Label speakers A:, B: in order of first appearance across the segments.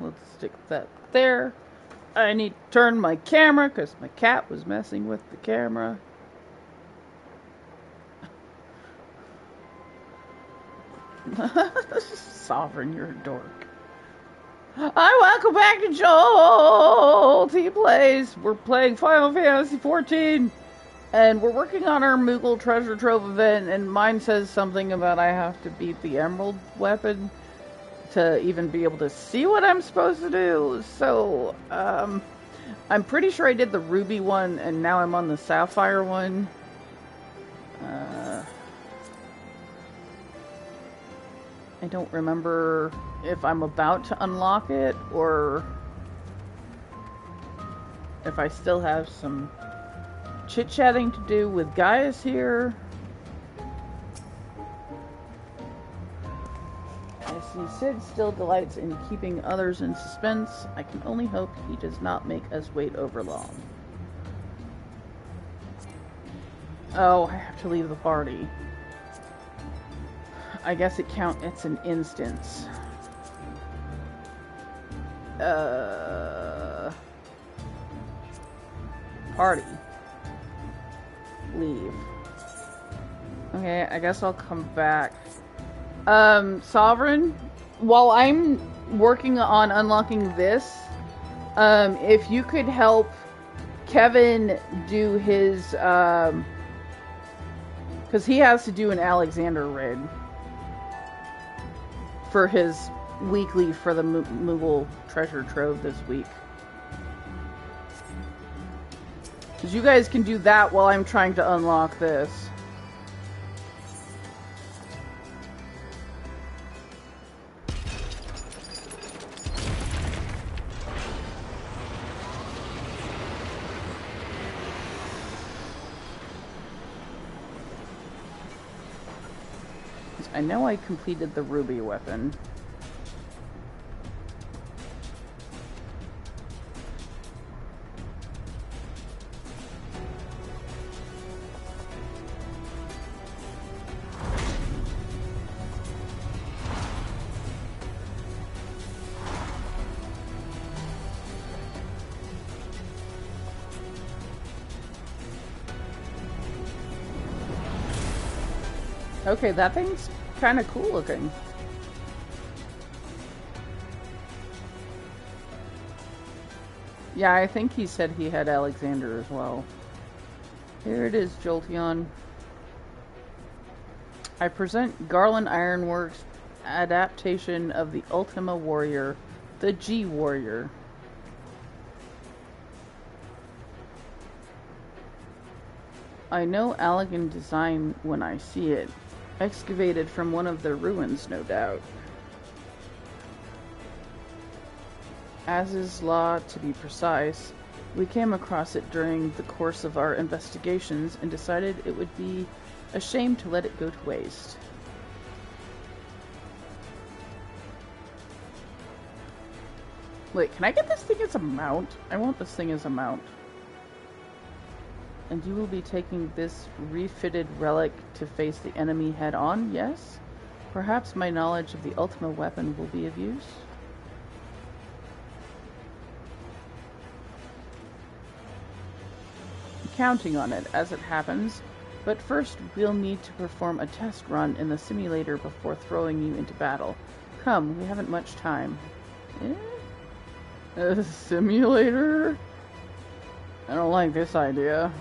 A: let's stick that there. I need to turn my camera because my cat was messing with the camera. Sovereign, you're a dork. Hi, welcome back to Jolty Plays. We're playing Final Fantasy XIV, and we're working on our Moogle Treasure Trove event, and mine says something about I have to beat the Emerald weapon to even be able to see what I'm supposed to do. So, I'm pretty sure I did the Ruby one, and now I'm on the Sapphire one. I don't remember if I'm about to unlock it or if I still have some chit-chatting to do with Gaius here. I see Sid still delights in keeping others in suspense. I can only hope he does not make us wait over long. Oh, I have to leave the party. I guess it's an instance. Party. Leave. Okay, I guess I'll come back. Sovereign, while I'm working on unlocking this, if you could help Kevin do his, because he has to do an Alexander raid for his weekly for the Moogle Treasure Trove this week. Because you guys can do that while I'm trying to unlock this. I know I completed the Ruby weapon. Okay, that thing's kind of cool looking. Yeah, I think he said he had Alexander as well. Here it is, Jolteon. I present Garland Ironworks' adaptation of the Ultima Warrior, the G-Warrior. I know elegant design when I see it. Excavated from one of the ruins, no doubt. As is law, to be precise, we came across it during the course of our investigations and decided it would be a shame to let it go to waste. Wait, can I get this thing as a mount? I want this thing as a mount. And you will be taking this refitted relic to face the enemy head-on, yes? Perhaps my knowledge of the Ultima weapon will be of use? Counting on it, as it happens. But first, we'll need to perform a test run in the simulator before throwing you into battle. Come, we haven't much time. A simulator? I don't like this idea.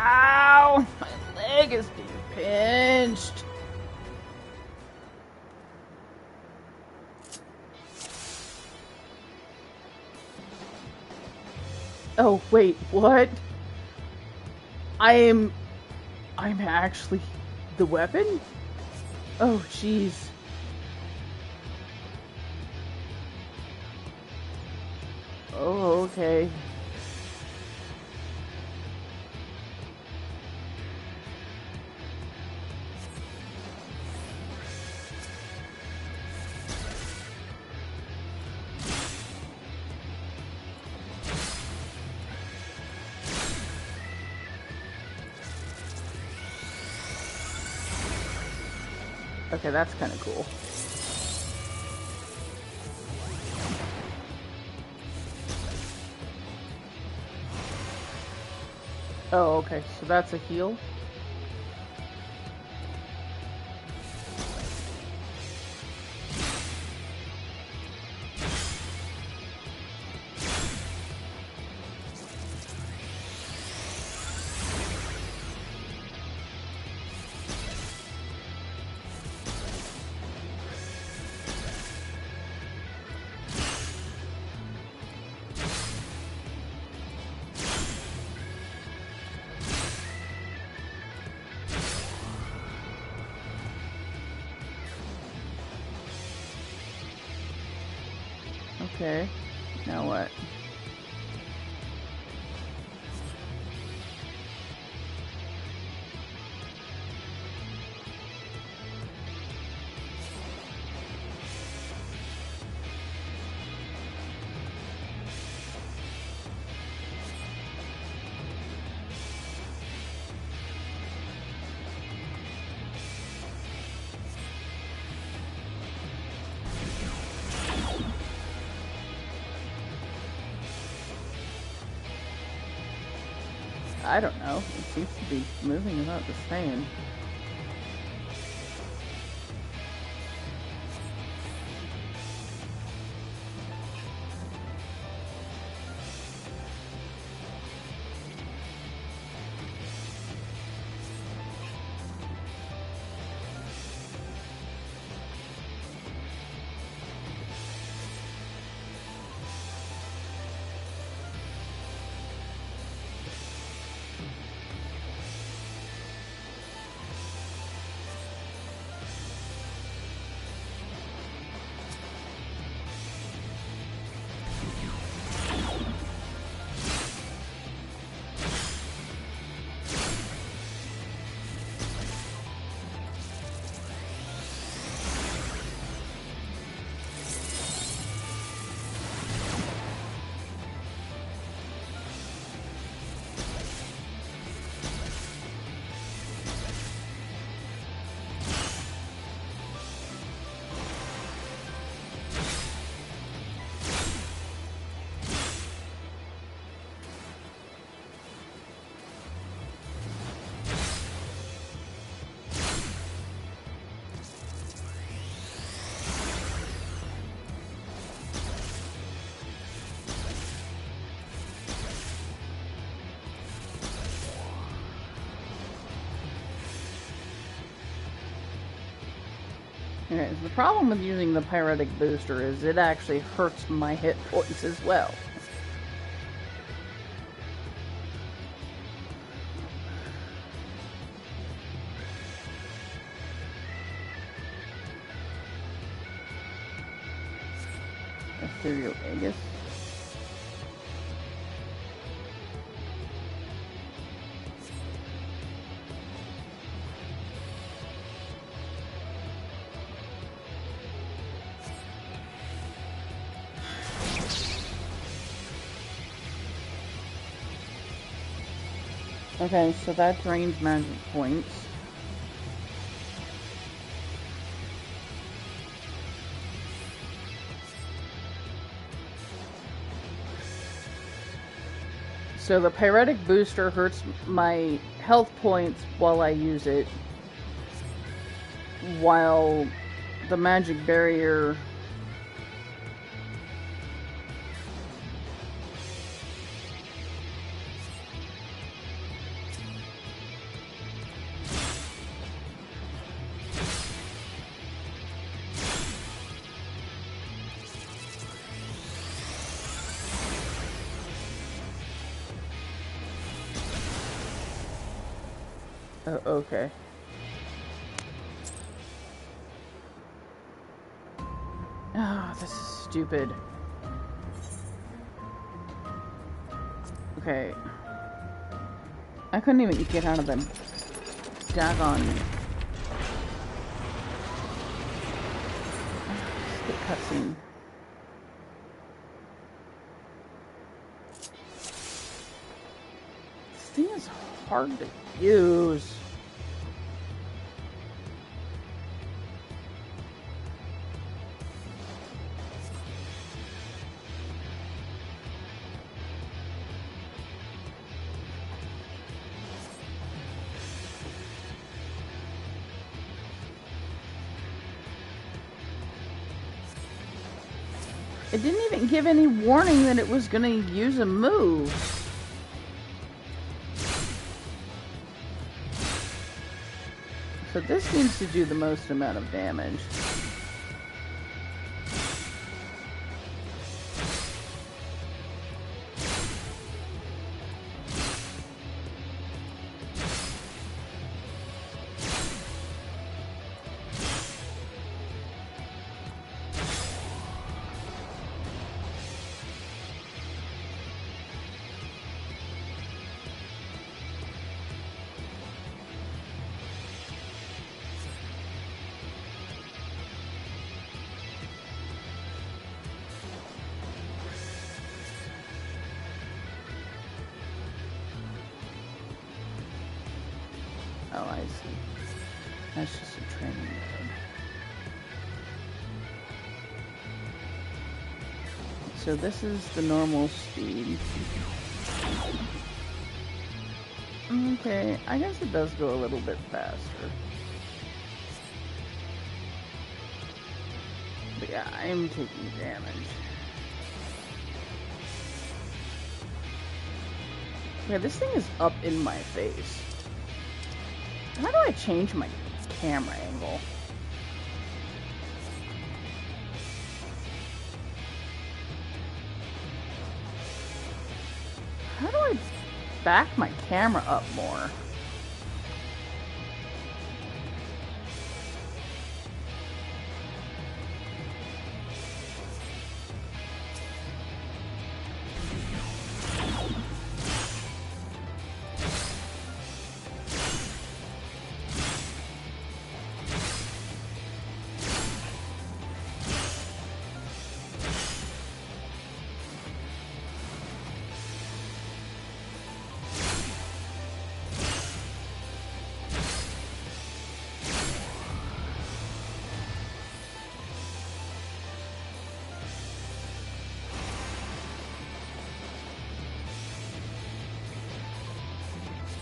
A: Ow! My leg is being pinched! Oh, wait, what? I'm actually the weapon? Oh, jeez. Oh, okay. Okay, that's kind of cool. Oh, okay, so that's a heal. Okay, now what? I don't know. It seems to be moving about the same. Okay, so the problem with using the Pyretic Booster is it actually hurts my hit points as well. Ethereal Aegis. Okay, so that drains magic points. So the Pyretic Booster hurts my health points while I use it, while the Magic Barrier okay. Ah, this is stupid. Okay. I couldn't even get out of the daggone skip cutscene. This thing is hard to use. It didn't even give any warning that it was gonna use a move. So this seems to do the most amount of damage. Oh, I see. That's just a training mode. So this is the normal speed. Okay, I guess it does go a little bit faster. But yeah, I am taking damage. Yeah, this thing is up in my face. How do I change my camera angle? How do I back my camera up more?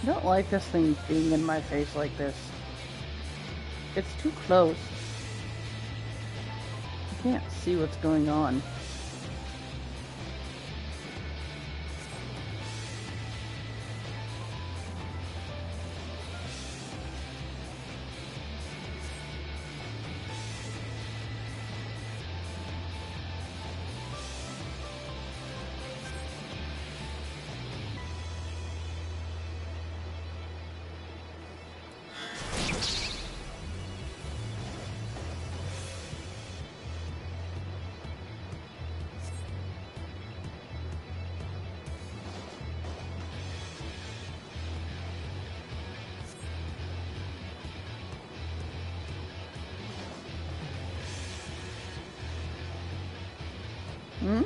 A: I don't like this thing being in my face like this. It's too close. I can't see what's going on. Hmm?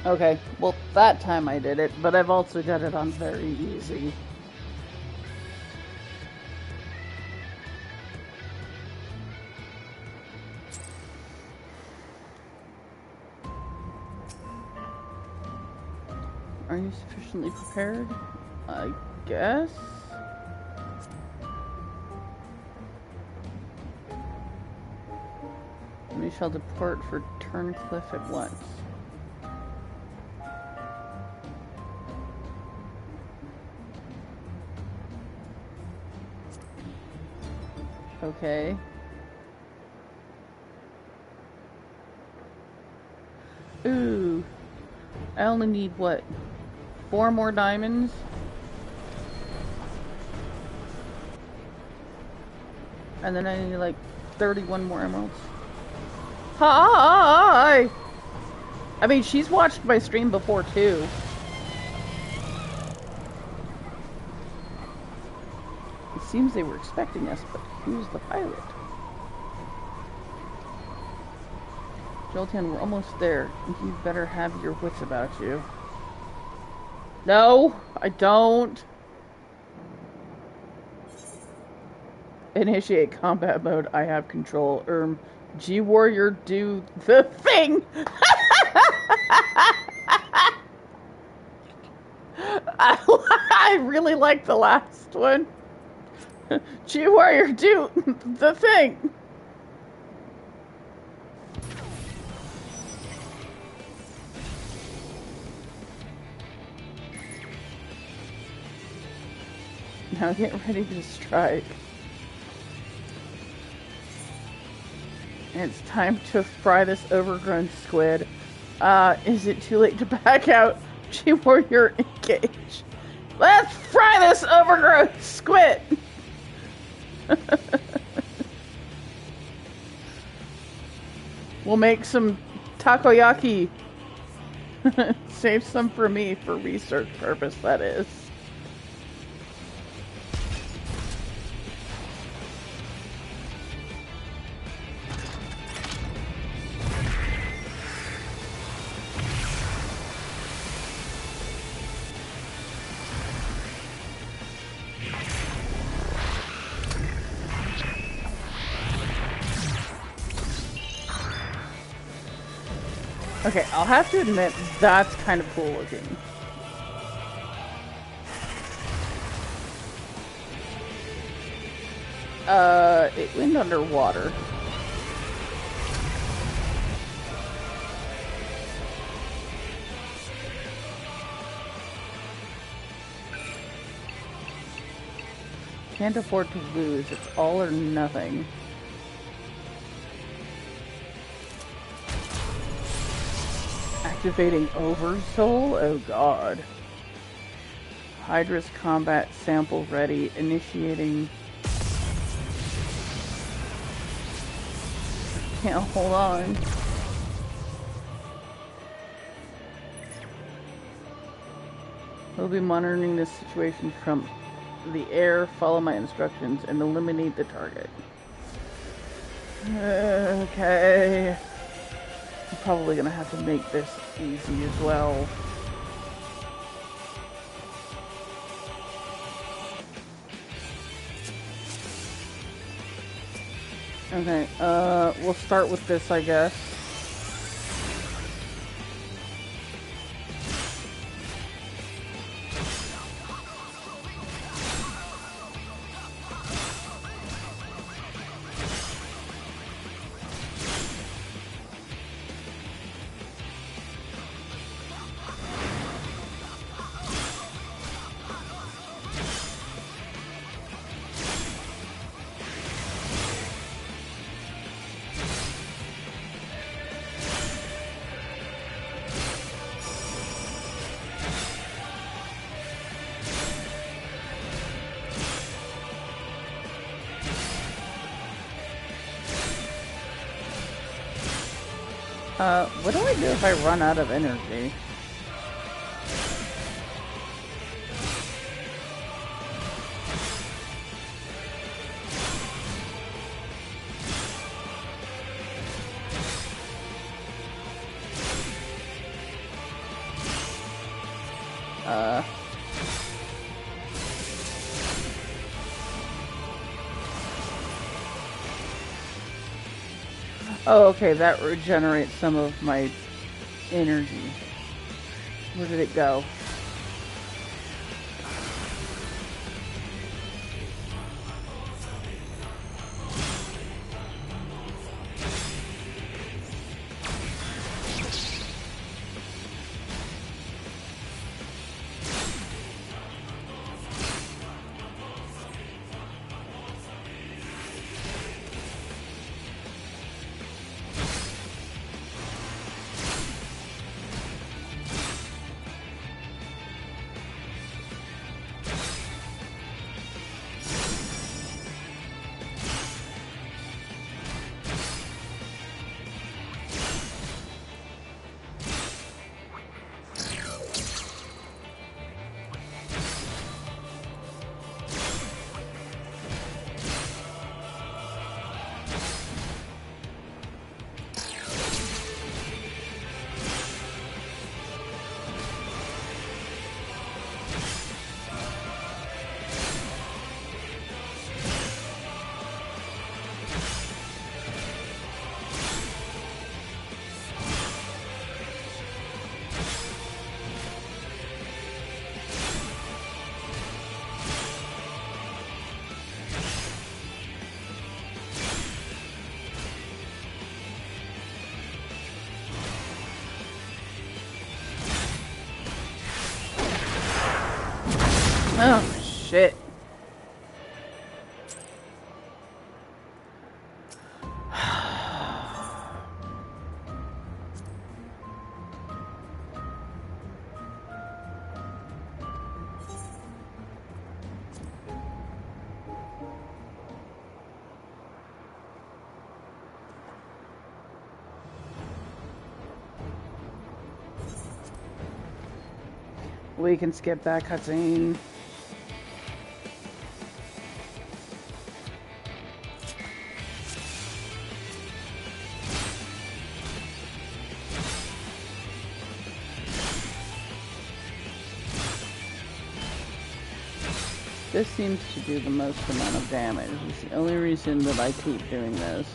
A: Okay, well, that time I did it, but I've also got it on very easy. Are you sufficiently prepared? I guess? We shall depart for Turncliffe at once. Okay. Ooh. I only need, what, 4 more diamonds? And then I need like 31 more emeralds. Hi! I mean, she's watched my stream before too. It seems they were expecting us, but who's the pilot? Jolty, we're almost there. You better have your wits about you. No, I don't. Initiate combat mode. I have control. G-Warrior, do the thing! I really like the last one. G-Warrior, do the thing! Now get ready to strike. And it's time to fry this overgrown squid. Is it too late to back out? G-Warrior, engage. Let's fry this overgrown squid! We'll make some takoyaki. Save some for me for research purpose, that is. Okay, I'll have to admit, that's kind of cool looking. It went underwater. Can't afford to lose. It's all or nothing. Activating Oversoul? Oh god. Hydra's combat sample ready. Initiating. Can't hold on. We'll be monitoring this situation from the air. Follow my instructions and eliminate the target. Okay. I'm probably gonna have to make this easy as well. Okay, we'll start with this, I guess. What do I do if I run out of energy? Oh, okay, that regenerates some of my energy. Where did it go? Oh, shit. We can skip that cutscene. This seems to do the most amount of damage. It's the only reason that I keep doing this.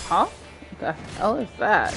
A: Huh? What the hell is that?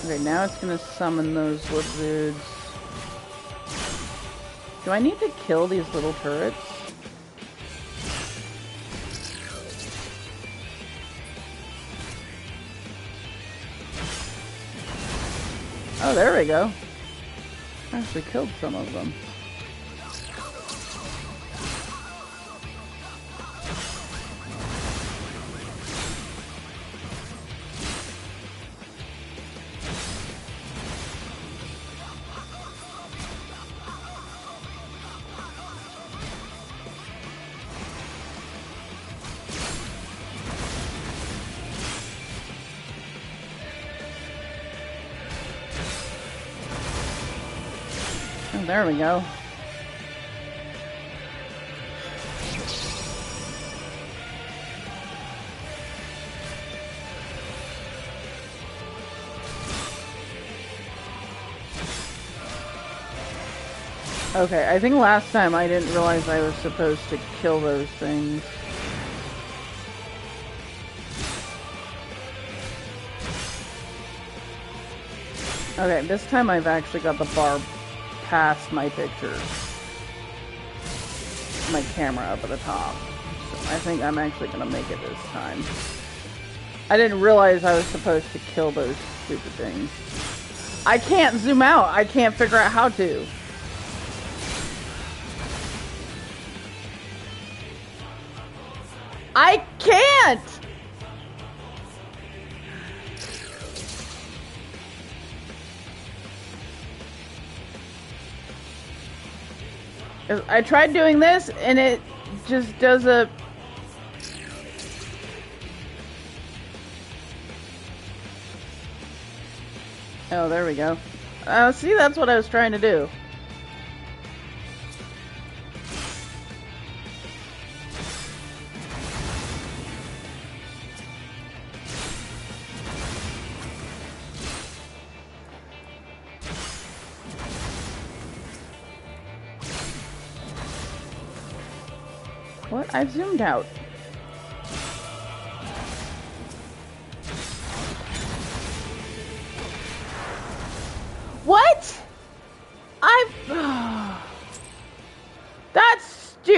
A: Okay, now it's gonna summon those lizards. Do I need to kill these little turrets? Oh, there we go. I actually killed some of them. Oh, there we go. Okay, I think last time I didn't realize I was supposed to kill those things. Okay, this time I've actually got the bar past my picture. My camera up at the top. So I think I'm actually gonna make it this time. I didn't realize I was supposed to kill those stupid things. I can't zoom out. I can't figure out how to. I can't! I tried doing this and it just does a... Oh, there we go. See, that's what I was trying to do. What? I've zoomed out.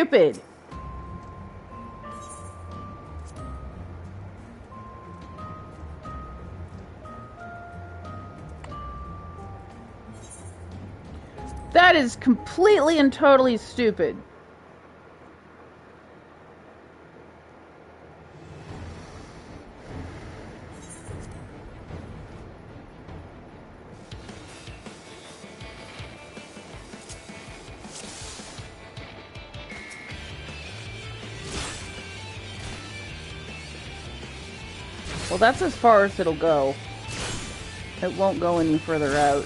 A: stupid. That is completely and totally stupid. Well, that's as far as it'll go. It won't go any further out.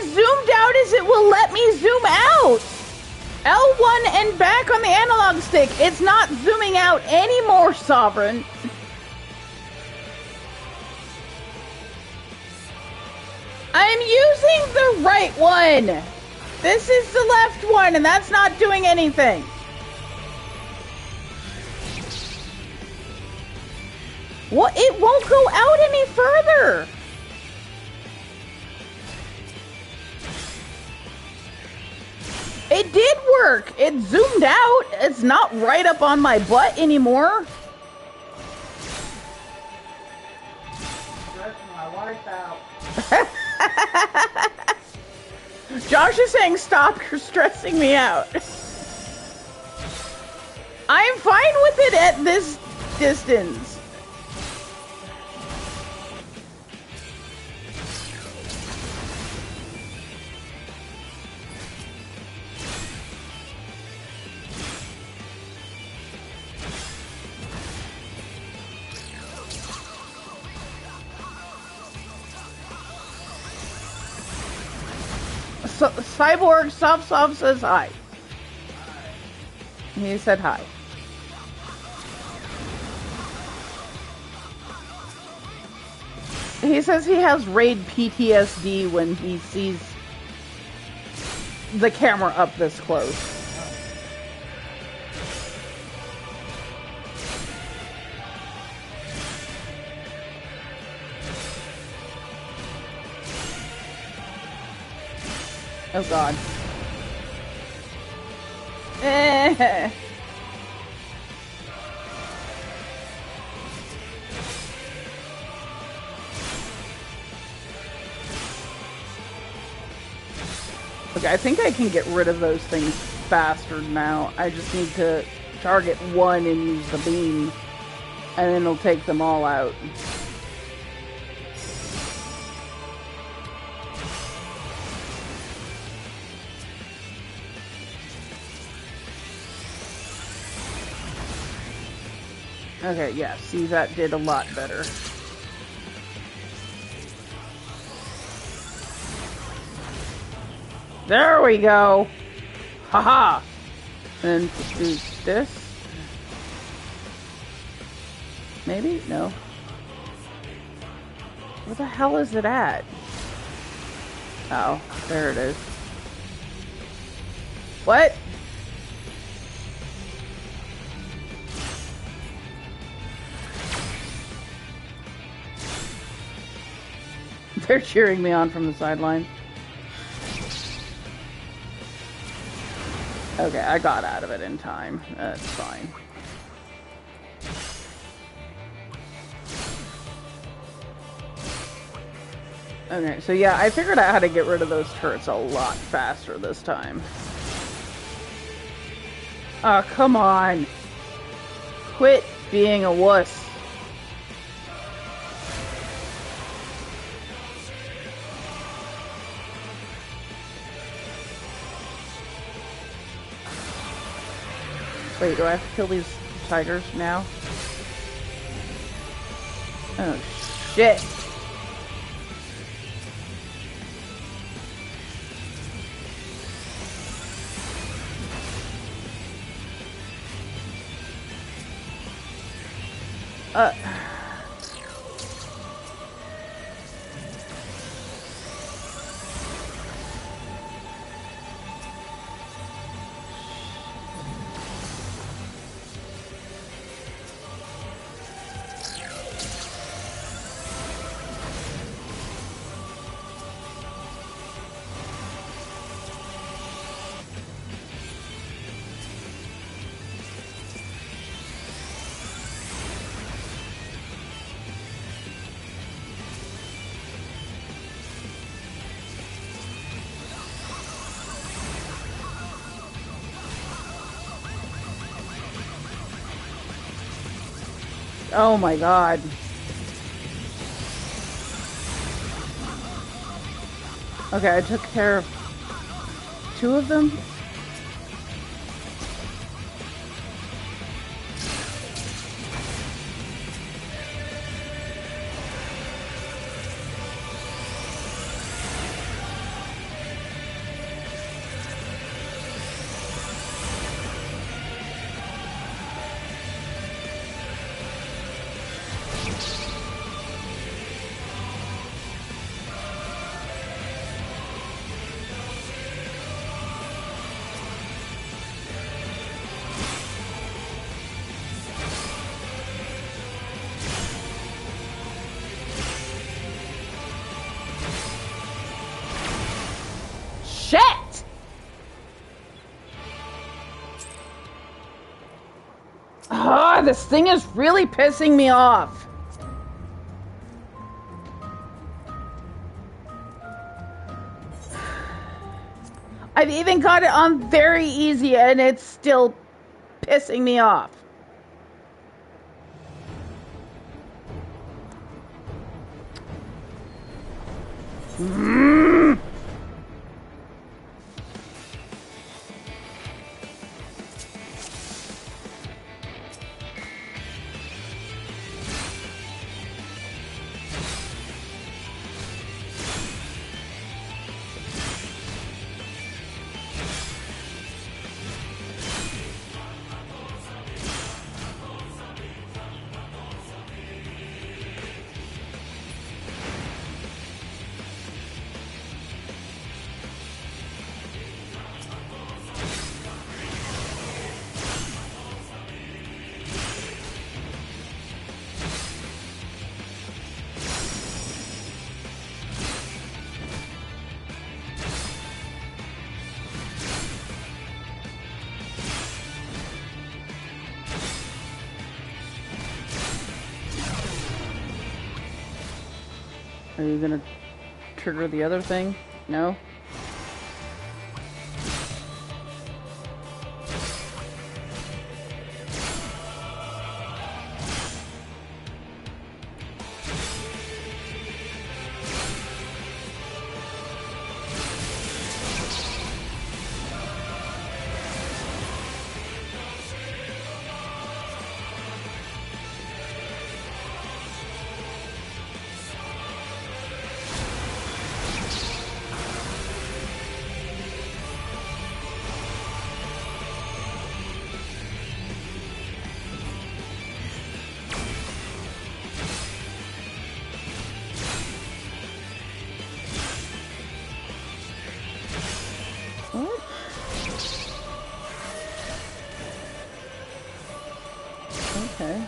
A: Zoomed out as it will let me zoom out. L1 and back on the analog stick. It's not zooming out anymore, Sovereign. I'm using the right one. This is the left one, and that's not doing anything. Well, it won't go out any further. It did work. It zoomed out. It's not right up on my butt anymore. Stressing my wife out. Josh is saying, stop, you're stressing me out. I'm fine with it at this distance. So, Cyborg Soft says hi. He said hi. He says he has raid PTSD when he sees the camera up this close. Oh God. Okay, I think I can get rid of those things faster now. I just need to target one and use the beam, and then it'll take them all out. Okay, yeah, see, that did a lot better. There we go! Haha! And do this? Maybe? No. Where the hell is it at? Oh, there it is. What? They're cheering me on from the sideline. Okay, I got out of it in time. That's fine. Okay, so yeah, I figured out how to get rid of those turrets a lot faster this time. Oh, come on. Quit being a wuss. Wait, do I have to kill these tigers now? Oh, shit. Uh... Oh my god. Okay, I took care of 2 of them. Shit! Ah, this thing is really pissing me off. I've even got it on very easy and it's still pissing me off. Are you gonna trigger the other thing? No? Okay.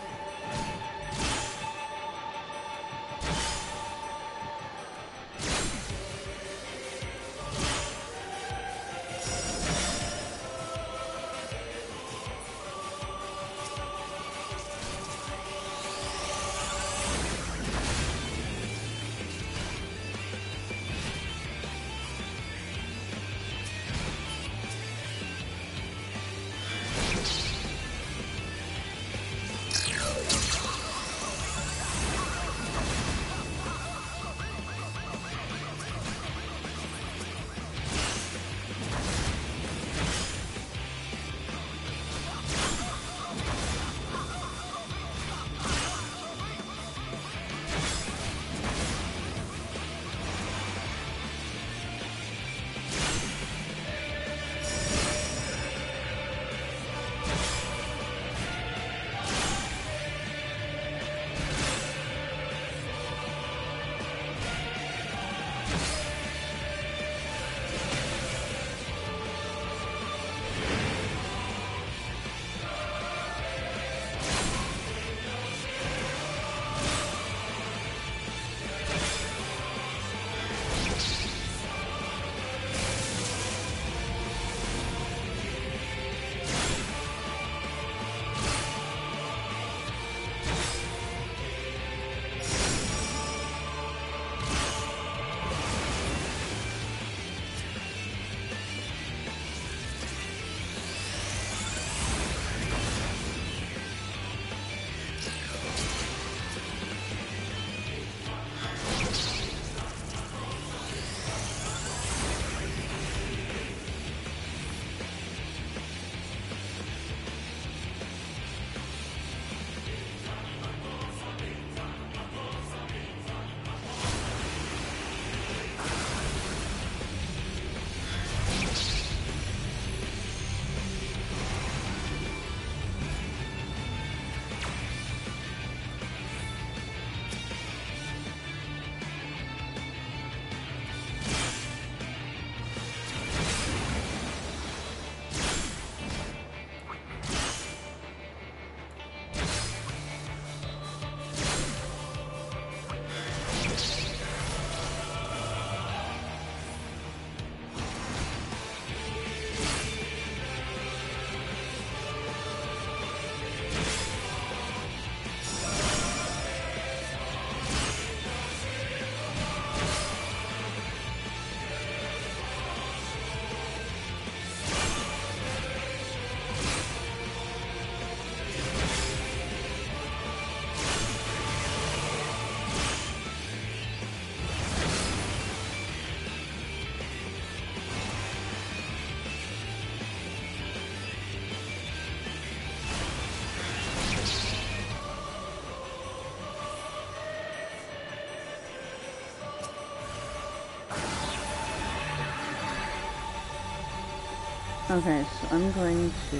A: Okay, so I'm going to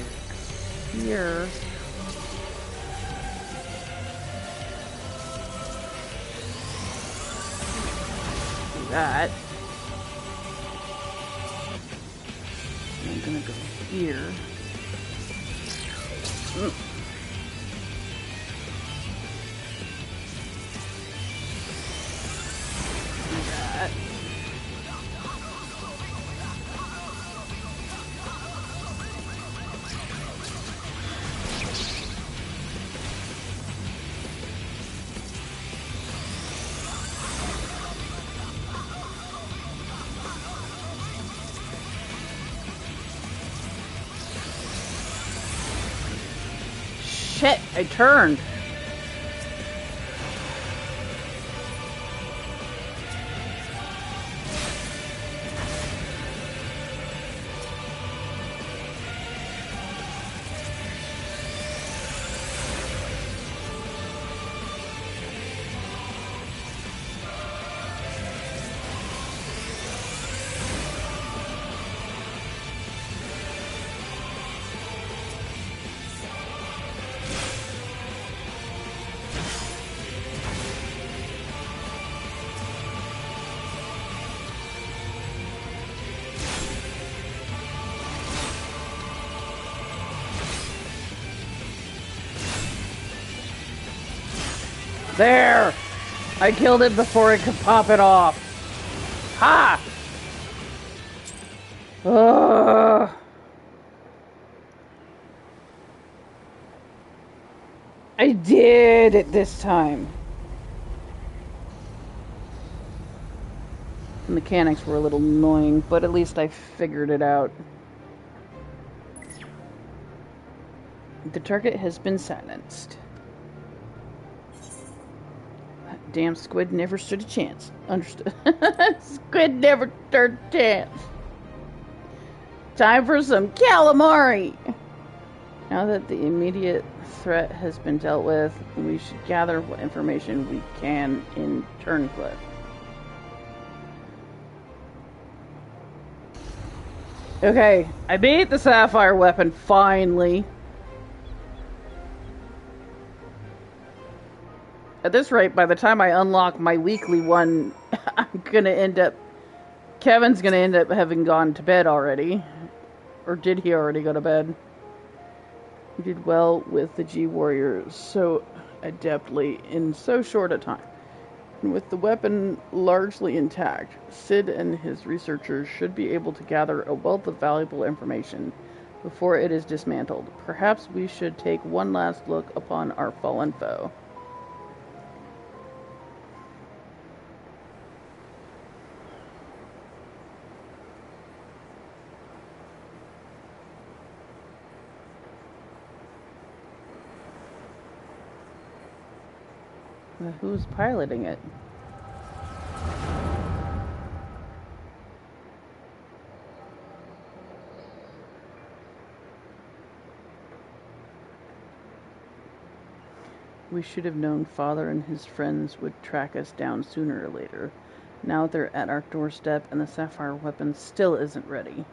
A: here. Do that. I'm gonna go here. Mm. Do that. Shit, I turned. There! I killed it before it could pop it off. Ha! Ugh. I did it this time. The mechanics were a little annoying, but at least I figured it out. The target has been silenced. Damn squid never stood a chance. Understood. Squid never stood a chance. Time for some calamari! Now that the immediate threat has been dealt with, we should gather what information we can in Turncliffe. Okay, I beat the sapphire weapon, finally. At this rate, by the time I unlock my weekly one, I'm gonna end up... Kevin's gonna end up having gone to bed already. Or did he already go to bed? He did well with the G-Warriors so adeptly in so short a time. And with the weapon largely intact, Sid and his researchers should be able to gather a wealth of valuable information before it is dismantled. Perhaps we should take one last look upon our fallen foe. Who's piloting it? We should have known Father and his friends would track us down sooner or later. Now they're at our doorstep and the sapphire weapon still isn't ready.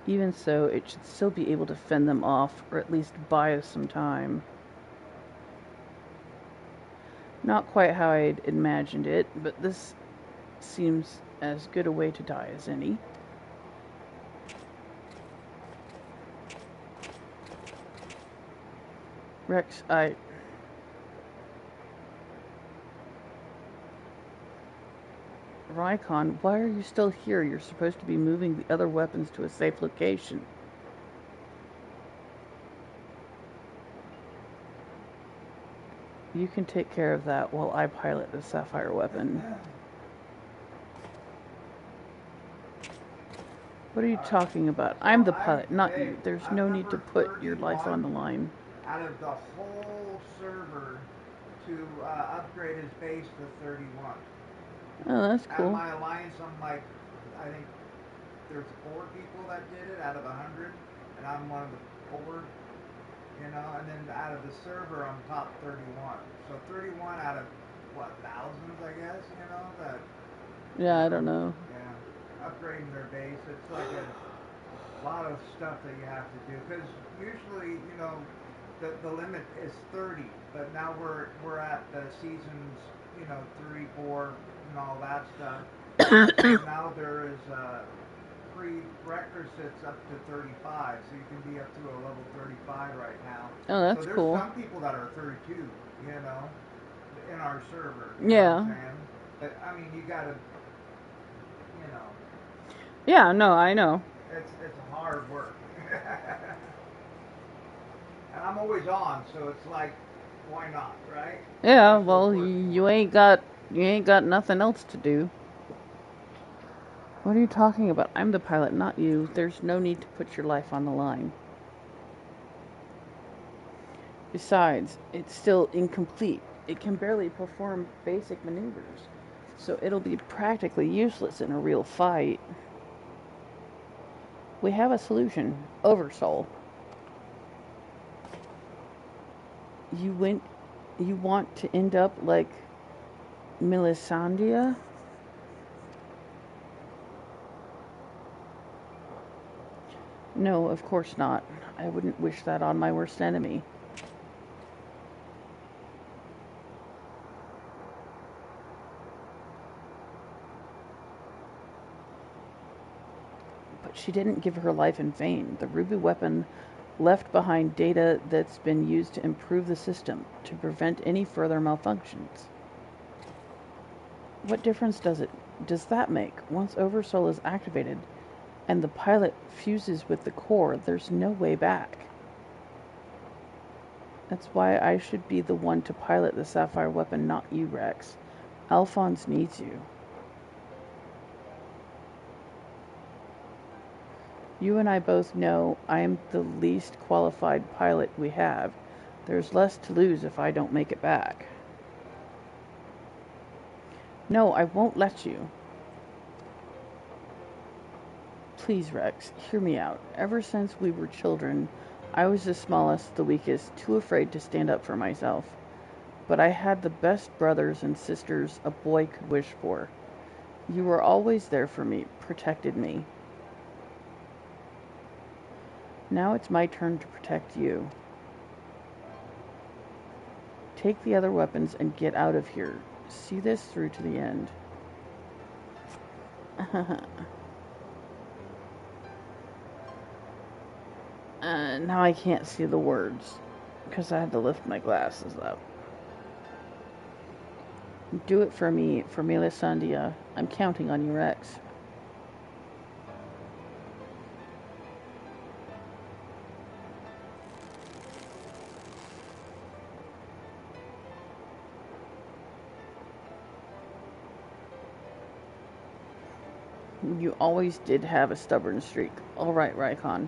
A: Even so, it should still be able to fend them off, or at least buy us some time. Not quite how I'd imagined it, but this seems as good a way to die as any. Rex, Rykon, why are you still here? You're supposed to be moving the other weapons to a safe location. You can take care of that while I pilot the sapphire weapon. What are you talking about? I'm the pilot, not you. There's no need to put your life on the line.
B: Out of the whole server to upgrade his base to 31.
A: Oh, that's cool.
B: Out of my alliance, I'm like, I think there's 4 people that did it out of 100, and I'm one of the 4, you know, and then out of the server, I'm top 31. So 31 out of, what, thousands, I guess, you know, that...
A: Yeah, I don't know.
B: Yeah. upgrading their base. It's like a lot of stuff that you have to do because usually, you know, the limit is 30, but now we're at the seasons, you know, 3, 4, and all that stuff. So now there is prerequisites up to 35, so you can be up to a level 35 right now.
A: Oh,
B: So
A: that's
B: there's
A: cool.
B: some people that are 32, you know, in our server. You know
A: Yeah.
B: what I'm saying? But I mean, you gotta, you know,
A: Yeah, no, I know.
B: it's hard work. And I'm always on, so it's like, why not, right?
A: Yeah,
B: That's what it's
A: well,
B: worth
A: you
B: for.
A: ain't got nothing else to do. What are you talking about? I'm the pilot, not you. There's no need to put your life on the line. Besides, it's still incomplete. It can barely perform basic maneuvers, so it'll be practically useless in a real fight. We have a solution. Oversoul. You want to end up like Melisandre? No, of course not. I wouldn't wish that on my worst enemy. But she didn't give her life in vain. The ruby weapon left behind data that's been used to improve the system, to prevent any further malfunctions. What difference does that make? Once Oversoul is activated and the pilot fuses with the core, there's no way back. That's why I should be the one to pilot the Sapphire weapon, not you, Rex. Alphonse needs you. You and I both know I am the least qualified pilot we have. There's less to lose if I don't make it back. No, I won't let you. Please, Rex, hear me out. Ever since we were children, I was the smallest, the weakest, too afraid to stand up for myself. But I had the best brothers and sisters a boy could wish for. You were always there for me, protected me. Now it's my turn to protect you. Take the other weapons and get out of here. See this through to the end. Now I can't see the words because I had to lift my glasses up. Do it for me, for Melisandre. I'm counting on you, Rex. You always did have a stubborn streak. All right, Rykon.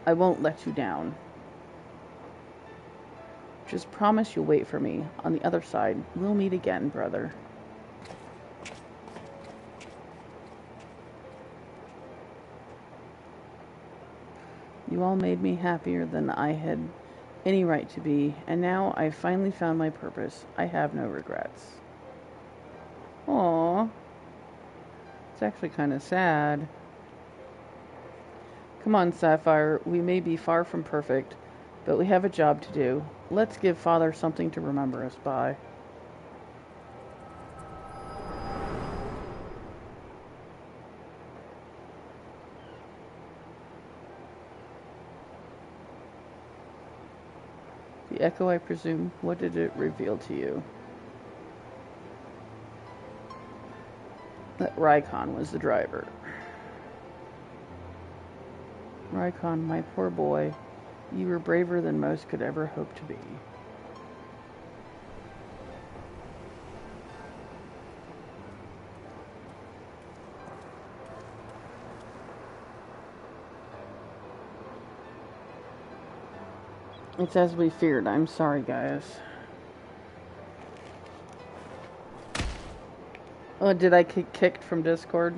A: I won't let you down. Just promise you'll wait for me. On the other side, we'll meet again, brother. You all made me happier than I had any right to be, and now I've finally found my purpose. I have no regrets. Aww. It's actually kind of sad. Come on, Sapphire. We may be far from perfect, but we have a job to do. Let's give Father something to remember us by. The echo, I presume. What did it reveal to you? That Rykon was the driver. Rykon, my poor boy, you were braver than most could ever hope to be. It's as we feared. I'm sorry, guys. Oh, did I get kicked from Discord?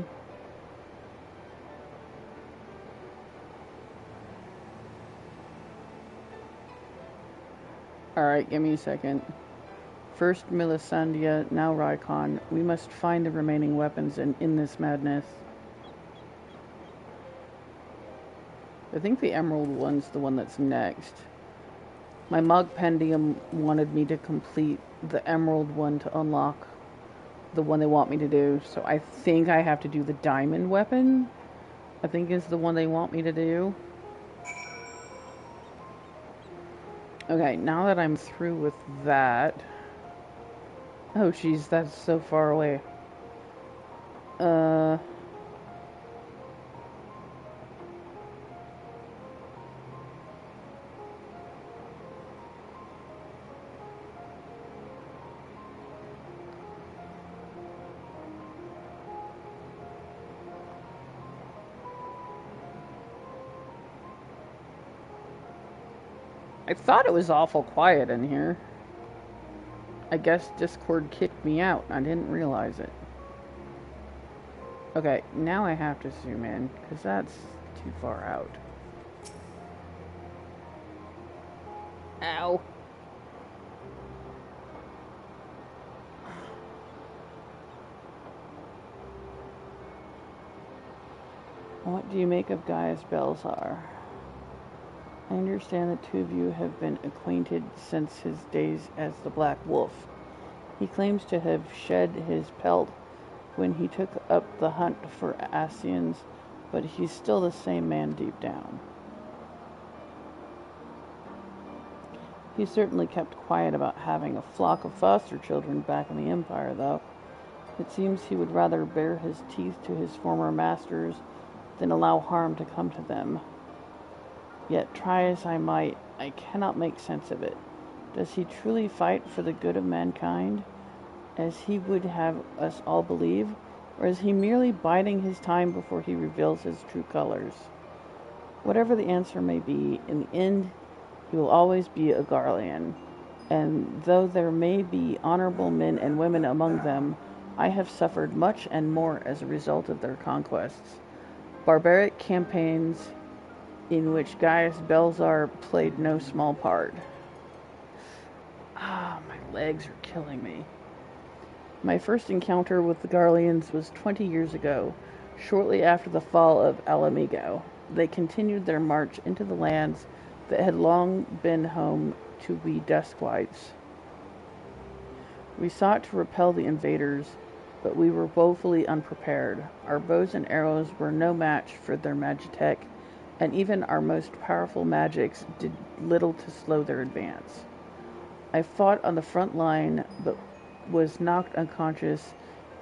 A: Alright, give me a second. First Melisandre, now Rykon. We must find the remaining weapons and end this madness. I think the emerald one's the one that's next. My Mog Pendium wanted me to complete the emerald one to unlock the one they want me to do. So I think I have to do the diamond weapon. I think is the one they want me to do. Okay, now that I'm through with that... Oh, jeez, that's so far away. I thought it was awful quiet in here. I guess Discord kicked me out. I didn't realize it. Okay, now I have to zoom in, because that's too far out. Ow. What do you make of Gaius Belzar? I understand the two of you have been acquainted since his days as the Black Wolf. He claims to have shed his pelt when he took up the hunt for Ascians, but he's still the same man deep down. He certainly kept quiet about having a flock of foster children back in the Empire, though. It seems he would rather bare his teeth to his former masters than allow harm to come to them. Yet, try as I might, I cannot make sense of it. Does he truly fight for the good of mankind, as he would have us all believe, or is he merely biding his time before he reveals his true colors? Whatever the answer may be, in the end, he will always be a Garlean, and though there may be honorable men and women among them, I have suffered much and more as a result of their conquests. Barbaric campaigns in which Gaius Belzar played no small part. Ah, my legs are killing me. My first encounter with the Garleans was 20 years ago, shortly after the fall of Alamigo. They continued their march into the lands that had long been home to we Duskwights. We sought to repel the invaders, but we were woefully unprepared. Our bows and arrows were no match for their magitech, and even our most powerful magics did little to slow their advance. I fought on the front line, but was knocked unconscious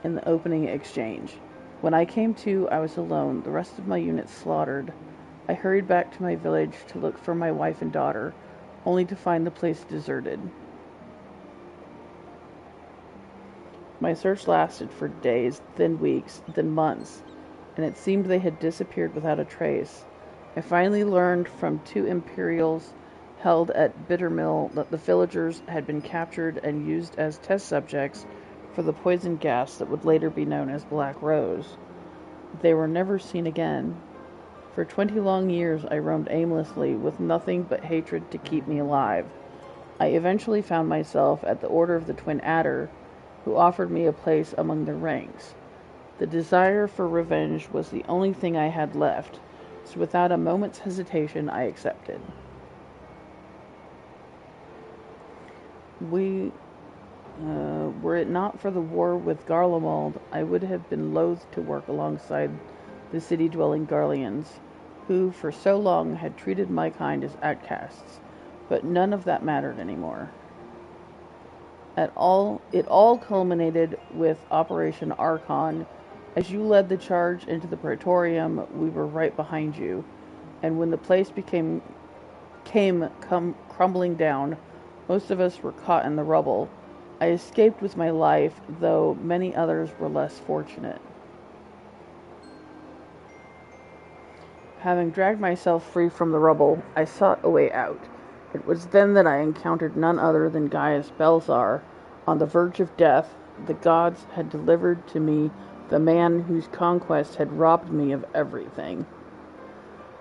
A: in the opening exchange. When I came to, I was alone, the rest of my unit slaughtered. I hurried back to my village to look for my wife and daughter, only to find the place deserted. My search lasted for days, then weeks, then months, and it seemed they had disappeared without a trace. I finally learned from 2 Imperials held at Bittermill that the villagers had been captured and used as test subjects for the poison gas that would later be known as Black Rose. They were never seen again. For 20 long years I roamed aimlessly with nothing but hatred to keep me alive. I eventually found myself at the Order of the Twin Adder, who offered me a place among their ranks. The desire for revenge was the only thing I had left, so without a moment's hesitation I accepted. Were it not for the war with Garlemald, I would have been loath to work alongside the city-dwelling Garleans, who for so long had treated my kind as outcasts, but none of that mattered anymore. It all culminated with Operation Archon. As you led the charge into the Praetorium, we were right behind you, and when the place came crumbling down, most of us were caught in the rubble. I escaped with my life, though many others were less fortunate. Having dragged myself free from the rubble, I sought a way out. It was then that I encountered none other than Gaius Belzar. On the verge of death, the gods had delivered to me the man whose conquest had robbed me of everything.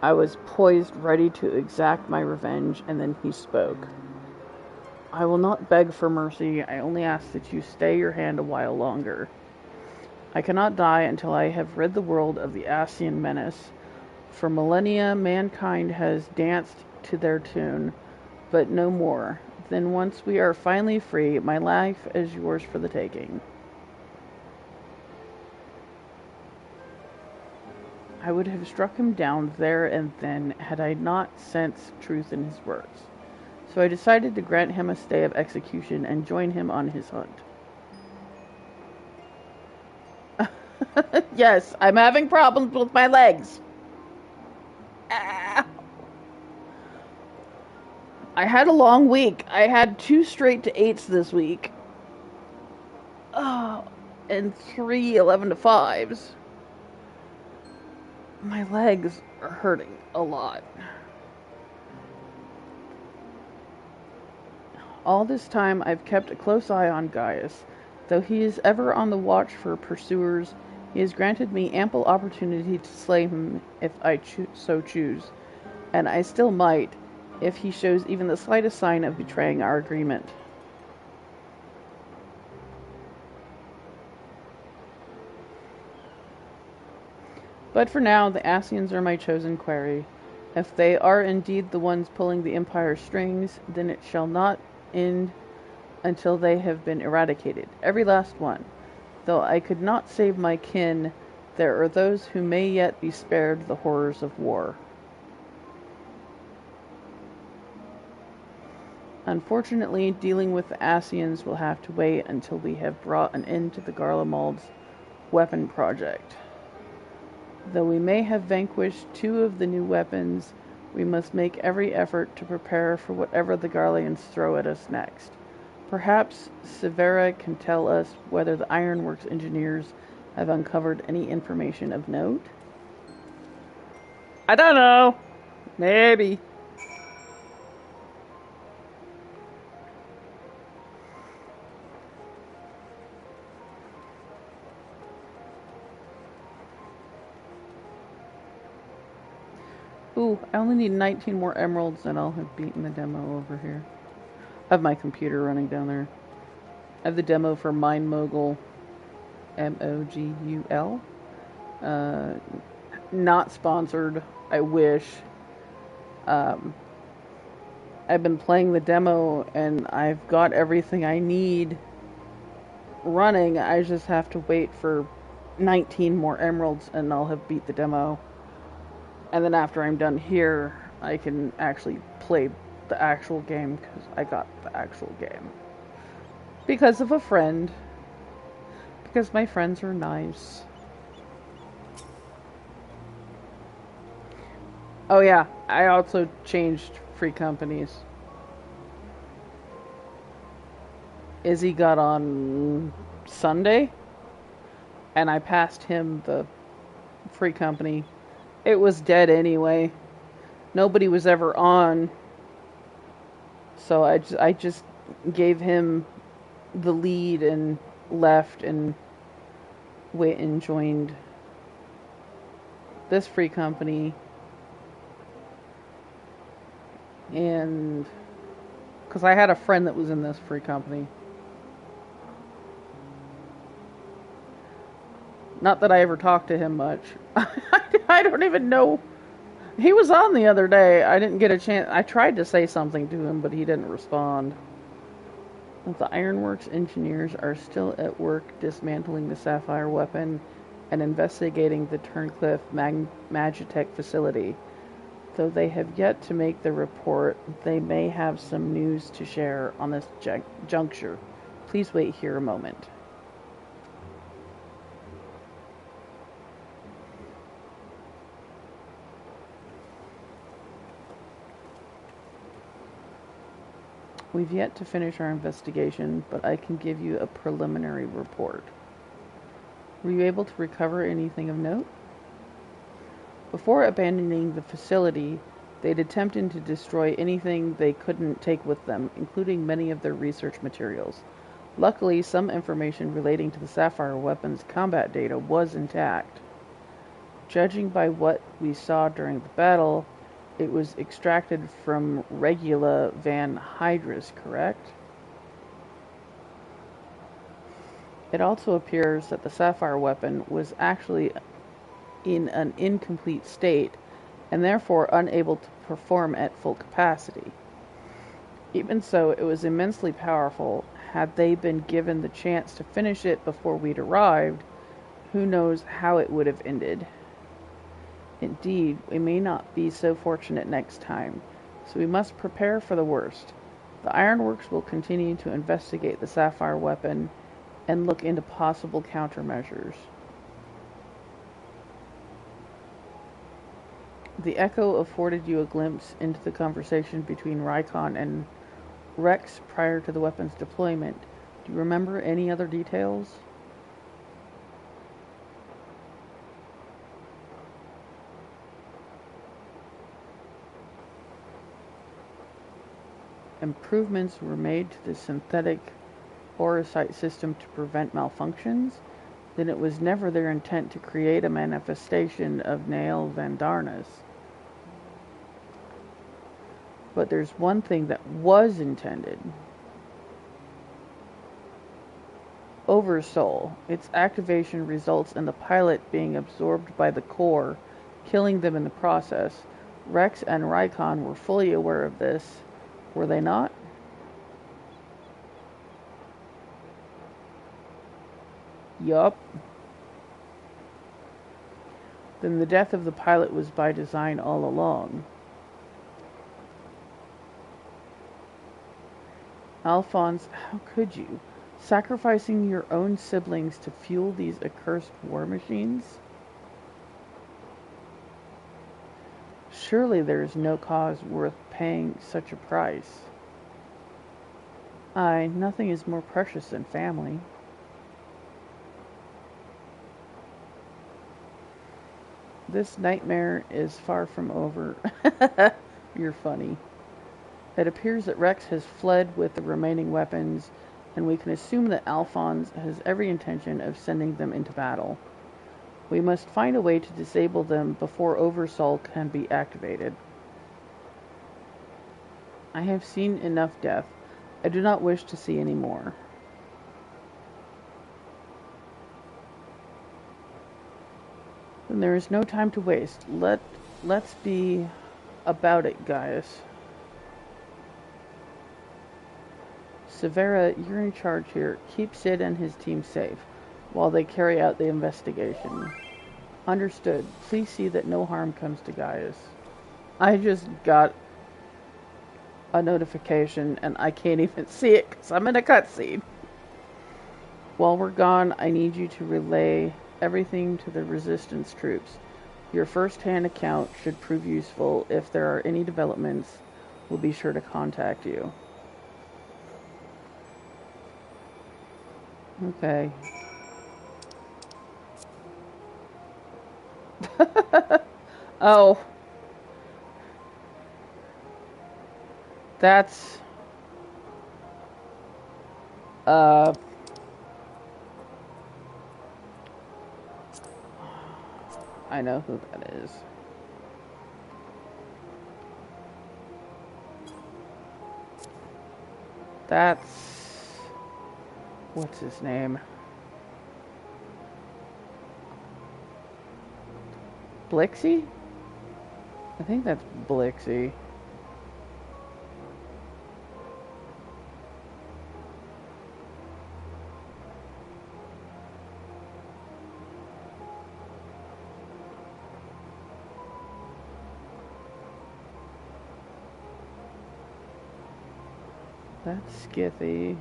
A: I was poised, ready to exact my revenge, and then he spoke. I will not beg for mercy, I only ask that you stay your hand a while longer. I cannot die until I have rid the world of the Ascian menace. For millennia, mankind has danced to their tune, but no more. Then once we are finally free, my life is yours for the taking. I would have struck him down there and then had I not sensed truth in his words. So I decided to grant him a stay of execution and join him on his hunt. Yes, I'm having problems with my legs. Ah. I had a long week. I had 2 straight to 8s this week. Oh, and 3 11 to 5s. My legs are hurting a lot. All this time I've kept a close eye on Gaius. Though he is ever on the watch for pursuers, he has granted me ample opportunity to slay him if I so choose, and I still might, if he shows even the slightest sign of betraying our agreement. But for now, the Ascians are my chosen quarry. If they are indeed the ones pulling the Empire's strings, then it shall not end until they have been eradicated, every last one. Though I could not save my kin, there are those who may yet be spared the horrors of war. Unfortunately, dealing with the Ascians will have to wait until we have brought an end to the Garlemald's weapon project. Though we may have vanquished 2 of the new weapons, we must make every effort to prepare for whatever the Garleans throw at us next. Perhaps Severa can tell us whether the Ironworks engineers have uncovered any information of note? I don't know. Maybe. Ooh, I only need 19 more emeralds and I'll have beaten the demo over here. I have my computer running down there. I have the demo for Mine Mogul. Mogul. Not sponsored. I wish. I've been playing the demo and I've got everything I need running. I just have to wait for 19 more emeralds and I'll have beat the demo. And then after I'm done here, I can actually play the actual game because I got the actual game. Because of a friend. Because my friends are nice. Oh yeah, I also changed free companies. Izzy got on Sunday, and I passed him the free company. It was dead anyway. Nobody was ever on. So I just gave him the lead and left and went and joined this free company. And because I had a friend that was in this free company. Not that I ever talked to him much. I don't even know. He was on the other day. I didn't get a chance. I tried to say something to him, but he didn't respond. The Ironworks engineers are still at work dismantling the Sapphire weapon and investigating the Turncliffe Magitech facility. Though they have yet to make the report, they may have some news to share on this juncture. Please wait here a moment. We've yet to finish our investigation, but I can give you a preliminary report. Were you able to recover anything of note? Before abandoning the facility, they'd attempted to destroy anything they couldn't take with them, including many of their research materials. Luckily, some information relating to the Sapphire weapon's combat data was intact. Judging by what we saw during the battle, it was extracted from Regula Van Hydrus, correct? It also appears that the Sapphire weapon was actually in an incomplete state, and therefore unable to perform at full capacity. Even so, it was immensely powerful. Had they been given the chance to finish it before we'd arrived, who knows how it would have ended. Indeed, we may not be so fortunate next time, so we must prepare for the worst. The Ironworks will continue to investigate the sapphire weapon and look into possible countermeasures. The echo afforded you a glimpse into the conversation between Rykon and Rex prior to the weapon's deployment. Do you remember any other details? Improvements were made to the synthetic Orosite system to prevent malfunctions. Then it was never their intent to create a manifestation of Nael Vandarnus. But there's one thing that was intended. Oversoul. Its activation results in the pilot being absorbed by the core, killing them in the process. Rex and Rykon were fully aware of this, were they not? Yup. Then the death of the pilot was by design all along. Alphonse, how could you? Sacrificing your own siblings to fuel these accursed war machines? Surely there is no cause worth paying such a price. Aye, nothing is more precious than family. This nightmare is far from over. You're funny. It appears that Rex has fled with the remaining weapons, and we can assume that Alphonse has every intention of sending them into battle. We must find a way to disable them before Oversoul can be activated. I have seen enough death. I do not wish to see any more. Then there is no time to waste. Let's be about it, Gaius. Severa, you're in charge here. Keep Sid and his team safe while they carry out the investigation. Understood. Please see that no harm comes to Gaius. I just got a notification and I can't even see it because I'm in a cutscene. While we're gone, I need you to relay everything to the resistance troops. Your first-hand account should prove useful. If there are any developments, we'll be sure to contact you. Okay. Oh. That's... I know who that is. That's... What's his name? Blixie? I think that's Blixie. That's Skithy.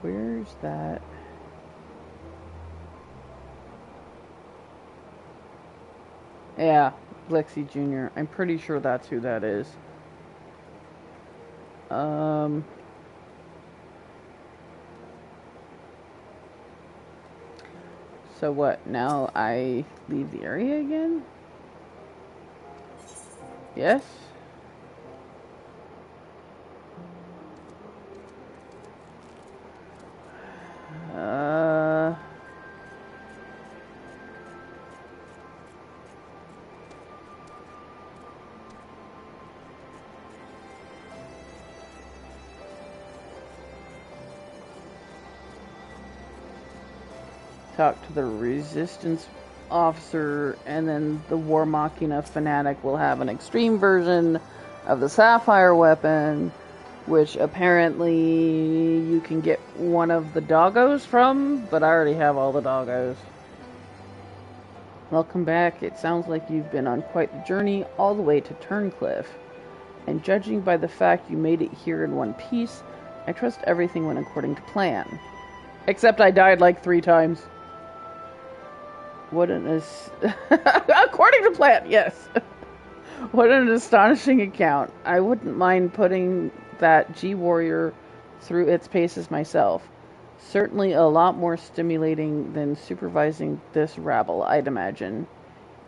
A: Where's that? Yeah, Blixie Jr. I'm pretty sure that's who that is. So what, now I leave the area again? Yes? talk to the resistance officer, and then the War Machina fanatic will have an extreme version of the Sapphire weapon, which apparently you can get one of the doggos from, but I already have all the doggos. Welcome back. It sounds like you've been on quite the journey all the way to Turncliffe, and judging by the fact you made it here in one piece, I trust everything went according to plan. Except I died like 3 times. What an according to plan, yes. What an astonishing account. I wouldn't mind putting that G-Warrior through its paces myself. Certainly a lot more stimulating than supervising this rabble, I'd imagine.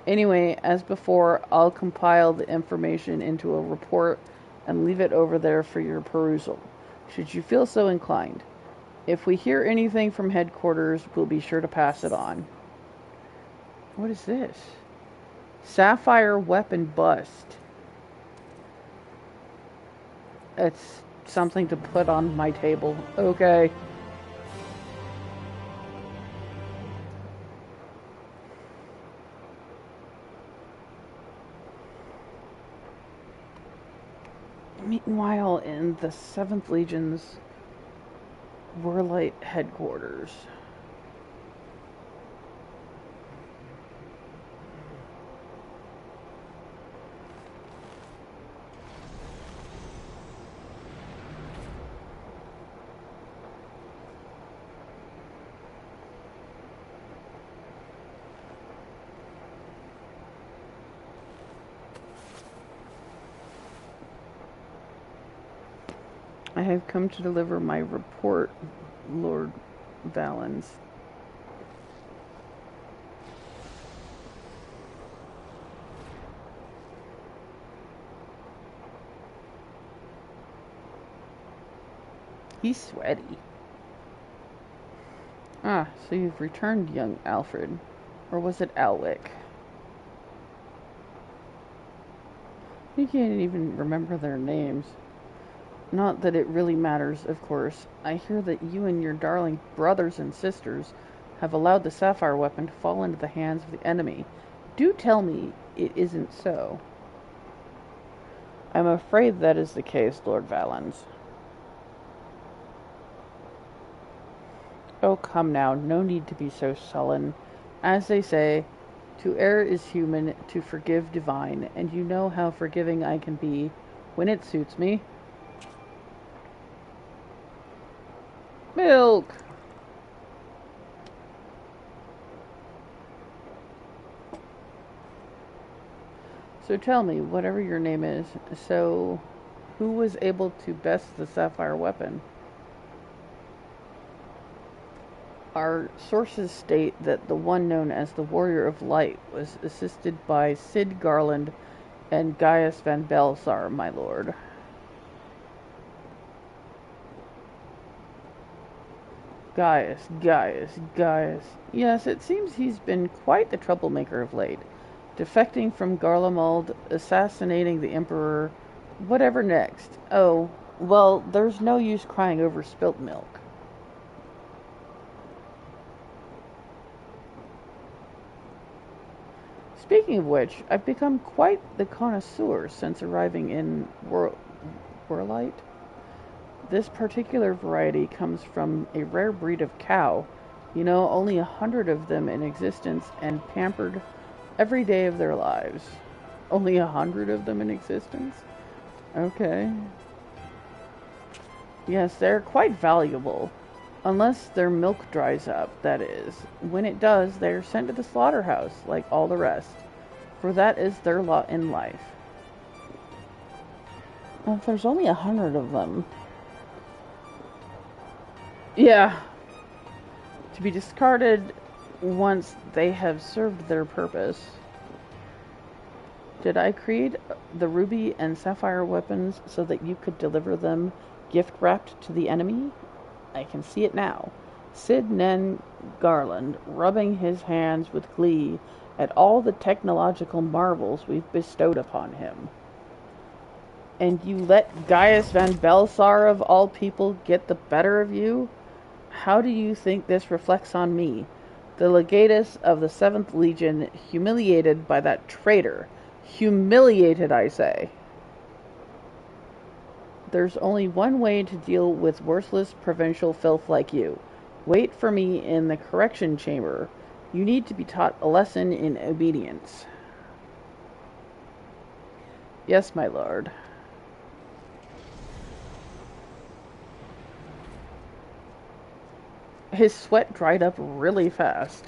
A: Anyway, as before, I'll compile the information into a report and leave it over there for your perusal, should you feel so inclined. If we hear anything from headquarters, we'll be sure to pass it on. What is this? Sapphire weapon bust. It's something to put on my table. Okay. Meanwhile, in the 7th Legion's Warlight headquarters. I have come to deliver my report, Lord Valens. He's sweaty. Ah, so you've returned, young Alfred. Or was it Alwick? You can't even remember their names. Not that it really matters, of course. I hear that you and your darling brothers and sisters have allowed the Sapphire weapon to fall into the hands of the enemy. Do tell me it isn't so. I'm afraid that is the case, Lord Valens. Oh, come now, no need to be so sullen. As they say, to err is human, to forgive divine, and you know how forgiving I can be when it suits me. Milk! So tell me, whatever your name is, so who was able to best the Sapphire weapon? Our sources state that the one known as the Warrior of Light was assisted by Cid Garland and Gaius van Belsar, my lord. Gaius. Yes, it seems he's been quite the troublemaker of late. Defecting from Garlemald, assassinating the Emperor, whatever next. Oh, well, there's no use crying over spilt milk. Speaking of which, I've become quite the connoisseur since arriving in Warlight. This particular variety comes from a rare breed of cow, you know, only 100 of them in existence and pampered every day of their lives. Only 100 of them in existence? Okay. Yes, they're quite valuable. Unless their milk dries up, that is. When it does, they're sent to the slaughterhouse, like all the rest. For that is their lot in life. Well, if there's only 100 of them... Yeah. To be discarded once they have served their purpose. Did I create the ruby and sapphire weapons so that you could deliver them gift-wrapped to the enemy? I can see it now. Cid Nen Garland rubbing his hands with glee at all the technological marvels we've bestowed upon him. And you let Gaius van Belsar of all people get the better of you? How do you think this reflects on me? The legatus of the 7th Legion, humiliated by that traitor. Humiliated, I say. There's only one way to deal with worthless provincial filth like you. Wait for me in the correction chamber. You need to be taught a lesson in obedience. Yes, my lord. His sweat dried up really fast.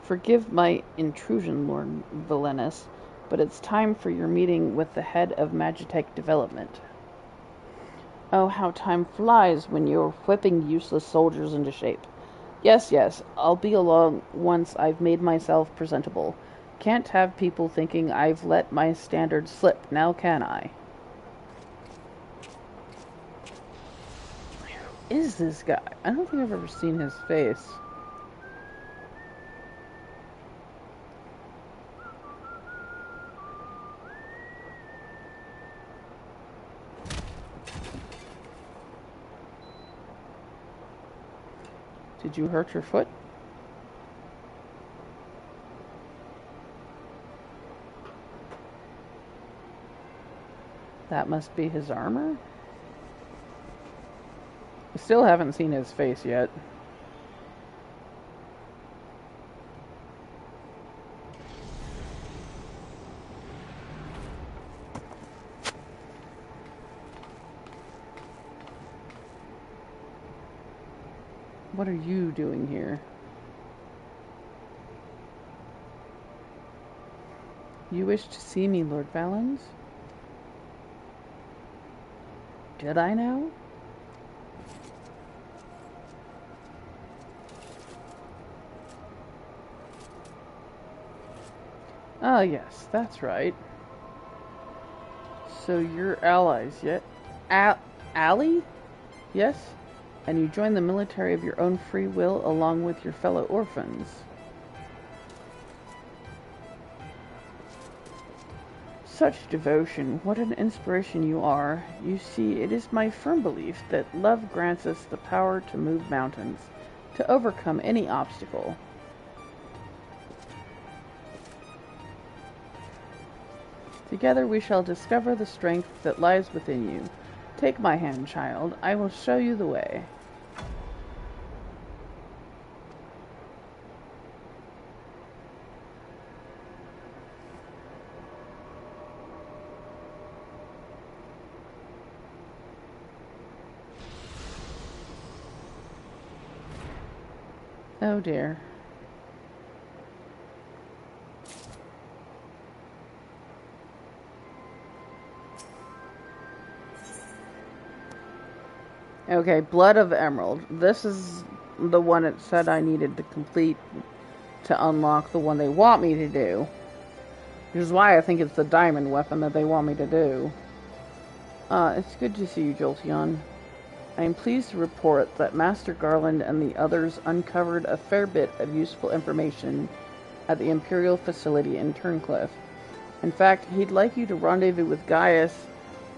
A: Forgive my intrusion, Lord Valenus, but it's time for your meeting with the head of Magitech Development. Oh, how time flies when you're whipping useless soldiers into shape. Yes, I'll be along once I've made myself presentable. Can't have people thinking I've let my standards slip, now can I? Who is this guy? I don't think I've ever seen his face. Did you hurt your foot? That must be his armor? I still haven't seen his face yet. What are you doing here? You wish to see me, Lord Valens? Did I now? Ah, yes, that's right. So you're allies, yet? Ally? Yes? And you join the military of your own free will along with your fellow orphans. Such devotion, what an inspiration you are. You see, it is my firm belief that love grants us the power to move mountains, to overcome any obstacle. Together we shall discover the strength that lies within you. Take my hand, child. I will show you the way. Oh dear. Okay, Blood of Emerald. This is the one it said I needed to complete to unlock the one they want me to do. Which is why I think it's the diamond weapon that they want me to do. It's good to see you, Jolteon. I am pleased to report that Master Garland and the others uncovered a fair bit of useful information at the Imperial facility in Turncliffe. In fact, he'd like you to rendezvous with Gaius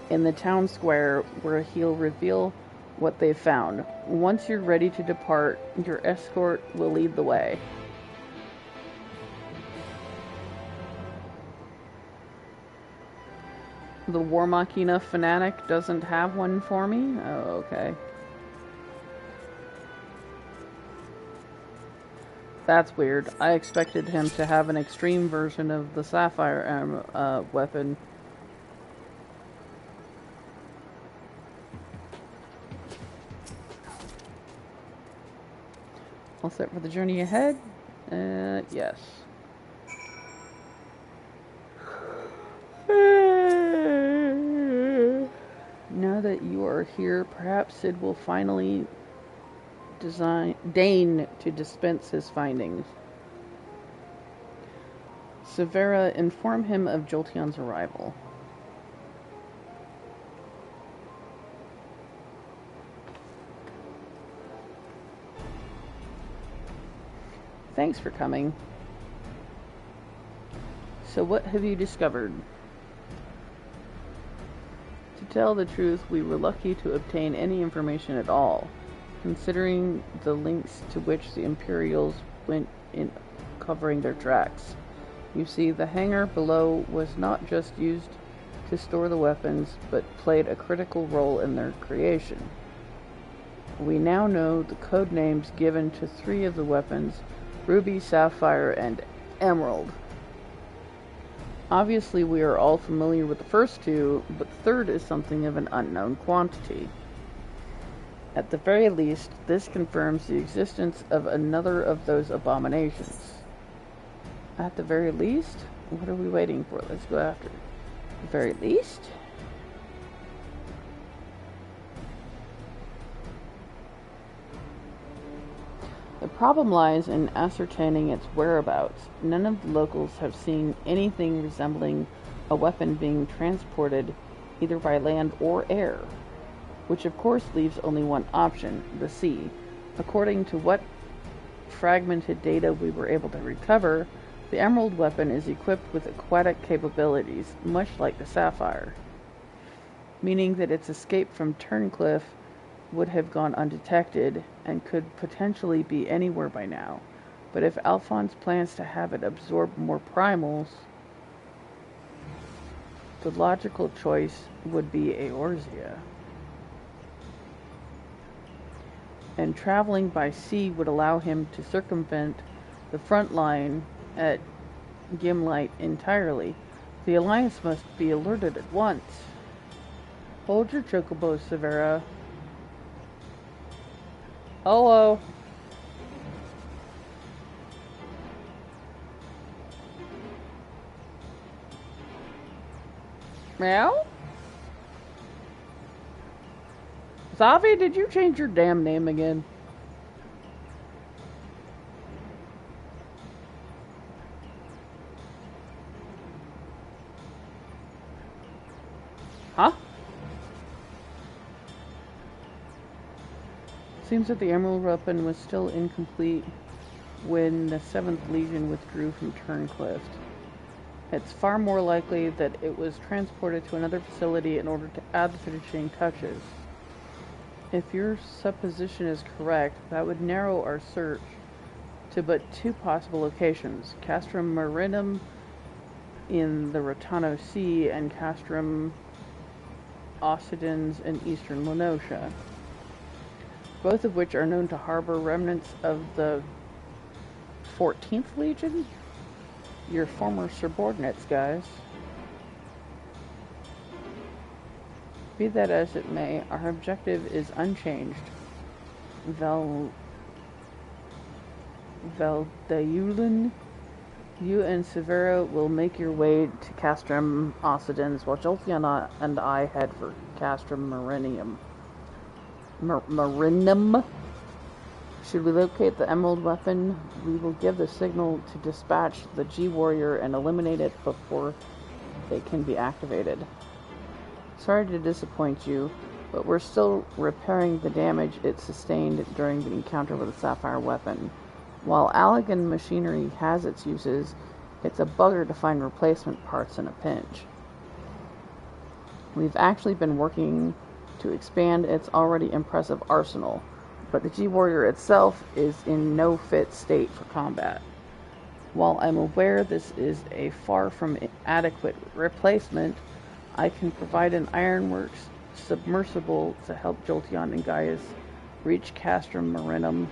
A: in the town square where he'll reveal what they've found. Once you're ready to depart, your escort will lead the way. The War Machina fanatic doesn't have one for me? Oh, okay. That's weird. I expected him to have an extreme version of the Sapphire weapon. All set for the journey ahead? Yes. Now that you are here, perhaps Sid will finally deign to dispense his findings. Severa, inform him of Jolteon's arrival. Thanks for coming. So what have you discovered? To tell the truth, we were lucky to obtain any information at all, considering the lengths to which the Imperials went in covering their tracks. You see, the hangar below was not just used to store the weapons, but played a critical role in their creation. We now know the code names given to 3 of the weapons: Ruby, Sapphire, and Emerald. Obviously, we are all familiar with the first 2, but the third is something of an unknown quantity. At the very least, this confirms the existence of another of those abominations. At the very least? What are we waiting for? Let's go after it. At the very least? The problem lies in ascertaining its whereabouts. None of the locals have seen anything resembling a weapon being transported either by land or air, which of course leaves only one option, the sea. According to what fragmented data we were able to recover, the Emerald weapon is equipped with aquatic capabilities, much like the Sapphire, meaning that its escape from Turncliffe would have gone undetected and could potentially be anywhere by now. But if Alphonse plans to have it absorb more primals, the logical choice would be Eorzea. And traveling by sea would allow him to circumvent the front line at Gimlight entirely. The Alliance must be alerted at once. Hold your chocobo, Severa. Hello. Meow? Zavi, did you change your damn name again? Huh? Seems that the Emerald weapon was still incomplete when the 7th Legion withdrew from Turncliffe. It's far more likely that it was transported to another facility in order to add the finishing touches. If your supposition is correct, that would narrow our search to but 2 possible locations: Castrum Marinum in the Rotano Sea and Castrum Occidens in eastern Lenosha, both of which are known to harbor remnants of the 14th Legion? Your former subordinates, guys. Be that as it may, our objective is unchanged. Valdeulin, you and Severa will make your way to Castrum Occidens, while Jolty and I head for Castrum Marinum. Marinum. Should we locate the Emerald weapon, we will give the signal to dispatch the G-Warrior and eliminate it before it can be activated. Sorry to disappoint you, but we're still repairing the damage it sustained during the encounter with the Sapphire weapon. While Allegan machinery has its uses, it's a bugger to find replacement parts in a pinch. We've actually been working to expand its already impressive arsenal, but the G-Warrior itself is in no fit state for combat. While I'm aware this is a far from adequate replacement, I can provide an Ironworks submersible to help Jolteon and Gaius reach Castrum Marinum.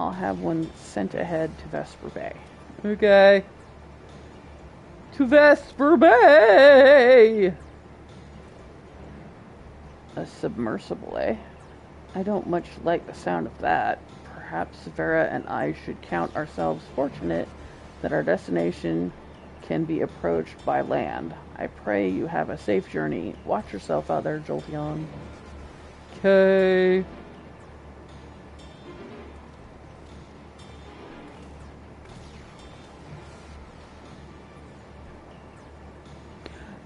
A: I'll have one sent ahead to Vesper Bay. Okay. To Vesper Bay! A submersible, eh? I don't much like the sound of that. Perhaps Vera and I should count ourselves fortunate that our destination can be approached by land. I pray you have a safe journey. Watch yourself out there, Jolteon. Okay.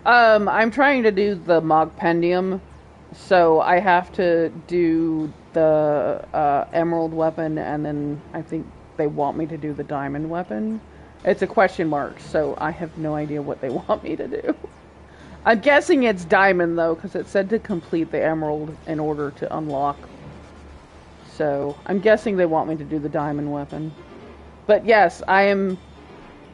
A: I'm trying to do the Mogpendium, so I have to do the Emerald weapon, and then I think they want me to do the Diamond weapon. It's a question mark, so I have no idea what they want me to do. I'm guessing it's diamond, though, because it said to complete the emerald in order to unlock. So, I'm guessing they want me to do the diamond weapon. But yes, I am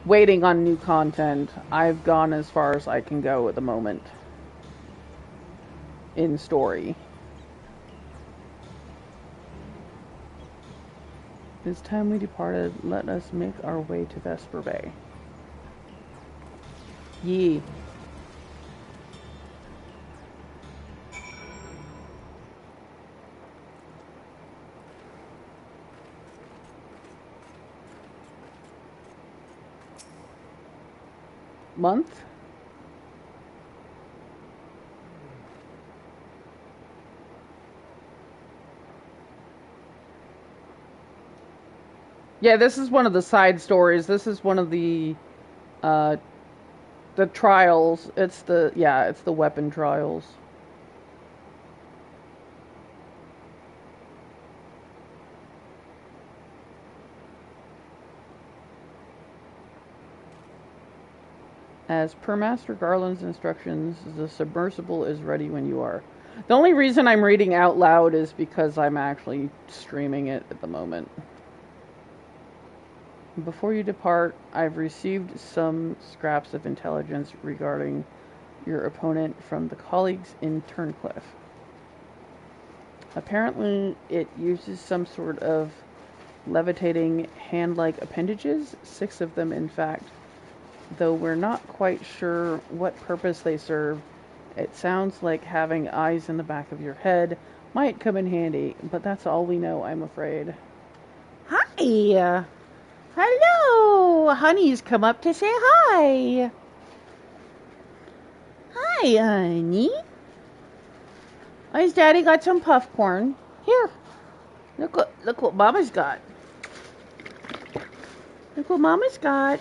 A: waiting on new content. I've gone as far as I can go at the moment. In story. It's time we departed. Let us make our way to Vesper Bay. Yee. Month? Yeah, this is one of the side stories. This is one of the trials. It's the weapon trials. As per Master Garland's instructions, the submersible is ready when you are. The only reason I'm reading out loud is because I'm actually streaming it at the moment. Before you depart, I've received some scraps of intelligence regarding your opponent from the colleagues in Turncliffe. Apparently, it uses some sort of levitating hand-like appendages, 6 of them in fact. Though we're not quite sure what purpose they serve, it sounds like having eyes in the back of your head might come in handy, but that's all we know, I'm afraid. Hi! Hello! Honey's come up to say hi! Hi, honey. Has Daddy got some popcorn? Here. Look what Mama's got. Look what Mama's got.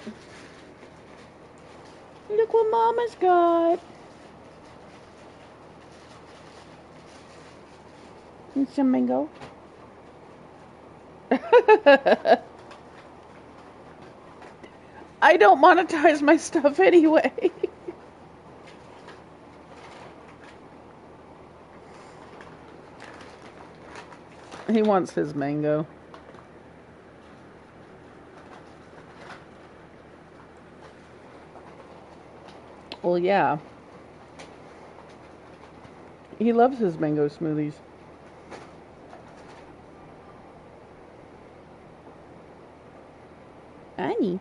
A: Look what Mama's got. And some mango. I don't monetize my stuff anyway. He wants his mango. Well, yeah. He loves his mango smoothies. Annie.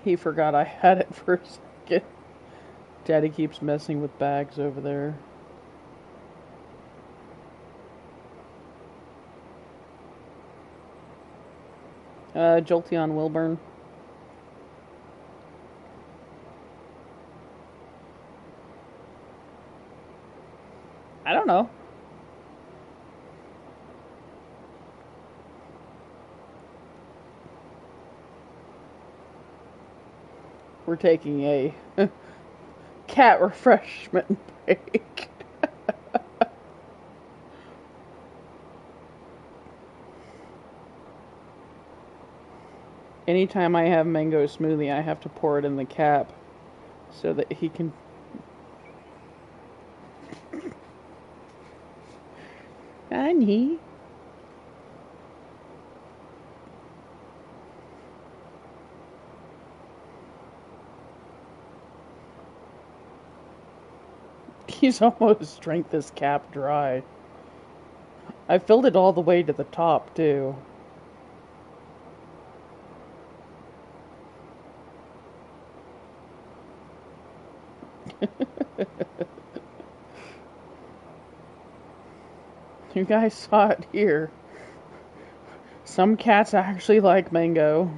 A: He forgot I had it for a second. Daddy keeps messing with bags over there. Jolty on Wilburn. I don't know. We're taking a cat refreshment break. Anytime I have mango smoothie, I have to pour it in the cap so that he can... Honey. He's almost drank this cap dry. I filled it all the way to the top, too. You guys saw it here. Some cats actually like mango.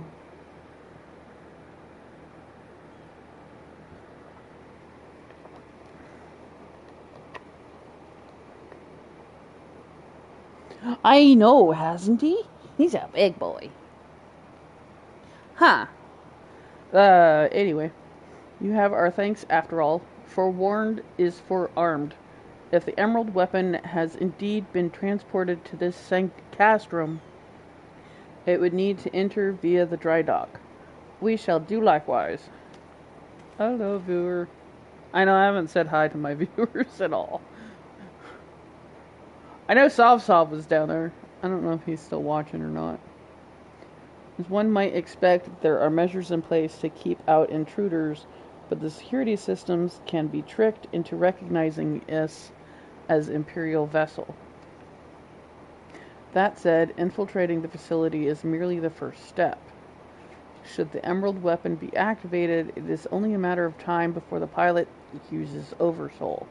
A: I know, hasn't he? He's a big boy. Huh. Anyway. You have our thanks after all. Forewarned is forearmed. If the emerald weapon has indeed been transported to this castrum, it would need to enter via the dry dock. We shall do likewise. Hello, viewer. I know I haven't said hi to my viewers at all. I know Sov was down there. I don't know if he's still watching or not. As one might expect, there are measures in place to keep out intruders, but the security systems can be tricked into recognizing us as Imperial vessel. That said, infiltrating the facility is merely the first step. Should the Emerald weapon be activated, it is only a matter of time before the pilot uses Oversoul.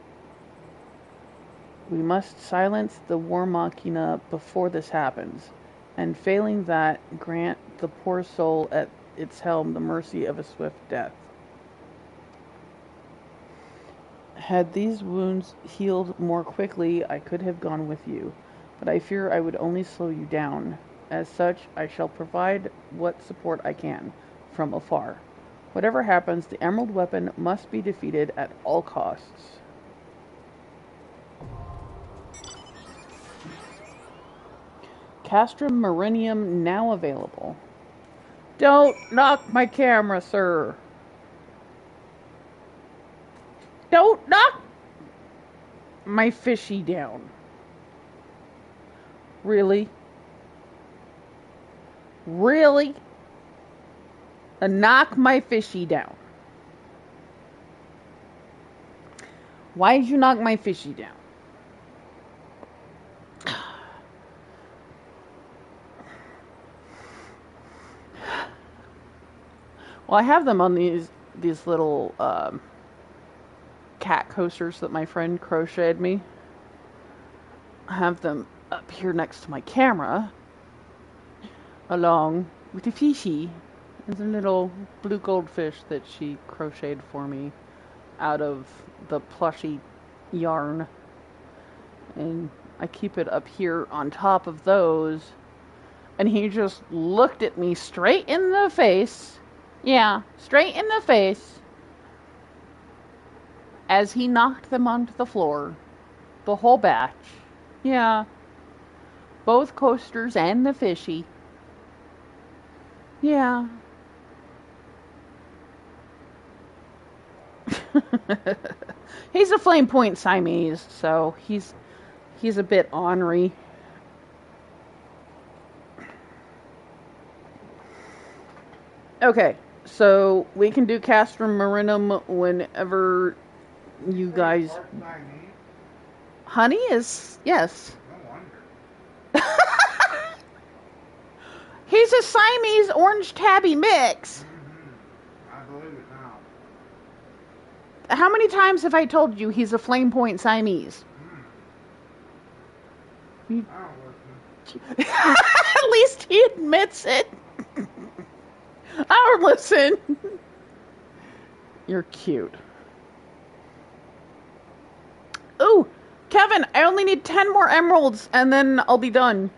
A: We must silence the War Machina before this happens, and failing that, grant the poor soul at its helm the mercy of a swift death. Had these wounds healed more quickly, I could have gone with you, but I fear I would only slow you down. As such, I shall provide what support I can, from afar. Whatever happens, the Emerald weapon must be defeated at all costs. Castrum Marinium now available. Don't knock my camera, sir. Don't knock my fishy down. Really? Really? Knock my fishy down. Why did you knock my fishy down? Well, I have them on these little cat coasters that my friend crocheted me. I have them up here next to my camera, along with the fishy. There's a little blue goldfish that she crocheted for me out of the plushy yarn. And I keep it up here on top of those. And he just looked at me straight in the face. Yeah, straight in the face. As he knocked them onto the floor. The whole batch. Yeah. Both coasters and the fishy. Yeah. He's a flame point Siamese, so he's a bit ornery. Okay, so we can do Castrum Marinum whenever you guys. Honey is yes.
B: No wonder.
A: He's a Siamese orange tabby mix.
B: I believe it now.
A: How many times have I told you he's a flame point Siamese?
B: I don't listen.
A: At least he admits it. I don't listen. You're cute. Ooh, Kevin, I only need 10 more emeralds and then I'll be done.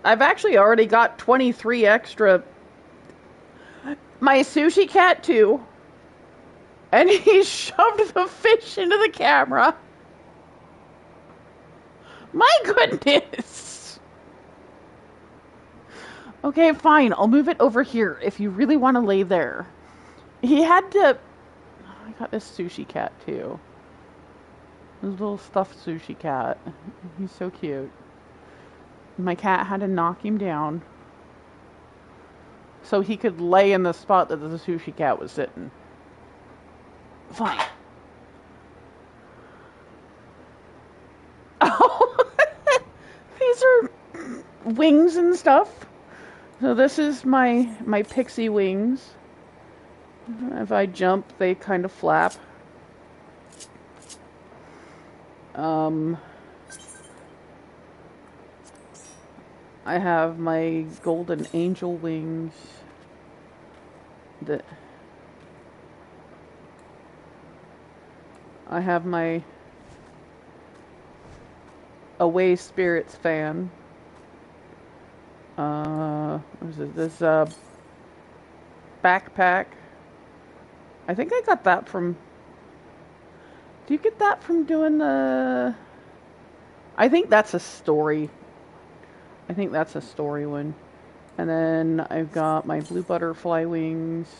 A: I've actually already got 23 extra. My sushi cat too. And he shoved the fish into the camera. My goodness. Okay, fine. I'll move it over here if you really want to lay there. He had to... I got this sushi cat too. This little stuffed sushi cat. He's so cute. My cat had to knock him down so he could lay in the spot that the sushi cat was sitting. Fine. Oh, these are wings and stuff. So this is my pixie wings. If I jump, they kind of flap. I have my golden angel wings that I have my Away Spirits fan. What is it? This backpack. I think I got that from... Do you get that from doing the... I think that's a story. I think that's a story one. And then I've got my blue butterfly wings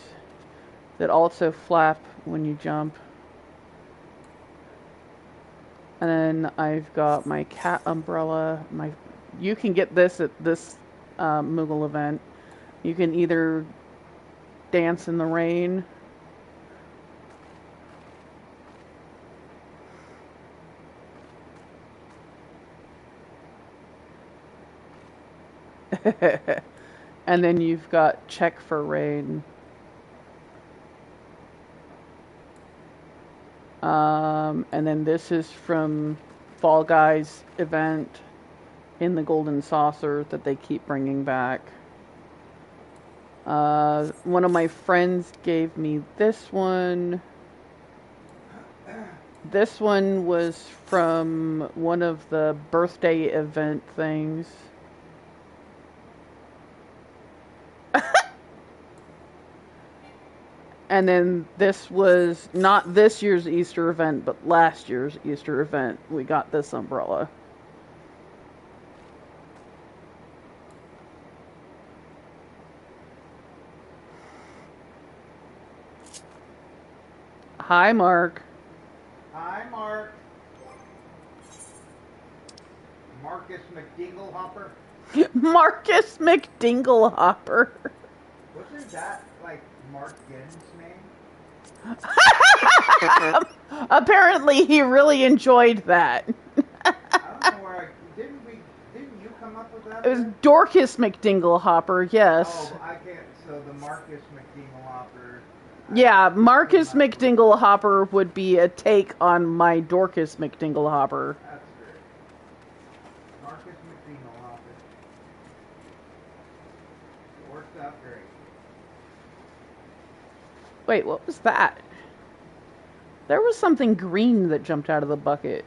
A: that also flap when you jump. And then I've got my cat umbrella. You can get this at this Moogle event. You can either dance in the rain. And then you've got check for rain. And then this is from Fall Guys event in the Golden Saucer that they keep bringing back. One of my friends gave me this one. This one was from one of the birthday event things. And then this was not this year's Easter event, but last year's Easter event. We got this umbrella. Hi, Mark.
B: Hi, Mark. Marcus McDinglehopper.
A: Marcus McDinglehopper.
B: Wasn't that like Mark Ginn's name?
A: Apparently, he really enjoyed that.
B: I don't know where didn't you come up with that?
A: It was Dorcas McDinglehopper, yes.
B: Oh, I can't. So the Marcus McDinglehopper.
A: Yeah, Marcus McDinglehopper would be a take on my Dorcas McDinglehopper.
B: That's great. Marcus McDinglehopper. It worked out great.
A: Wait, what was that? There was something green that jumped out of the bucket.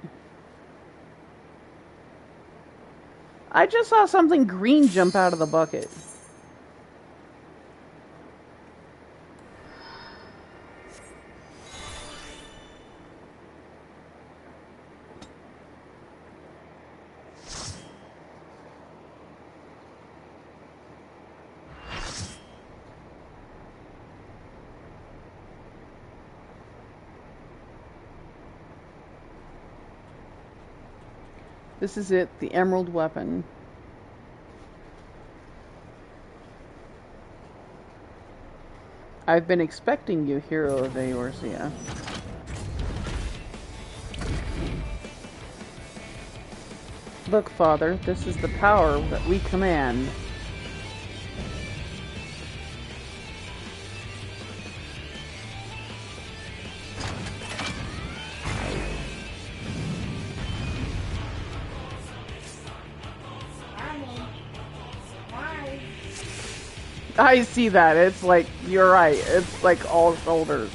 A: I just saw something green jump out of the bucket. This is it, the emerald weapon. I've been expecting you, hero of Eorzea. Look, Father, this is the power that we command. I see that. It's like, you're right. It's like all shoulders.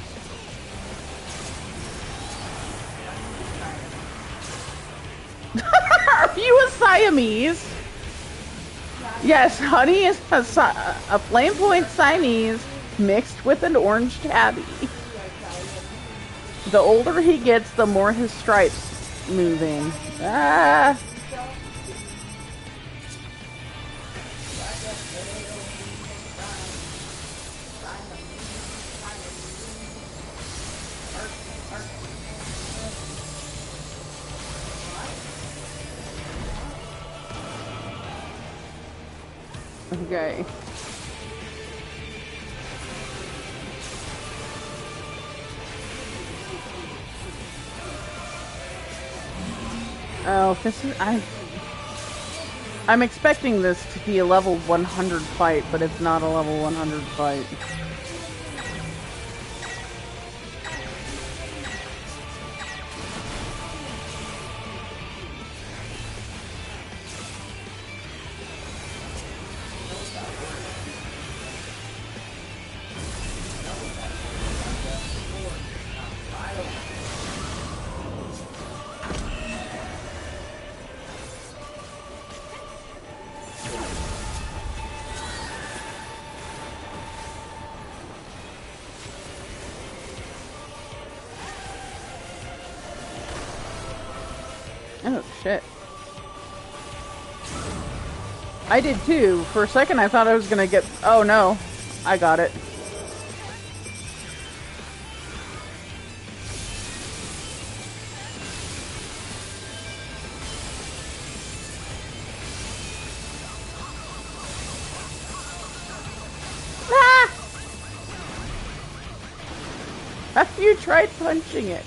A: Are you a Siamese? Yes, honey is a flame point Siamese mixed with an orange tabby. The older he gets, the more his stripes moving. Ah. Okay. Oh, this is I'm expecting this to be a level 100 fight, but it's not a level 100 fight. Oh, shit. I did too. For a second I thought I was gonna get... Oh no. I got it. Ah! Have you tried punching it?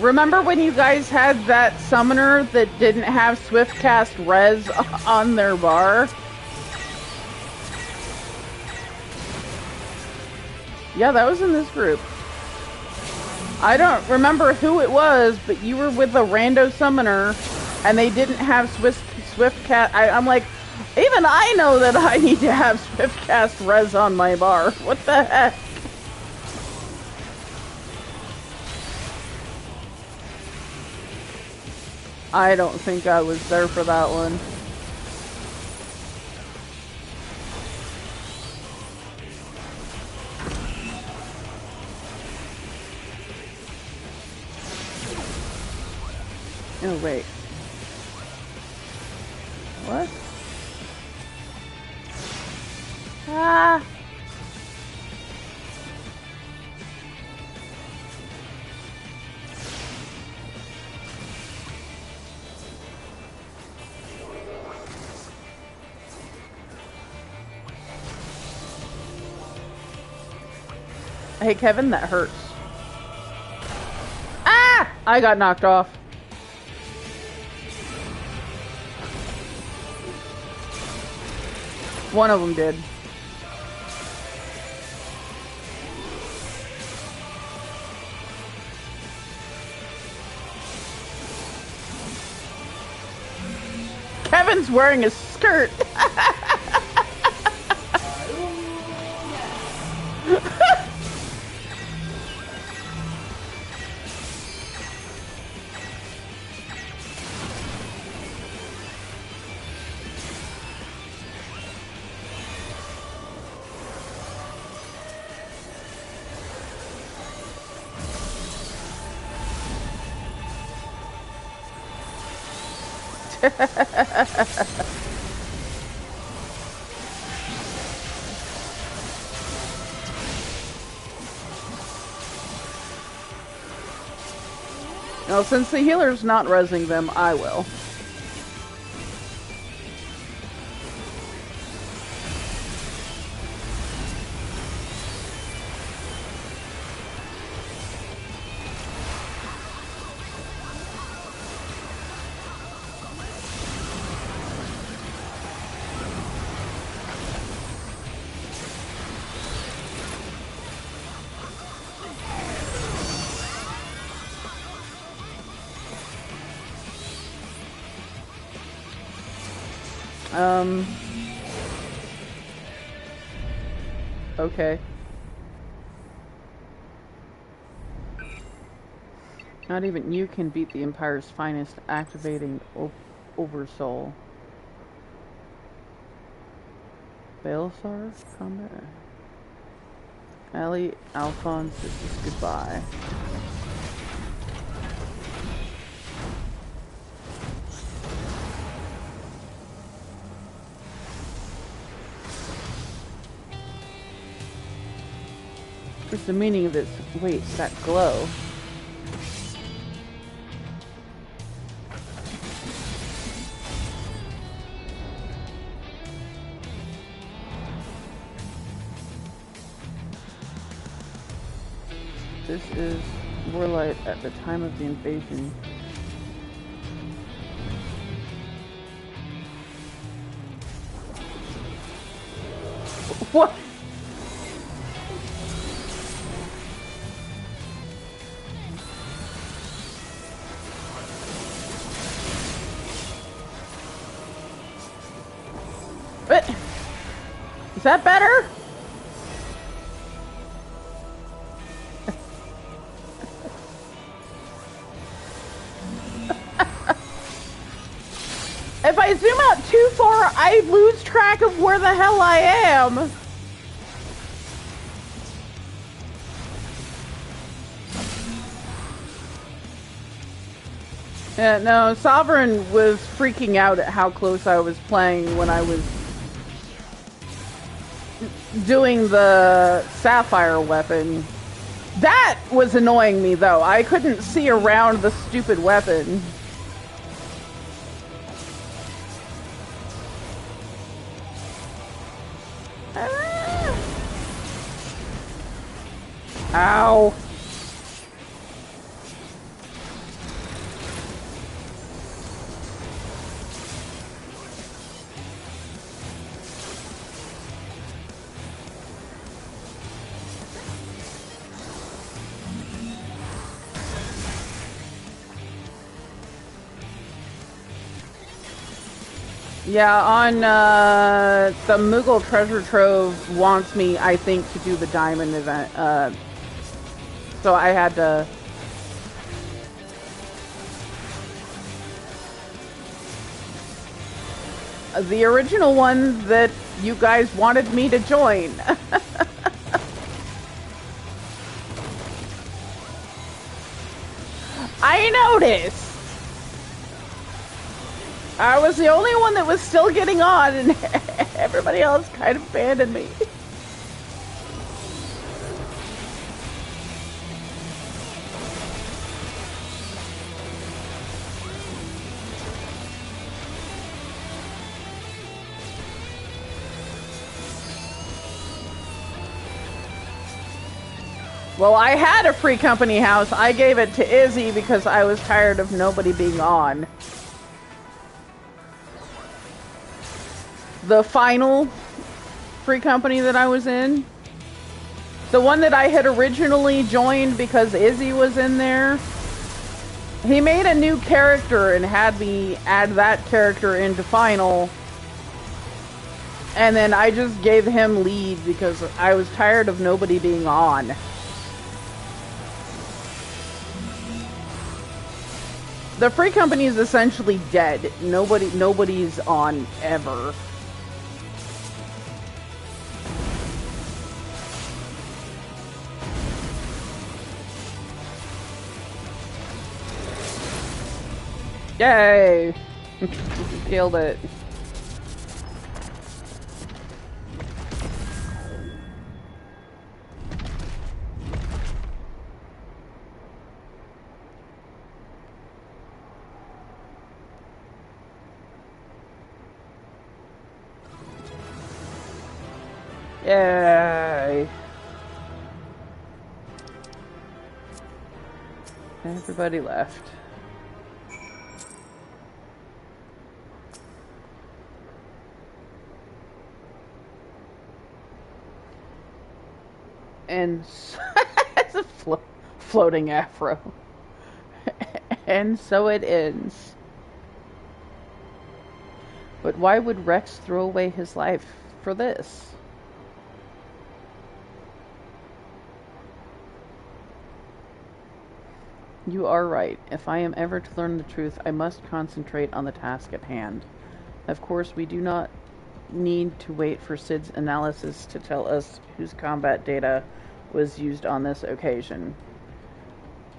A: Remember when you guys had that summoner that didn't have Swift Cast Res on their bar? Yeah, that was in this group. I don't remember who it was, but you were with a rando summoner and they didn't have Swift Cast. I'm like, even I know that I need to have Swift Cast Res on my bar. What the heck? I don't think I was there for that one. Oh, wait. What? Ah! Hey, Kevin, that hurts. Ah! I got knocked off. One of them did. Kevin's wearing a skirt. Well, since the healer's not rezzing them, I will. Okay. Not even you can beat the Empire's finest, activating Oversoul. Baelsar? Combat? Ali Alphonse, this is goodbye. What's the meaning of this? Wait, that glow. This is Warlight at the time of the invasion. What? What? Is that better? If I zoom out too far, I lose track of where the hell I am. Yeah, no, Sovereign was freaking out at how close I was playing when I was doing the Sapphire weapon. That was annoying me, though. I couldn't see around the stupid weapon. Ow. Yeah, on the Moogle Treasure Trove wants me, I think, to do the diamond event. So I had to... The original one that you guys wanted me to join. I noticed. I was the only one that was still getting on, and everybody else kind of abandoned me. Well, I had a free company house. I gave it to Izzy because I was tired of nobody being on. The final free company that I was in, the one that I had originally joined because Izzy was in there, he made a new character and had me add that character into final, and then I just gave him lead because I was tired of nobody being on. The free company is essentially dead. Nobody's on ever. Yay! Killed it. Yay! Everybody left. And it's a floating afro. And so it ends. But why would Rex throw away his life for this? You are right. If I am ever to learn the truth, I must concentrate on the task at hand. Of course, we do not need to wait for Sid's analysis to tell us whose combat data was used on this occasion.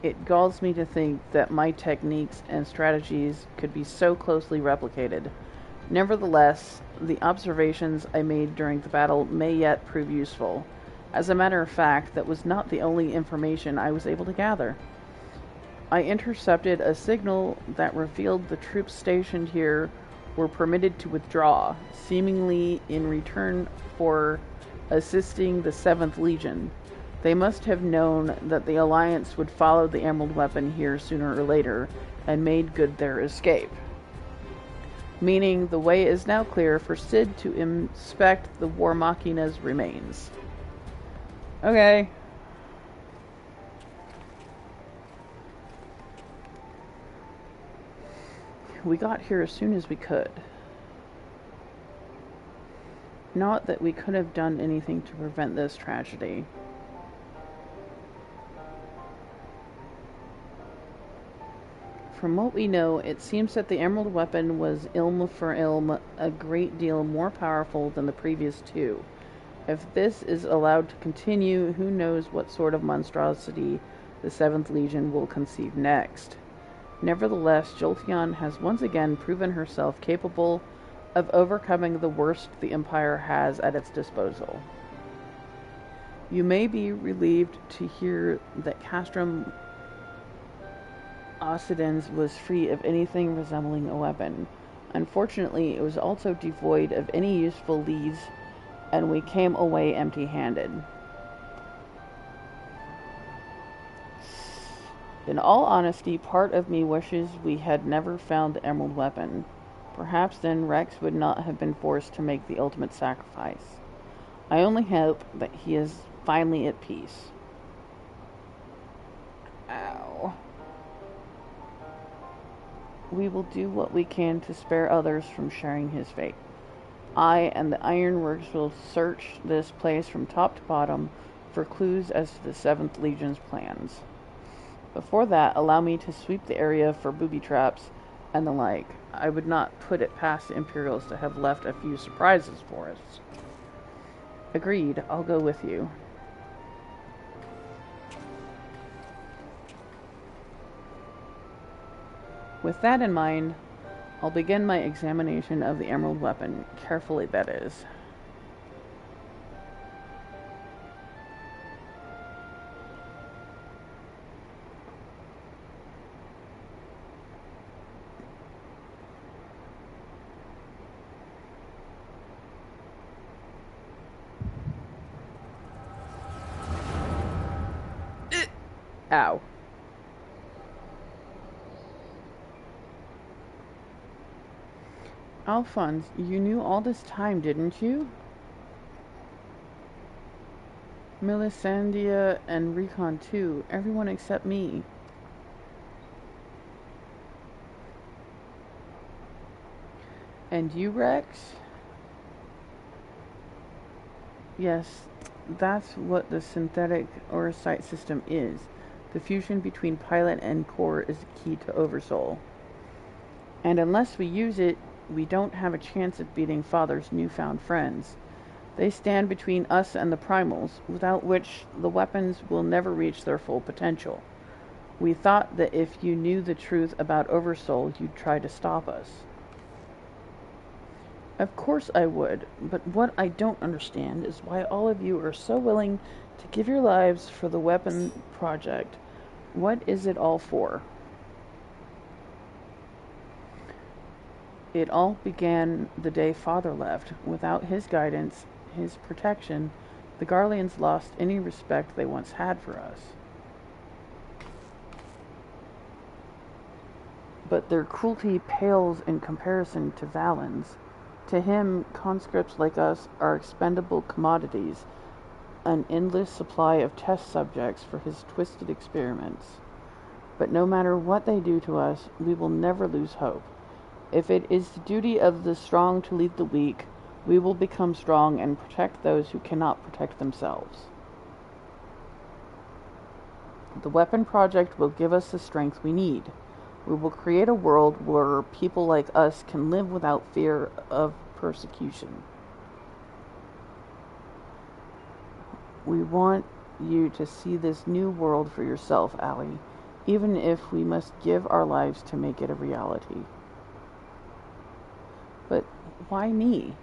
A: It galls me to think that my techniques and strategies could be so closely replicated. Nevertheless, the observations I made during the battle may yet prove useful. As a matter of fact, that was not the only information I was able to gather. I intercepted a signal that revealed the troops stationed here were permitted to withdraw, seemingly in return for assisting the 7th Legion. They must have known that the Alliance would follow the Emerald Weapon here sooner or later, and made good their escape. meaning the way is now clear for Sid to inspect the War Machina's remains. Okay. We got here as soon as we could. Not that we could have done anything to prevent this tragedy. From what we know, it seems that the emerald weapon was ilm for ilm a great deal more powerful than the previous two. If this is allowed to continue, who knows what sort of monstrosity the 7th Legion will conceive next. Nevertheless, Jolteon has once again proven herself capable of overcoming the worst the Empire has at its disposal. You may be relieved to hear that Castrum Occidens was free of anything resembling a weapon. Unfortunately, it was also devoid of any useful leads, and we came away empty-handed. In all honesty, part of me wishes we had never found the emerald weapon. Perhaps then Rex would not have been forced to make the ultimate sacrifice. I only hope that he is finally at peace. Ow. We will do what we can to spare others from sharing his fate. I and the Ironworks will search this place from top to bottom for clues as to the 7th Legion's plans. Before that, allow me to sweep the area for booby traps and the like. I would not put it past the Imperials to have left a few surprises for us. Agreed, I'll go with you. With that in mind, I'll begin my examination of the emerald weapon, carefully that is. Ow. Alphonse, you knew all this time, didn't you? Melisandre and Recon too. Everyone except me. And you, Rex? Yes, that's what the synthetic Orosite system is. The fusion between pilot and core is the key to Oversoul. And unless we use it, we don't have a chance at beating Father's newfound friends. They stand between us and the primals, without which the weapons will never reach their full potential. We thought that if you knew the truth about Oversoul, you'd try to stop us. Of course I would, but what I don't understand is why all of you are so willing to give your lives for the weapon project. What is it all for? It all began the day Father left. Without his guidance, his protection, the Garleans lost any respect they once had for us. But their cruelty pales in comparison to Valen's. To him, conscripts like us are expendable commodities, an endless supply of test subjects for his twisted experiments. But no matter what they do to us, we will never lose hope. If it is the duty of the strong to lead the weak, we will become strong and protect those who cannot protect themselves. The weapon project will give us the strength we need. We will create a world where people like us can live without fear of persecution. We want you to see this new world for yourself, Allie, even if we must give our lives to make it a reality. But why me?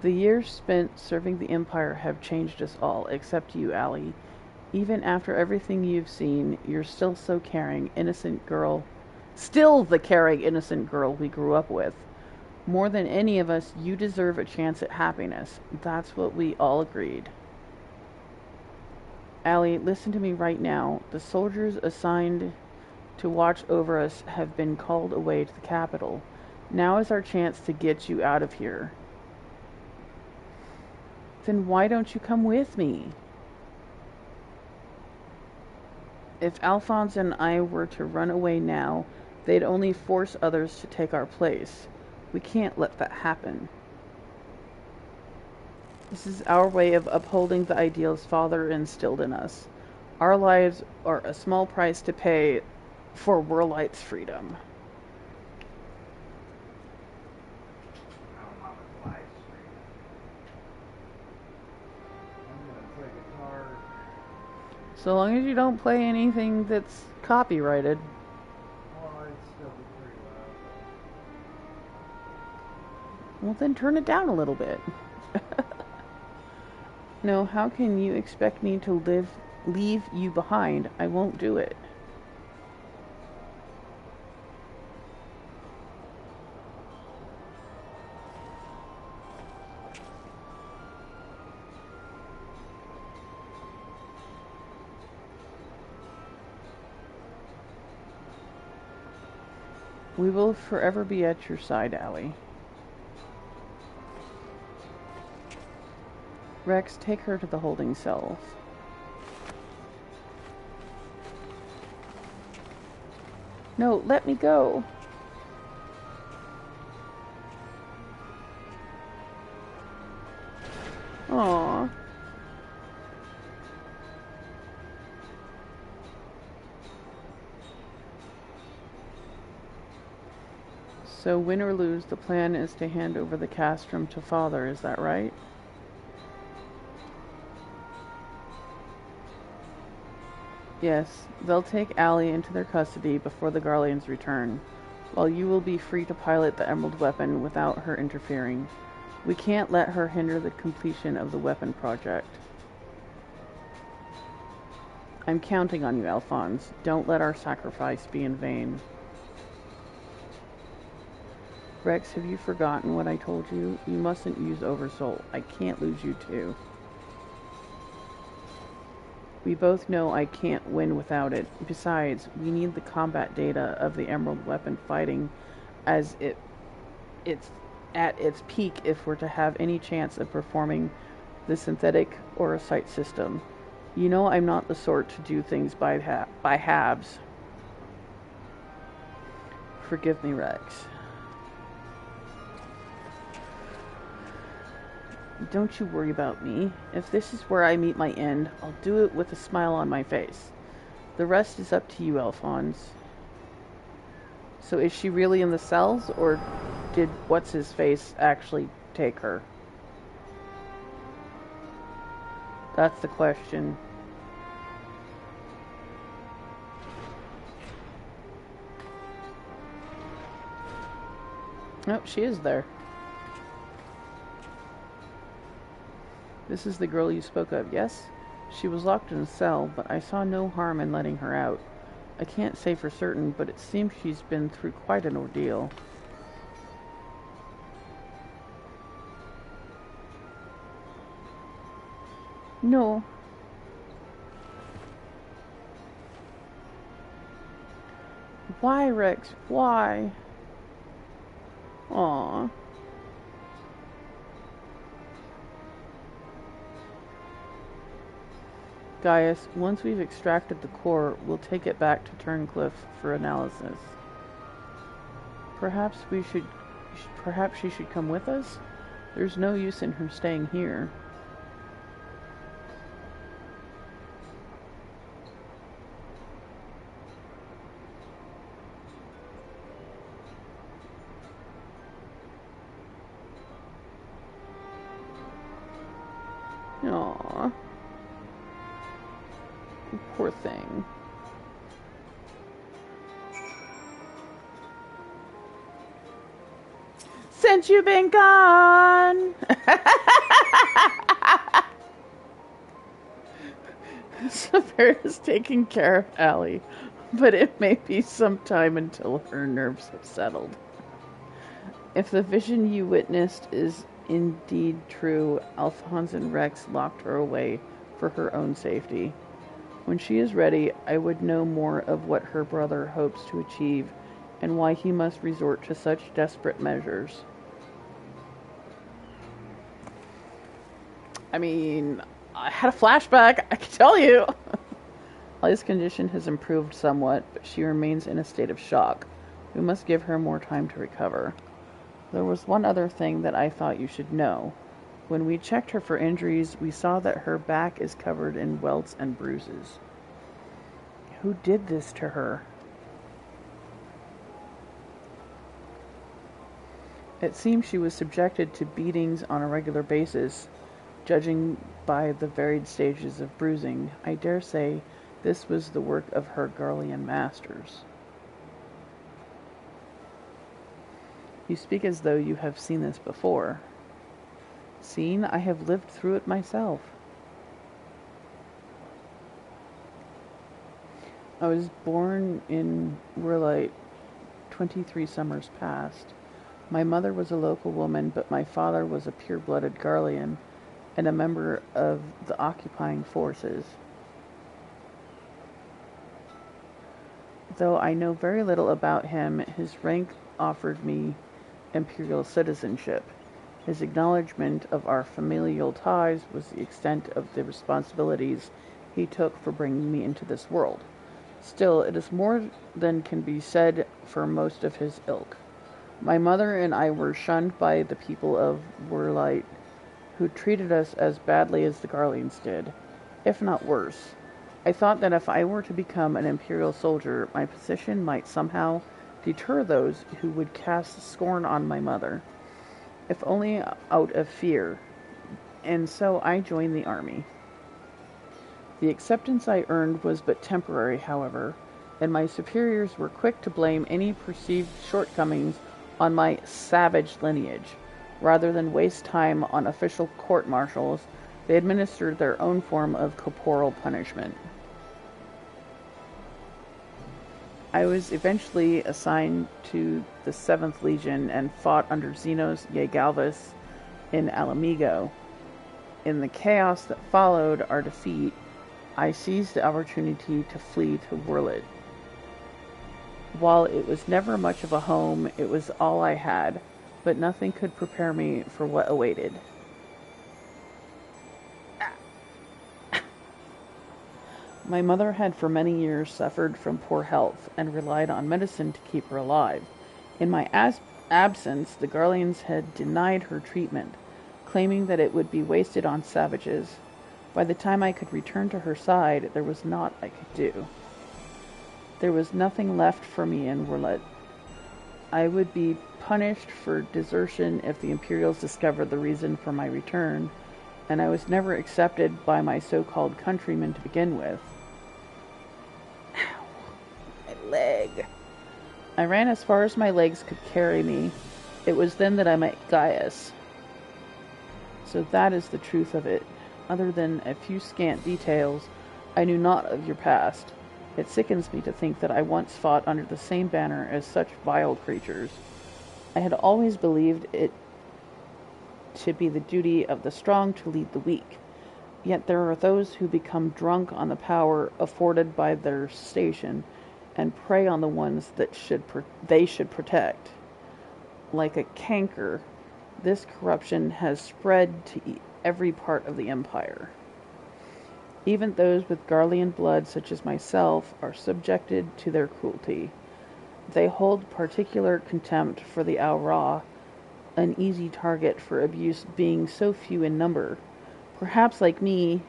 A: The years spent serving the Empire have changed us all, except you, Allie. Even after everything you've seen, you're still so caring, innocent girl. Still the caring, innocent girl we grew up with. More than any of us, you deserve a chance at happiness. That's what we all agreed. Allie, listen to me right now. The soldiers assigned to watch over us have been called away to the capital. Now is our chance to get you out of here. Then why don't you come with me? If Alphonse and I were to run away now, they'd only force others to take our place. We can't let that happen. This is our way of upholding the ideals Father instilled in us. Our lives are a small price to pay for Whirlight's freedom.
B: I don't know if live stream. I'm gonna play guitar.
A: So long as you don't play anything that's copyrighted.
B: Well, it'd still be pretty loud.
A: Well, then turn it down a little bit. No, how can you expect me to leave you behind? I won't do it. We will forever be at your side, Allie. Rex, take her to the holding cells. No, let me go. Aww. So win or lose, the plan is to hand over the castrum to Father, is that right? Yes, they'll take Allie into their custody before the Garleans return, while you will be free to pilot the emerald weapon without her interfering. We can't let her hinder the completion of the weapon project. I'm counting on you, Alphonse. Don't let our sacrifice be in vain. Rex, have you forgotten what I told you? You mustn't use Oversoul. I can't lose you too. We both know I can't win without it. Besides, we need the combat data of the emerald weapon fighting as it's at its peak if we're to have any chance of performing the synthetic orosite system. You know I'm not the sort to do things by halves. Forgive me, Rex. Don't you worry about me. If this is where I meet my end, I'll do it with a smile on my face. The rest is up to you, Alphonse. So is she really in the cells, or did what's-his-face actually take her? That's the question. Oh, she is there. This is the girl you spoke of, yes? She was locked in a cell, but I saw no harm in letting her out. I can't say for certain, but it seems she's been through quite an ordeal. No. Why, Rex? Why? Aww. Gaius, once we've extracted the core, we'll take it back to Turncliffe for analysis. Perhaps she should come with us? There's no use in her staying here. Aww. Poor thing. Since you've been gone. Severa's taking care of Allie, but it may be some time until her nerves have settled. If the vision you witnessed is indeed true, Alphonse and Rex locked her away for her own safety. When she is ready, I would know more of what her brother hopes to achieve and why he must resort to such desperate measures. I mean, I had a flashback, I can tell you. Ali's condition has improved somewhat, but she remains in a state of shock. We must give her more time to recover. There was one other thing that I thought you should know. When we checked her for injuries, we saw that her back is covered in welts and bruises. Who did this to her? It seems she was subjected to beatings on a regular basis. Judging by the varied stages of bruising, I dare say this was the work of her Garlean masters. You speak as though you have seen this before. Seen? I have lived through it myself. I was born in Relm 23 summers past. My mother was a local woman, but my father was a pure-blooded Garlean and a member of the occupying forces. Though I know very little about him, his rank offered me imperial citizenship. His acknowledgment of our familial ties was the extent of the responsibilities he took for bringing me into this world. Still, it is more than can be said for most of his ilk. My mother and I were shunned by the people of Relm, who treated us as badly as the Garleans did, if not worse. I thought that if I were to become an imperial soldier, my position might somehow deter those who would cast scorn on my mother, if only out of fear, and so I joined the army. The acceptance I earned was but temporary, however, and my superiors were quick to blame any perceived shortcomings on my savage lineage. Rather than waste time on official court-martials, they administered their own form of corporal punishment. I was eventually assigned to the 7th Legion and fought under Xenos Galvus in Alamigo. In the chaos that followed our defeat, I seized the opportunity to flee to Relm. While it was never much of a home, it was all I had, but nothing could prepare me for what awaited. My mother had for many years suffered from poor health and relied on medicine to keep her alive. In my absence, the Garleans had denied her treatment, claiming that it would be wasted on savages. By the time I could return to her side, there was naught I could do. There was nothing left for me in Relm. I would be punished for desertion if the Imperials discovered the reason for my return, and I was never accepted by my so-called countrymen to begin with. Ow, my leg. I ran as far as my legs could carry me. It was then that I met Gaius. So that is the truth of it. Other than a few scant details, I knew naught of your past. It sickens me to think that I once fought under the same banner as such vile creatures. I had always believed it to be the duty of the strong to lead the weak. Yet there are those who become drunk on the power afforded by their station and prey on the ones that they should protect. Like a canker, this corruption has spread to every part of the empire. Even those with Garlean blood, such as myself, are subjected to their cruelty. They hold particular contempt for the Aura, an easy target for abuse being so few in number. Perhaps, like me,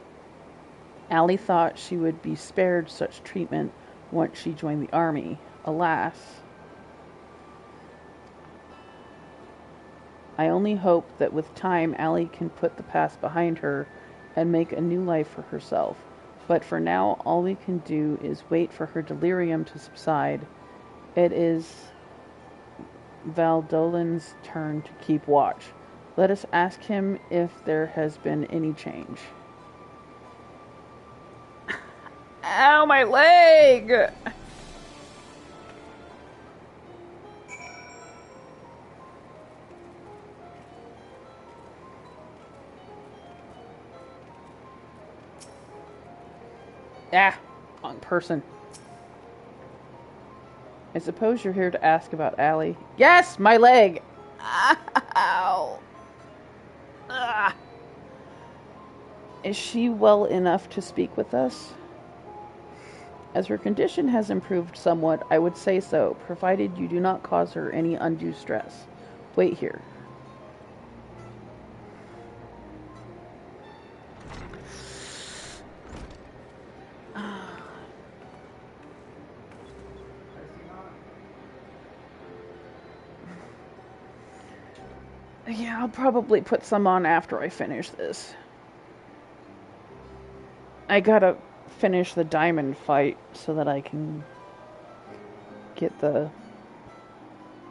A: Ali thought she would be spared such treatment once she joined the army. Alas, I only hope that with time Ali can put the past behind her and make a new life for herself. But for now, all we can do is wait for her delirium to subside. It is Valdolin's turn to keep watch. Let us ask him if there has been any change. Ow, my leg! Ah, Wrong person. I suppose you're here to ask about Allie. Yes, my leg! Ow! Ah. Is she well enough to speak with us? As her condition has improved somewhat, I would say so, provided you do not cause her any undue stress. Wait here. Yeah, I'll probably put some on after I finish this. I gotta finish the diamond fight so that I can get the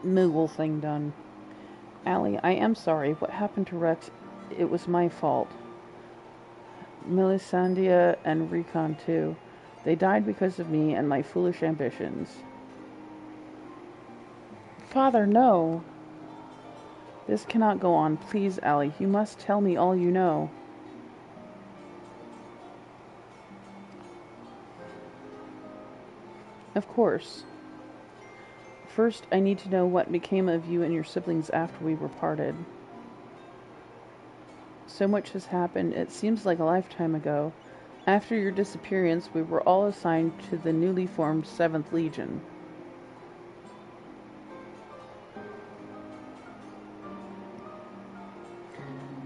A: Moogle thing done. Allie, I am sorry. What happened to Rex? It was my fault. Melisandre and Recon too. They died because of me and my foolish ambitions. Father, no. This cannot go on. Please, Allie, you must tell me all you know. Of course. First, I need to know what became of you and your siblings after we were parted. So much has happened, it seems like a lifetime ago. After your disappearance, we were all assigned to the newly formed 7th Legion.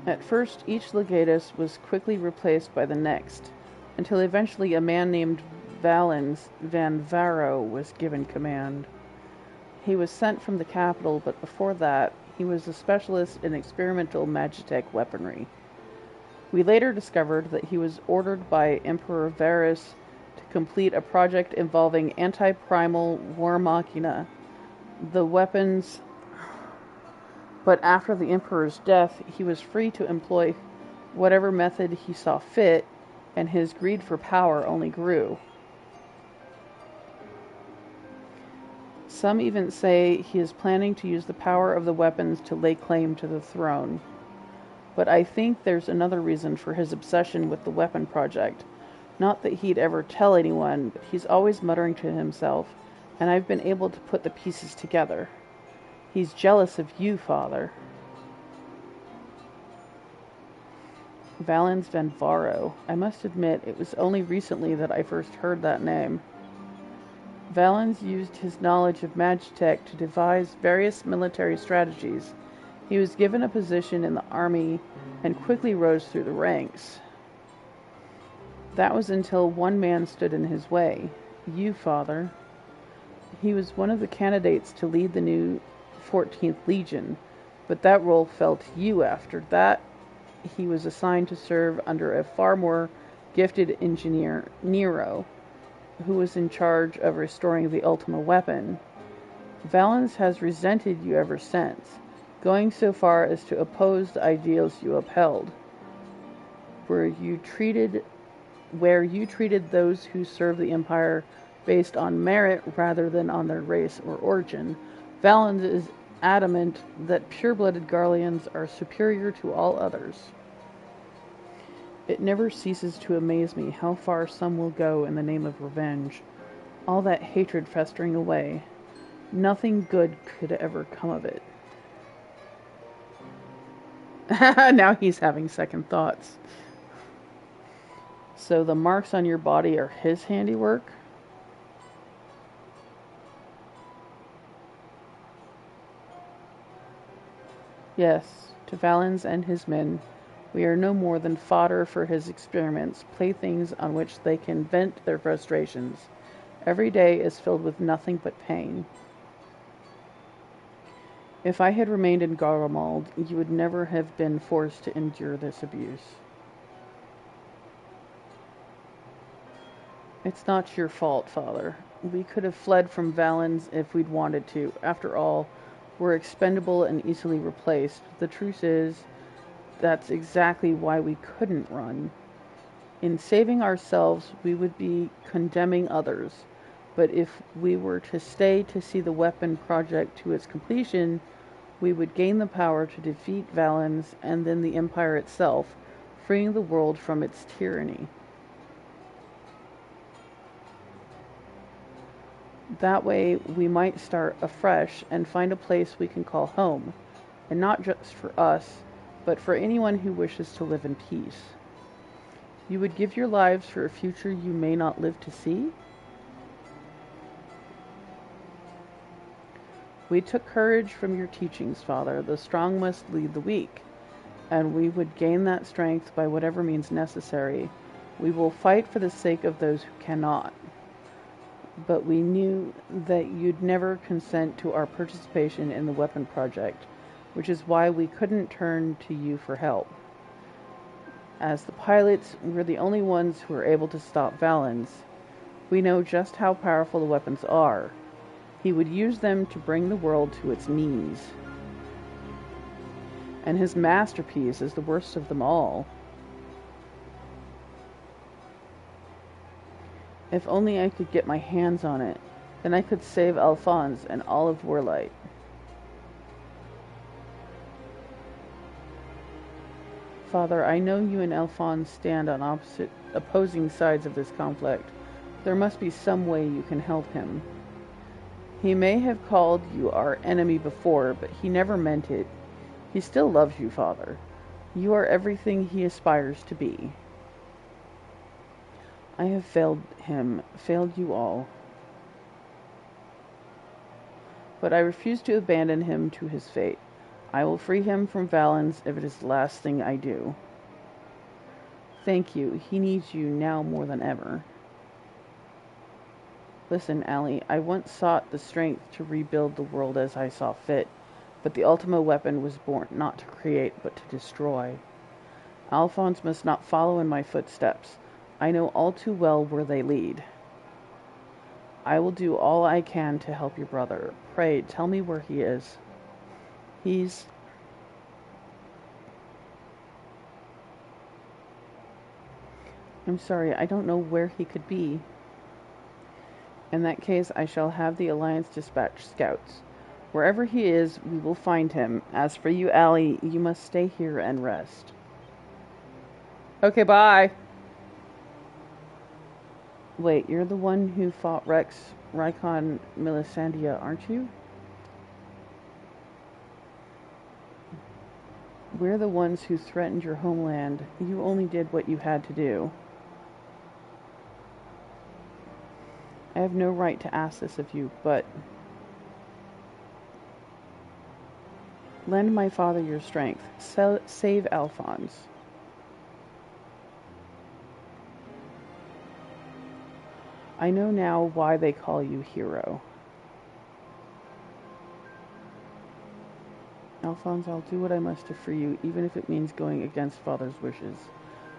A: At first, each legatus was quickly replaced by the next, until eventually a man named Valens van Varro was given command. He was sent from the capital, but before that, he was a specialist in experimental magitech weaponry. We later discovered that he was ordered by Emperor Varus to complete a project involving anti-primal war machina, the weapons. But after the Emperor's death, he was free to employ whatever method he saw fit, and his greed for power only grew. Some even say he is planning to use the power of the weapons to lay claim to the throne. But I think there's another reason for his obsession with the weapon project. Not that he'd ever tell anyone, but he's always muttering to himself, and I've been able to put the pieces together. He's jealous of you, Father. Valens van Varro. I must admit, it was only recently that I first heard that name. Valens used his knowledge of magitech to devise various military strategies. He was given a position in the army and quickly rose through the ranks. That was until one man stood in his way. You, Father. He was one of the candidates to lead the new 14th Legion, but that role fell to you after that. He was assigned to serve under a far more gifted engineer, Nero, who was in charge of restoring the Ultima weapon. Valens has resented you ever since, going so far as to oppose the ideals you upheld, where you treated those who serve the Empire based on merit rather than on their race or origin. Valens is adamant that pure-blooded Garleans are superior to all others. It never ceases to amaze me how far some will go in the name of revenge. All that hatred festering away. Nothing good could ever come of it. Now he's having second thoughts. So the marks on your body are his handiwork? Yes, to Valens and his men, we are no more than fodder for his experiments, playthings on which they can vent their frustrations. Every day is filled with nothing but pain. If I had remained in Garlemald, you would never have been forced to endure this abuse. It's not your fault, Father. We could have fled from Valens if we'd wanted to. After all, we're expendable and easily replaced. The truth is, that's exactly why we couldn't run. In saving ourselves, we would be condemning others. But if we were to stay to see the weapon project to its completion, we would gain the power to defeat Valens and then the Empire itself, freeing the world from its tyranny. That way we might start afresh and find a place we can call home, and not just for us, but for anyone who wishes to live in peace. You would give your lives for a future you may not live to see? We took courage from your teachings, Father. The strong must lead the weak, and we would gain that strength by whatever means necessary. We will fight for the sake of those who cannot. But we knew that you'd never consent to our participation in the weapon project, which is why we couldn't turn to you for help. As the pilots, we're the only ones who are able to stop Valens. We know just how powerful the weapons are. He would use them to bring the world to its knees. And his masterpiece is the worst of them all. If only I could get my hands on it, then I could save Alphonse and all of Warlight. Father, I know you and Alphonse stand on opposing sides of this conflict. There must be some way you can help him. He may have called you our enemy before, but he never meant it. He still loves you, Father. You are everything he aspires to be. I have failed him, failed you all. But I refuse to abandon him to his fate. I will free him from Valens if it is the last thing I do. Thank you. He needs you now more than ever. Listen, Allie, I once sought the strength to rebuild the world as I saw fit, but the Ultima weapon was born not to create, but to destroy. Alphonse must not follow in my footsteps. I know all too well where they lead. I will do all I can to help your brother. Pray, tell me where he is. I'm sorry, I don't know where he could be. In that case, I shall have the Alliance dispatch scouts. Wherever he is, we will find him. As for you, Allie, you must stay here and rest. Okay, bye. Wait, you're the one who fought Rex, Rykon, Melisandria, aren't you? We're the ones who threatened your homeland. You only did what you had to do. I have no right to ask this of you, but... lend my father your strength. Save Alphonse. I know now why they call you hero. Alphonse, I'll do what I must to free you, even if it means going against Father's wishes.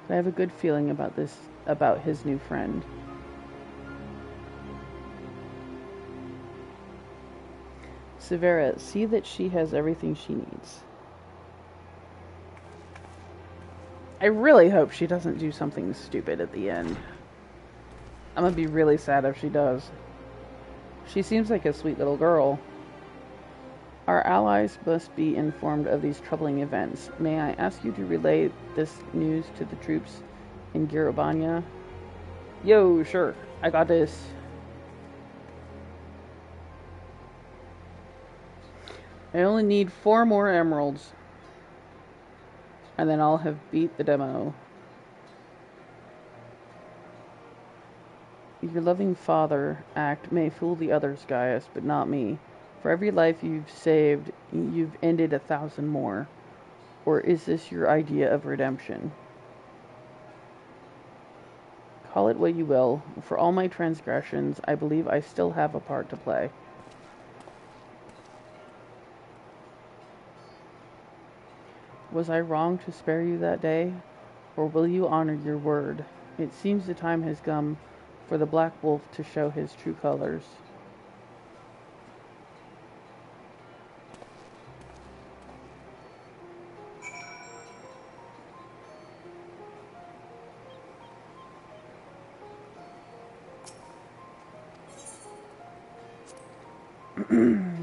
A: But I have a good feeling about his new friend. Severa, see that she has everything she needs. I really hope she doesn't do something stupid at the end. I'm gonna be really sad if she does. She seems like a sweet little girl. Our allies must be informed of these troubling events. May I ask you to relay this news to the troops in Garabania? Yo, sure. I got this. I only need 4 more emeralds. And then I'll have beat the demo. Your loving father act may fool the others, Gaius, but not me. For every life you've saved, you've ended 1,000 more. Or is this your idea of redemption? Call it what you will. For all my transgressions, I believe I still have a part to play. Was I wrong to spare you that day? Or will you honor your word? It seems the time has come for the Black Wolf to show his true colors.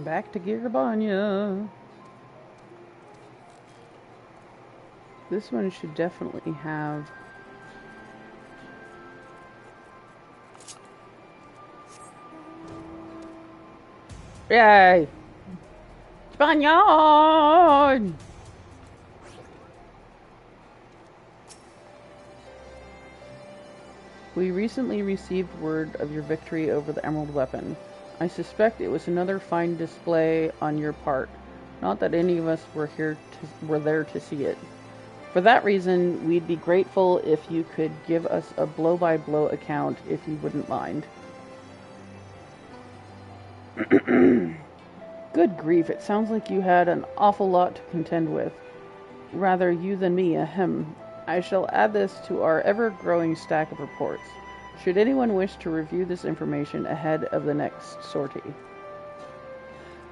A: Back to Garabania. This one should definitely have Yay! Spaniard! We recently received word of your victory over the Emerald Weapon. I suspect it was another fine display on your part. Not that any of us were there to see it. For that reason, we'd be grateful if you could give us a blow-by-blow account, if you wouldn't mind. Good grief, it sounds like you had an awful lot to contend with. Rather you than me, ahem. I shall add this to our ever-growing stack of reports, should anyone wish to review this information ahead of the next sortie.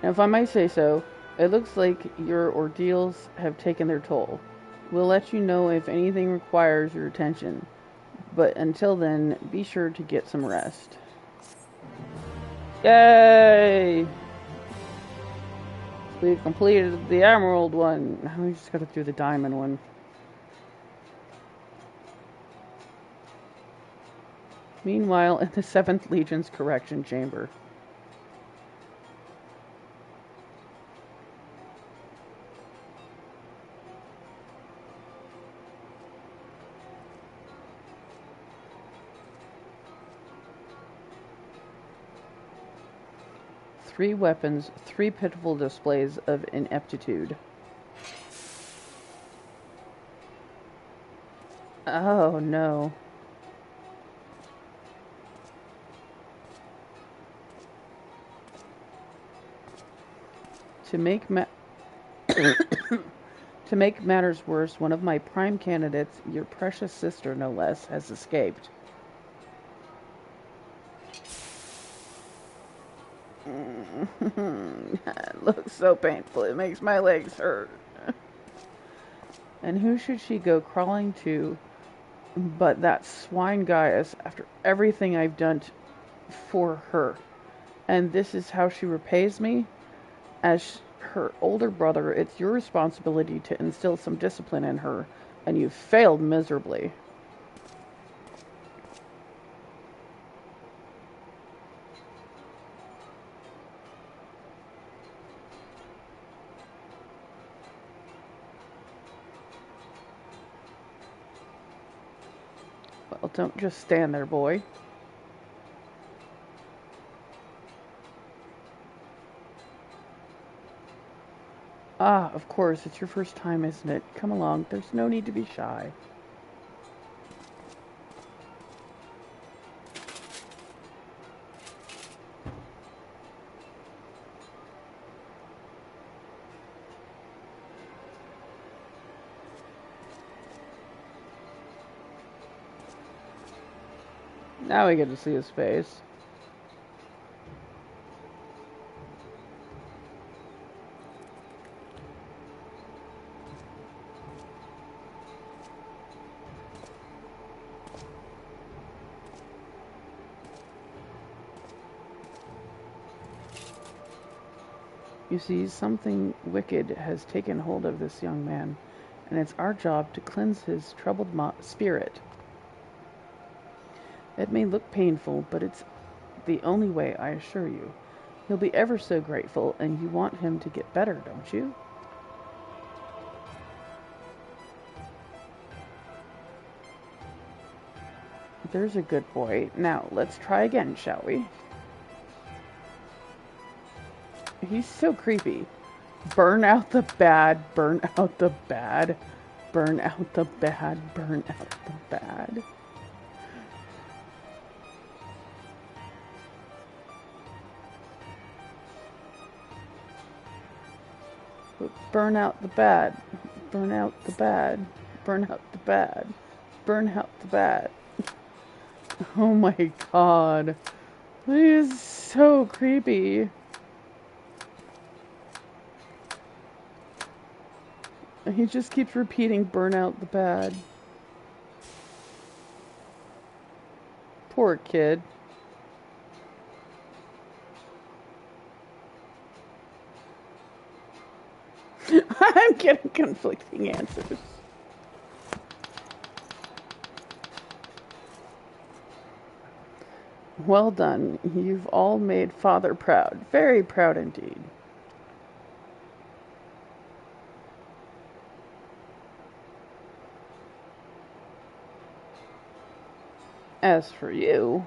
A: Now, if I might say so, it looks like your ordeals have taken their toll. We'll let you know if anything requires your attention, but until then, be sure to get some rest. Yay! We've completed the emerald one. Now we just gotta do the diamond one. Meanwhile, in the 7th Legion's correction chamber. Three weapons, three pitiful displays of ineptitude. Oh no. To make matters worse, one of my prime candidates, your precious sister no less, has escaped. It looks so painful, it makes my legs hurt. And who should she go crawling to but that swine Gaius, after everything I've done for her? And this is how she repays me? As her older brother, it's your responsibility to instill some discipline in her, and you've failed miserably. Well, don't just stand there, boy. Ah, of course, it's your first time, isn't it? Come along, there's no need to be shy. Now we get to see his face. You see, something wicked has taken hold of this young man, and it's our job to cleanse his troubled spirit. It may look painful, but it's the only way, I assure you. He'll be ever so grateful, and you want him to get better, don't you? There's a good boy. Now, let's try again, shall we? He's so creepy. Burn out the bad, burn out the bad, burn out the bad, burn out the bad. Burn out the bad, burn out the bad, burn out the bad, burn out the bad. Oh my god. He is so creepy. He just keeps repeating, burn out the bad. Poor kid. I'm getting conflicting answers. Well done. You've all made Father proud. Very proud indeed. As for you,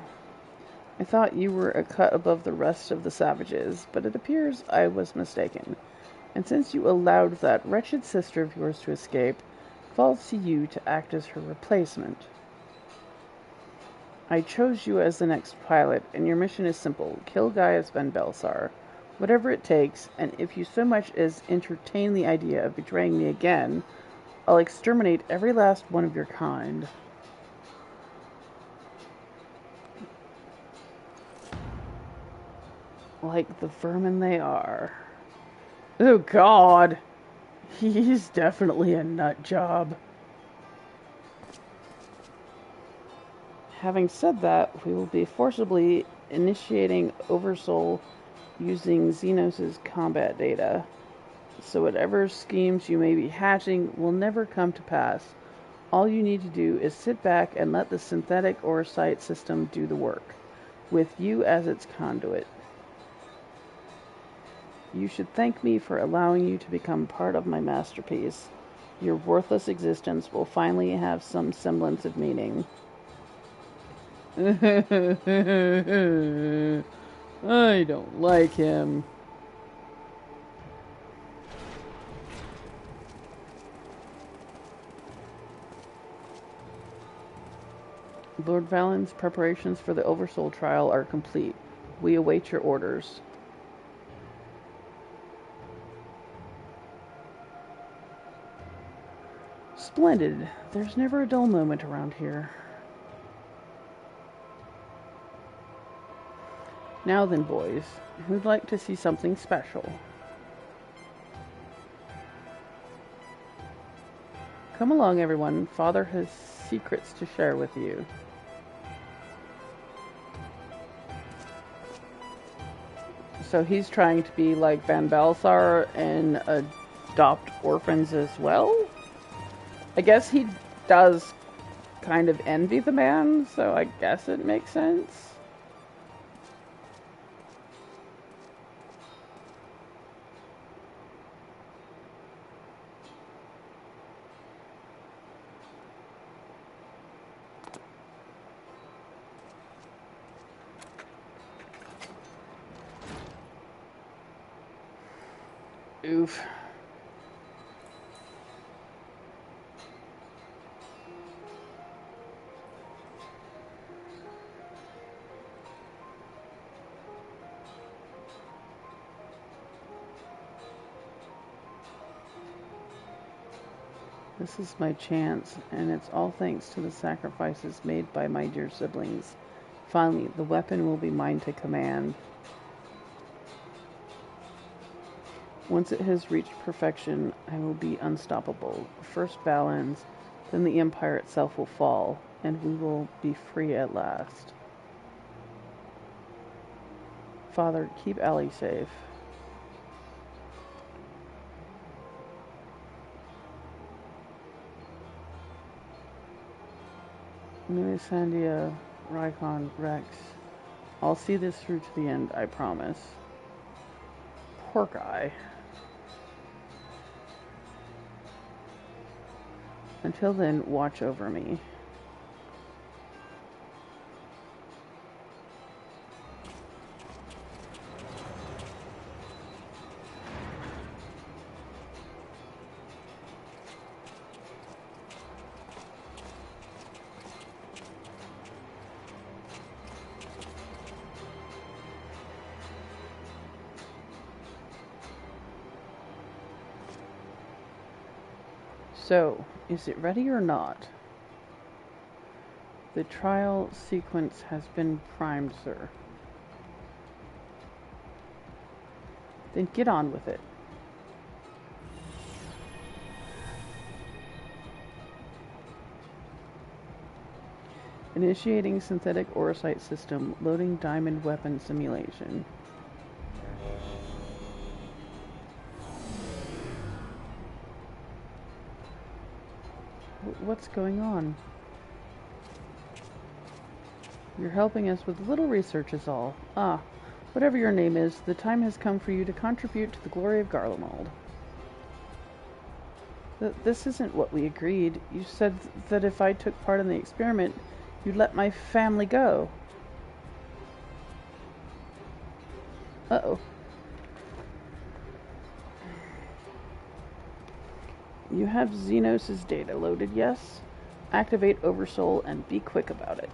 A: I thought you were a cut above the rest of the savages, but it appears I was mistaken. And since you allowed that wretched sister of yours to escape, it falls to you to act as her replacement. I chose you as the next pilot, and your mission is simple. Kill Gaius Ben Belsar. Whatever it takes, and if you so much as entertain the idea of betraying me again, I'll exterminate every last one of your kind. Like the vermin they are. Oh God! He's definitely a nut job. Having said that, we will be forcibly initiating Oversoul using Xenos' combat data. So whatever schemes you may be hatching will never come to pass. All you need to do is sit back and let the synthetic oversight system do the work, with you as its conduit. You should thank me for allowing you to become part of my masterpiece. Your worthless existence will finally have some semblance of meaning. I don't like him. Lord Valen's preparations for the Oversoul trial are complete. We await your orders. Splendid. There's never a dull moment around here. Now then, boys, who'd like to see something special? Come along, everyone. Father has secrets to share with you. So he's trying to be like Van Balthar and adopt orphans as well? I guess he does kind of envy the man, so I guess it makes sense. Oof. This is my chance, and it's all thanks to the sacrifices made by my dear siblings. Finally, the weapon will be mine to command. Once it has reached perfection, I will be unstoppable. First Valens, then the Empire itself will fall, and we will be free at last. Father, keep Allie safe. Sandia, Rykon, Rex. I'll see this through to the end, I promise. Poor guy. Until then, watch over me. So, is it ready or not? The trial sequence has been primed, sir. Then get on with it. Initiating synthetic oversight system, loading diamond weapon simulation. What's going on? You're helping us with little research is all. Ah, whatever your name is, the time has come for you to contribute to the glory of Garlemald. This isn't what we agreed. You said that if I took part in the experiment, you'd let my family go. Uh-oh. You have Xenos' data loaded, yes? Activate Oversoul and be quick about it.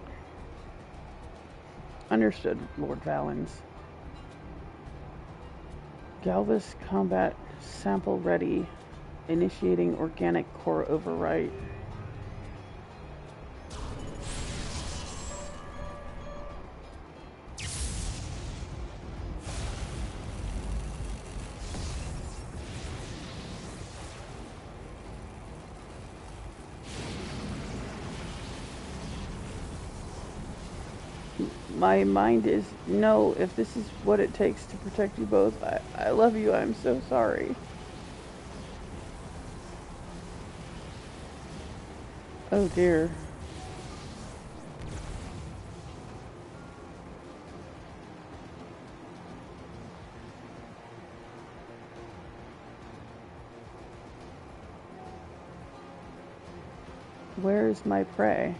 A: Understood, Lord Valens. Galvus combat sample ready. Initiating organic core overwrite. My mind is, no, if this is what it takes to protect you both, I love you, I'm so sorry. Oh dear. Where is my prey?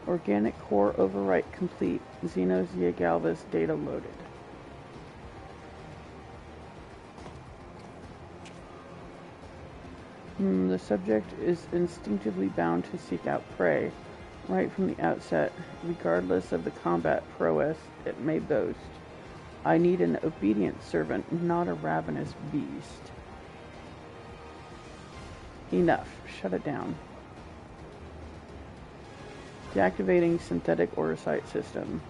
A: Organic core overwrite complete. Xenosia Galvus data loaded. The subject is instinctively bound to seek out prey, right from the outset, regardless of the combat prowess it may boast. I need an obedient servant, not a ravenous beast. Enough. Shut it down. Deactivating synthetic orosite system.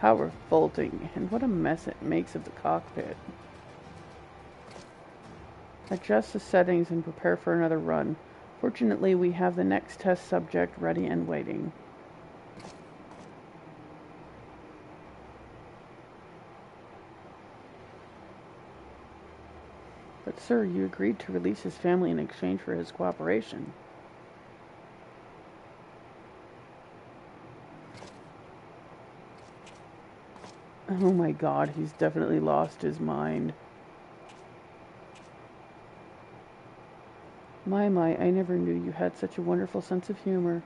A: How revolting, and what a mess it makes of the cockpit. Adjust the settings and prepare for another run. Fortunately, we have the next test subject ready and waiting. But sir, you agreed to release his family in exchange for his cooperation. Oh my god, he's definitely lost his mind. My, I never knew you had such a wonderful sense of humor.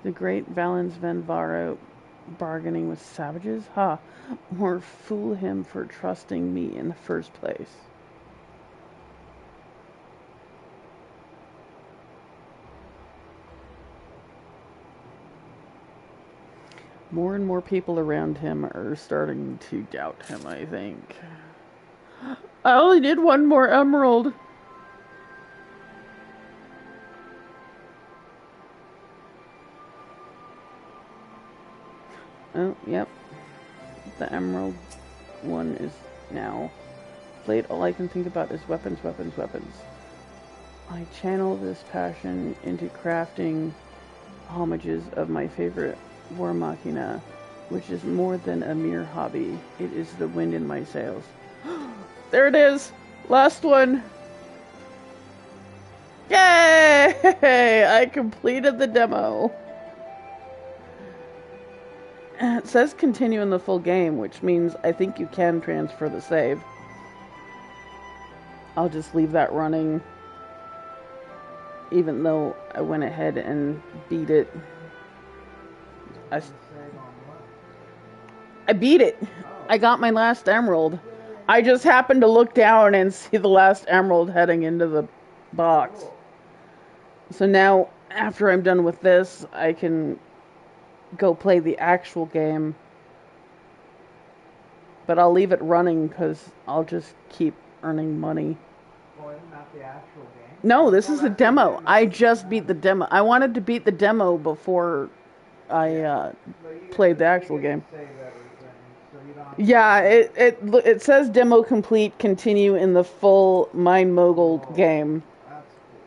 A: The great Valens Van Varo bargaining with savages? Ha! Or fool him for trusting me in the first place. More and more people around him are starting to doubt him, I think. I only did one more emerald. Oh, yep. The emerald one is now. Late, all I can think about is weapons, weapons, weapons. I channel this passion into crafting homages of my favorite war machina, which is more than a mere hobby. It is the wind in my sails. There it is! Last one! Yay! I completed the demo. It says continue in the full game, which means I think you can transfer the save. I'll just leave that running, even though I went ahead and beat it. I beat it! I got my last emerald. I just happened to look down and see the last emerald heading into the box. So now, after I'm done with this, I can go play the actual game. But I'll leave it running because I'll just keep earning money.
B: Well, isn't that the actual game?
A: No, this is a demo. I just beat the demo. I wanted to beat the demo before I played the actual game.
B: Save everything, You don't have to
A: Yeah,
B: worry.
A: it says demo complete, continue in the full Mind Mogul
B: Whoa,
A: game.
B: that's cool.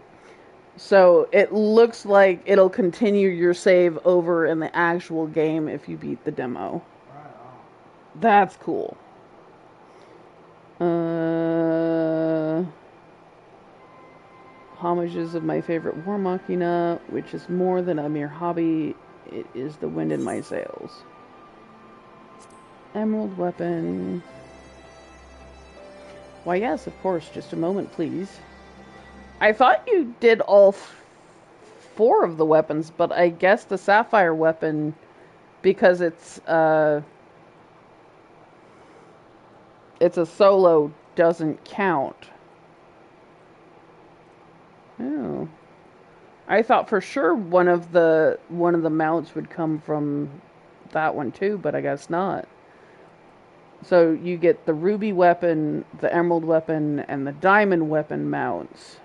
A: So it looks like it'll continue your save over in the actual game if you beat the demo.
B: Right on.
A: That's cool. Homages of my favorite War Machina, which is more than a mere hobby. It is the wind in my sails. Emerald weapon. Why, yes, of course. Just a moment, please. I thought you did all four of the weapons, but I guess the sapphire weapon, because it's a solo, doesn't count. Oh. I thought for sure one of the mounts would come from that one too, but I guess not. So you get the ruby weapon, the emerald weapon, and the diamond weapon mounts.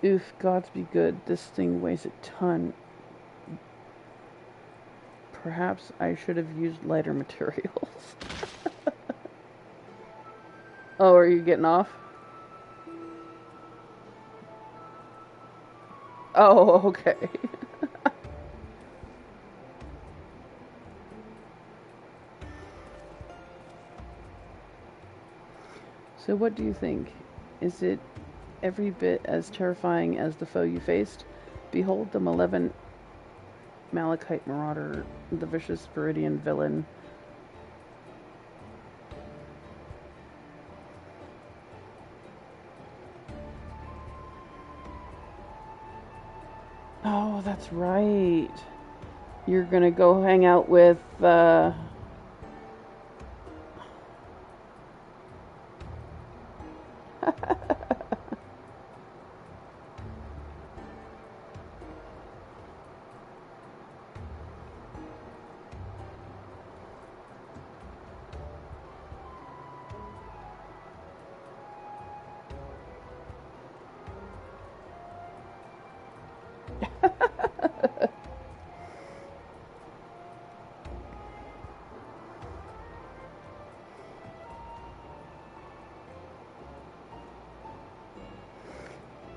A: Oof, gods be good. This thing weighs a ton. Perhaps I should have used lighter materials. Oh, are you getting off? Oh, okay. So what do you think? Is it every bit as terrifying as the foe you faced? Behold the malevolent Malachite Marauder, the vicious Viridian villain. Oh, that's right. You're gonna go hang out with,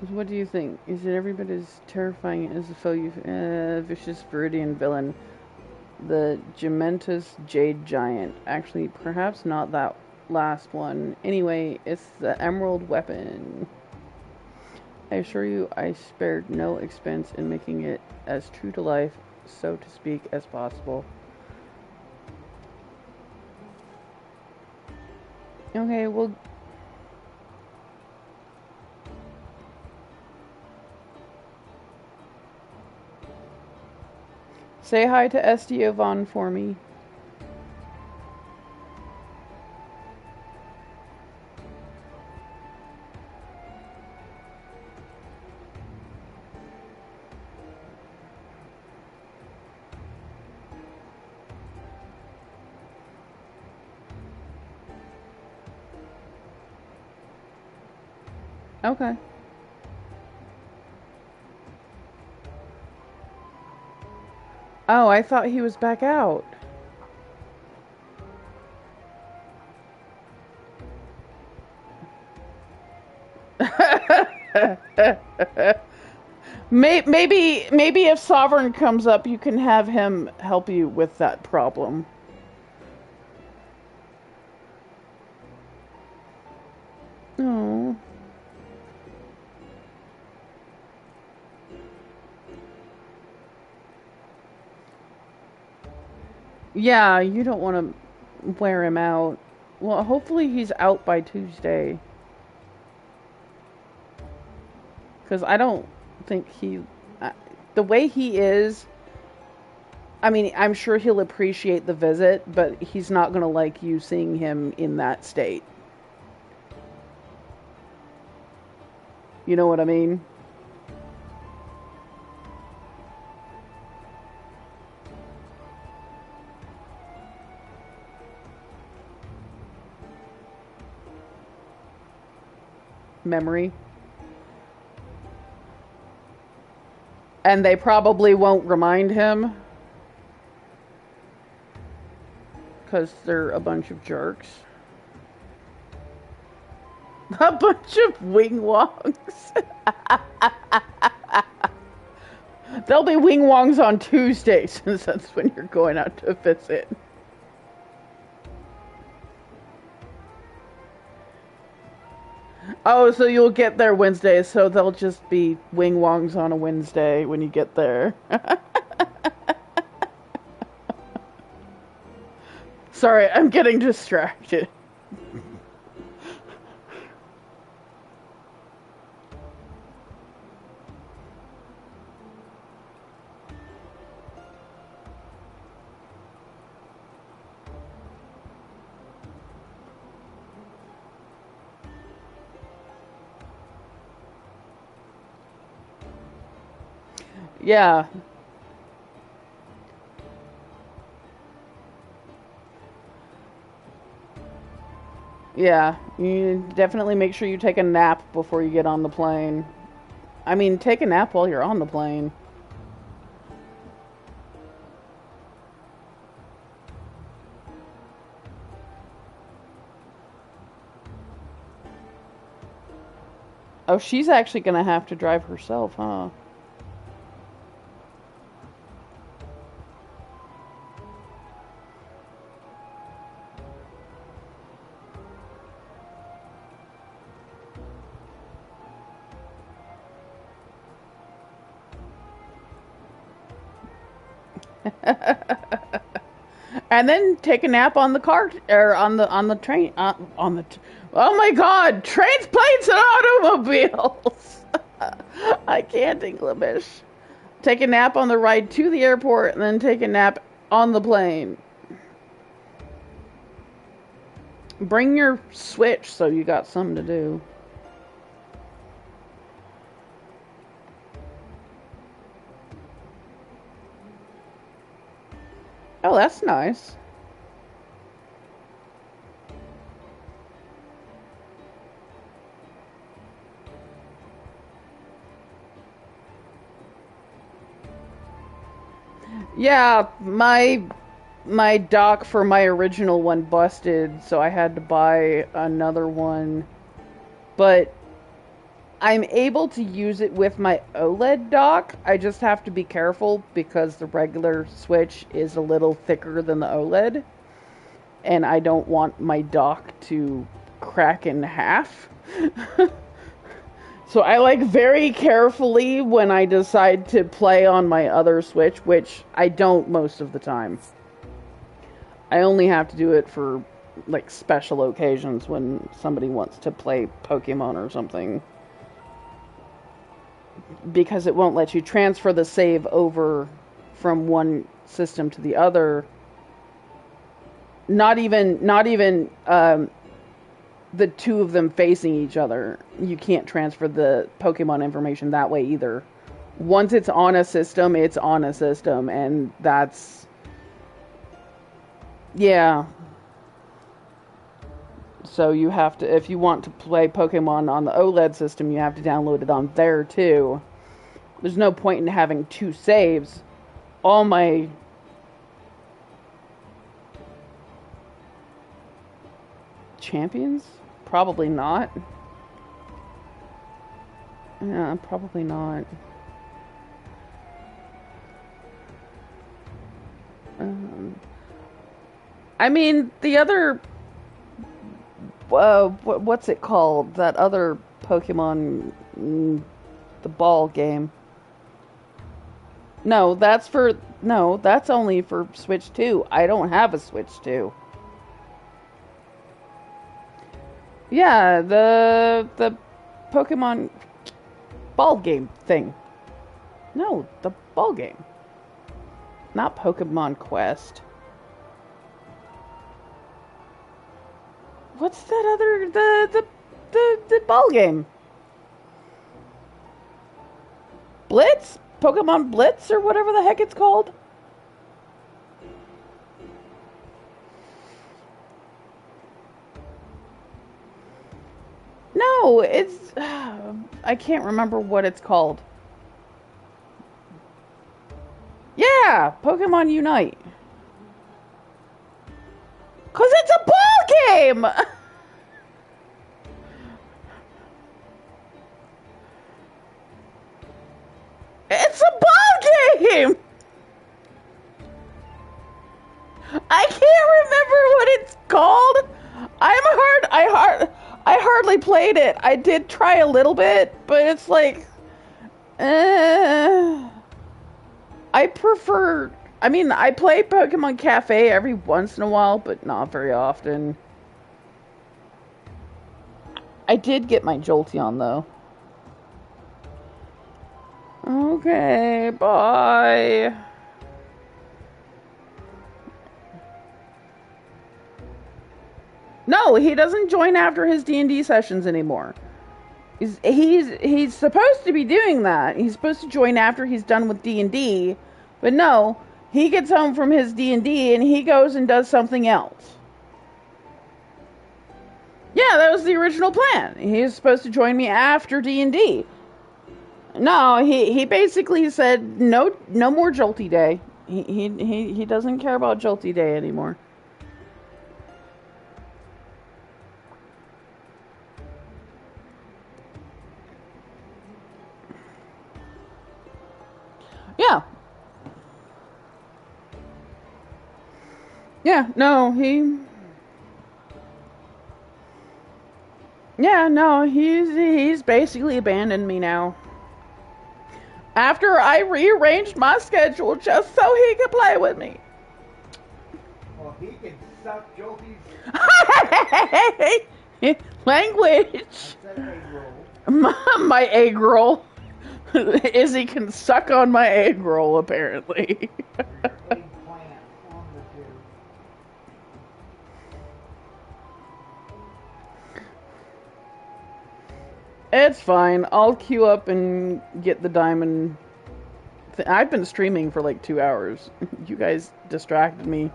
A: What do you think? Is it every bit as terrifying as the foe you... vicious Viridian villain. The Gementus Jade Giant. Actually, perhaps not that last one. Anyway, it's the Emerald Weapon. I assure you I spared no expense in making it as true to life, so to speak, as possible. Okay, well... Say hi to Esteovan for me. Okay. Oh, I thought he was back out. Maybe if Sovereign comes up, you can have him help you with that problem. Oh. Yeah, you don't want to wear him out. Well, hopefully he's out by Tuesday. Because I don't think he... the way he is... I mean, I'm sure he'll appreciate the visit, but he's not going to like you seeing him in that state. You know what I mean? memory. And they probably won't remind him. Because they're a bunch of jerks. A bunch of wing-wongs. There'll be wing-wongs on Tuesdays, since that's when you're going out to visit. Oh, so you'll get there Wednesday, so there'll just be wing-wongs on a Wednesday when you get there. Sorry, I'm getting distracted. Yeah. Yeah, you definitely make sure you take a nap before you get on the plane. I mean, take a nap while you're on the plane. Oh, she's actually gonna have to drive herself, huh? And then take a nap on the car or on the train oh my God, trains, planes, and automobiles. I can't English. Take a nap on the ride to the airport, and then take a nap on the plane. Bring your Switch so you got something to do. Oh, that's nice. Yeah, my dock for my original one busted, so I had to buy another one. But I'm able to use it with my OLED dock. I just have to be careful because the regular Switch is a little thicker than the OLED. And I don't want my dock to crack in half. So I like very carefully when I decide to play on my other Switch, which I don't most of the time. I only have to do it for like special occasions when somebody wants to play Pokemon or something. Because it won't let you transfer the save over from one system to the other. Not even the two of them facing each other. You can't transfer the Pokemon information that way either. Once it's on a system, it's on a system, and that's... Yeah. So you have to, if you want to play Pokemon on the OLED system, you have to download it on there too. There's no point in having two saves. All my... Champions? Probably not. Yeah, probably not. I mean, the other... what's it called? That other Pokemon... the ball game. No, that's only for Switch 2. I don't have a Switch 2. Yeah, the Pokemon ball game thing. No, the ball game. Not Pokemon Quest. What's that other the ball game? Blitz? Pokemon Blitz or whatever the heck it's called? No, No, it's... I can't remember what it's called. Yeah, Pokemon Unite. Because it's a ball game! It's a ball game! I can't remember what it's called. I hardly played it. I did try a little bit, but it's like, I prefer. I mean, I play Pokemon Cafe every once in a while, but not very often. I did get my Jolty on though. Okay, bye. No, he doesn't join after his D&D sessions anymore. He's supposed to be doing that. He's supposed to join after he's done with D&D, but no, he gets home from his D&D and he goes and does something else. Yeah, that was the original plan. He was supposed to join me after D&D. No, he basically said no more Jolty Day. He doesn't care about Jolty Day anymore. Yeah. Yeah, no, yeah, no, he's basically abandoned me now. After I rearranged my schedule just so he could play with me.
B: Well, he can suck Jolty's
A: language. My egg roll. Izzy can suck on my egg roll, apparently. It's fine. I'll queue up and get the diamond. I've been streaming for like 2 hours. You guys distracted me.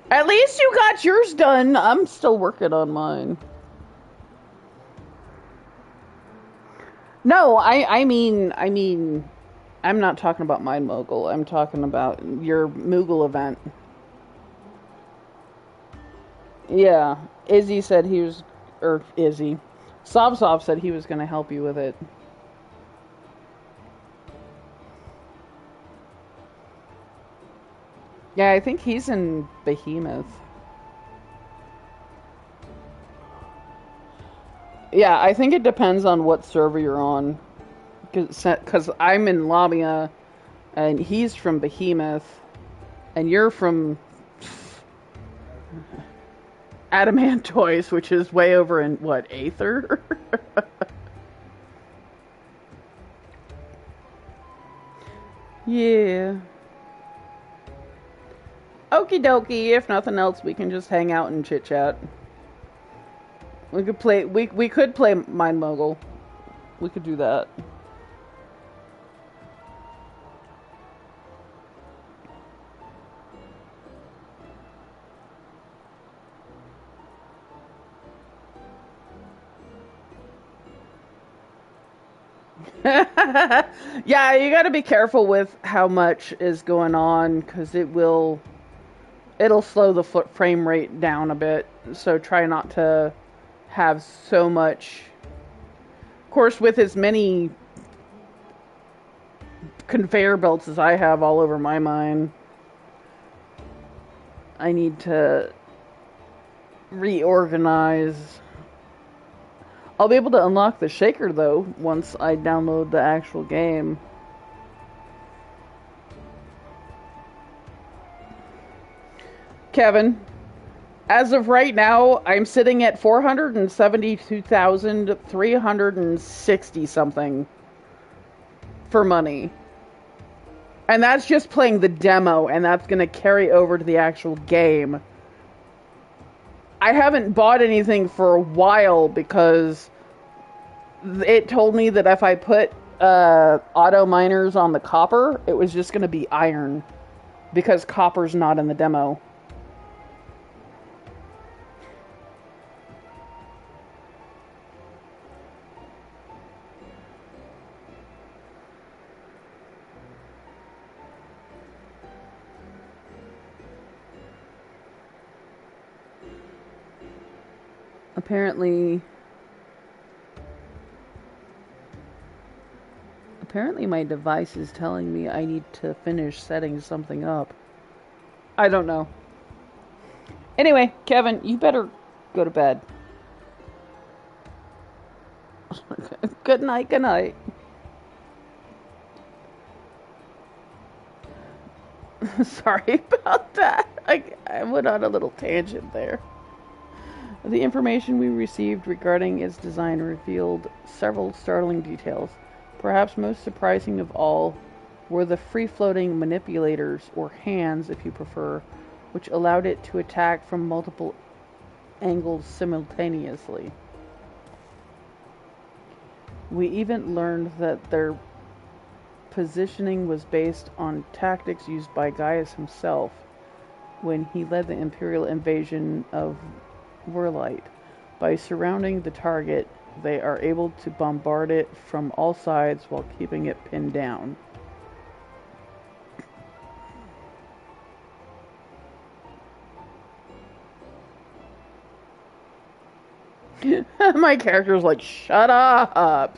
A: At least you got yours done. I'm still working on mine. No, I mean, I'm not talking about my Mogul. I'm talking about your Moogle event. Yeah, Izzy said he was, or Izzy, Sob said he was going to help you with it. Yeah, I think he's in Behemoth. Yeah, I think it depends on what server you're on. Because I'm in Lamia, and he's from Behemoth, and you're from Adamantoise, which is way over in, what, Aether? Yeah. Okie dokie, if nothing else, we can just hang out and chit-chat. We could play, we could play Mind Mogul. We could do that. Yeah, you gotta be careful with how much is going on, because it'll slow the frame rate down a bit, so try not to have so much. Of course, with as many conveyor belts as I have all over my mine, I need to reorganize. I'll be able to unlock the shaker, though, once I download the actual game. Kevin, as of right now, I'm sitting at 472,360 something for money. And that's just playing the demo, and that's going to carry over to the actual game. I haven't bought anything for a while because it told me that if I put auto miners on the copper, it was just going to be iron because copper's not in the demo. Apparently my device is telling me I need to finish setting something up. I don't know. Anyway, Kevin, you better go to bed. Good night, good night. Sorry about that. I went on a little tangent there. The information we received regarding its design revealed several startling details. Perhaps most surprising of all were the free-floating manipulators, or hands if you prefer, which allowed it to attack from multiple angles simultaneously. We even learned that their positioning was based on tactics used by Gaius himself when he led the Imperial invasion of Verlight. By surrounding the target, they are able to bombard it from all sides while keeping it pinned down. My character's like, shut up!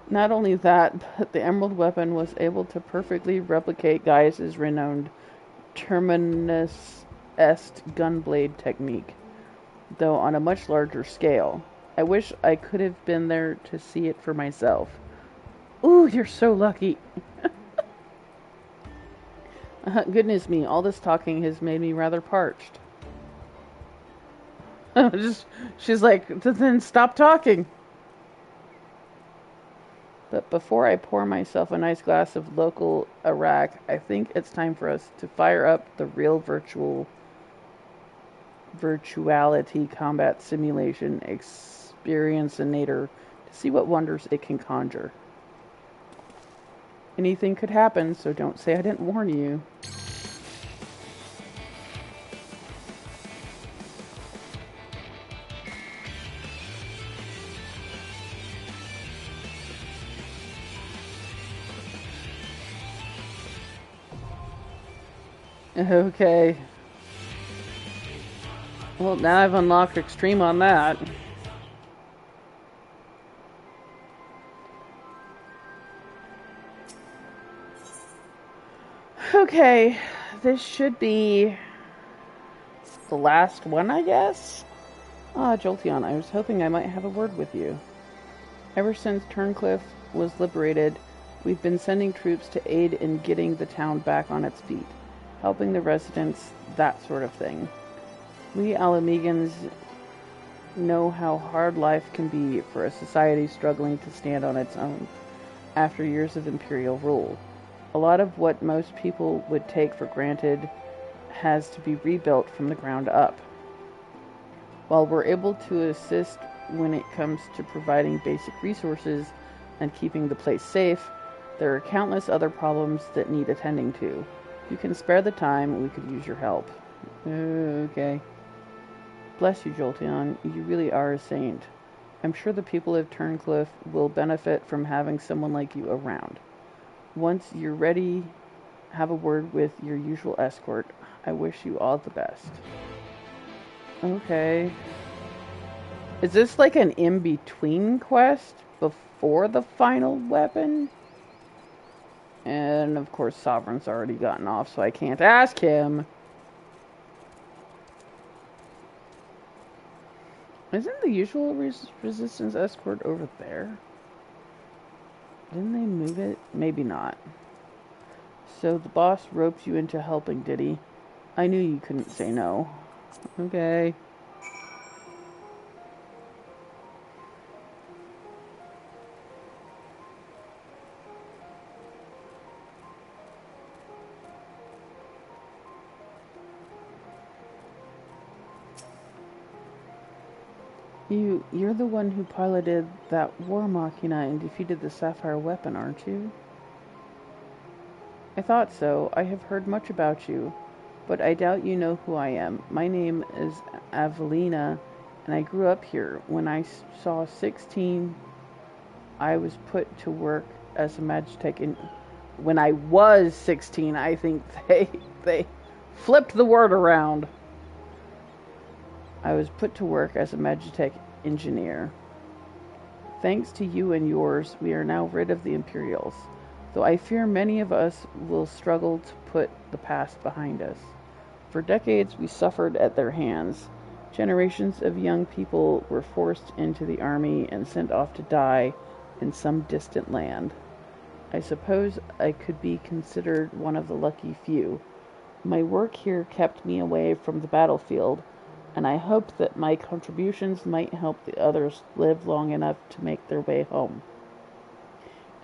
A: Not only that, but the Emerald weapon was able to perfectly replicate Gaius's renowned Terminus Est gunblade technique, though on a much larger scale. I wish I could have been there to see it for myself. Ooh, you're so lucky. Goodness me, all this talking has made me rather parched. She's like, then stop talking. But before I pour myself a nice glass of local Iraq, I think it's time for us to fire up the real virtuality combat simulation Experiencinator to see what wonders it can conjure. Anything could happen, so don't say I didn't warn you. Okay. Well, now I've unlocked Extreme on that. Okay, this should be the last one, I guess? Ah, Jolteon, I was hoping I might have a word with you. Ever since Turncliffe was liberated, we've been sending troops to aid in getting the town back on its feet, helping the residents, that sort of thing. We Alamegans know how hard life can be for a society struggling to stand on its own after years of imperial rule. A lot of what most people would take for granted has to be rebuilt from the ground up. While we're able to assist when it comes to providing basic resources and keeping the place safe, there are countless other problems that need attending to. If you can spare the time, we could use your help. Okay. Bless you, Jolteon. You really are a saint. I'm sure the people of Turncliffe will benefit from having someone like you around. Once you're ready, have a word with your usual escort. I wish you all the best. Okay. Is this like an in-between quest before the final weapon? And of course Sovereign's already gotten off, so I can't ask him. Isn't the usual resistance escort over there? Didn't they move it? Maybe not. So the boss roped you into helping, did he? I knew you couldn't say no. Okay. You're the one who piloted that war machina and defeated the Sapphire weapon, aren't you? I thought so. I have heard much about you, but I doubt you know who I am. My name is Avelina, and I grew up here. When I saw 16, I was put to work as a Magitech in... When I was 16, I think they flipped the word around. I was put to work as a Magitech engineer. Thanks to you and yours, we are now rid of the Imperials, though I fear many of us will struggle to put the past behind us. For decades, we suffered at their hands. Generations of young people were forced into the army and sent off to die in some distant land. I suppose I could be considered one of the lucky few. My work here kept me away from the battlefield, and I hope that my contributions might help the others live long enough to make their way home.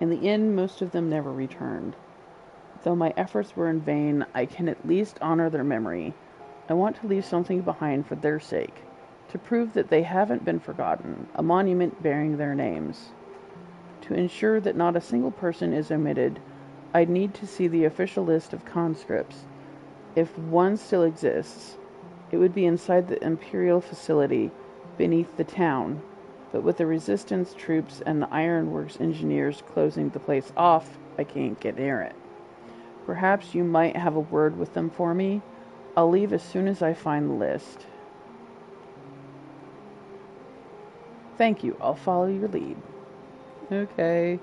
A: In the end, most of them never returned. Though my efforts were in vain, I can at least honor their memory. I want to leave something behind for their sake, to prove that they haven't been forgotten, a monument bearing their names. To ensure that not a single person is omitted, I'd need to see the official list of conscripts. If one still exists, it would be inside the Imperial facility, beneath the town, but with the Resistance troops and the Ironworks engineers closing the place off, I can't get near it. Perhaps you might have a word with them for me. I'll leave as soon as I find the list. Thank you. I'll follow your lead. Okay.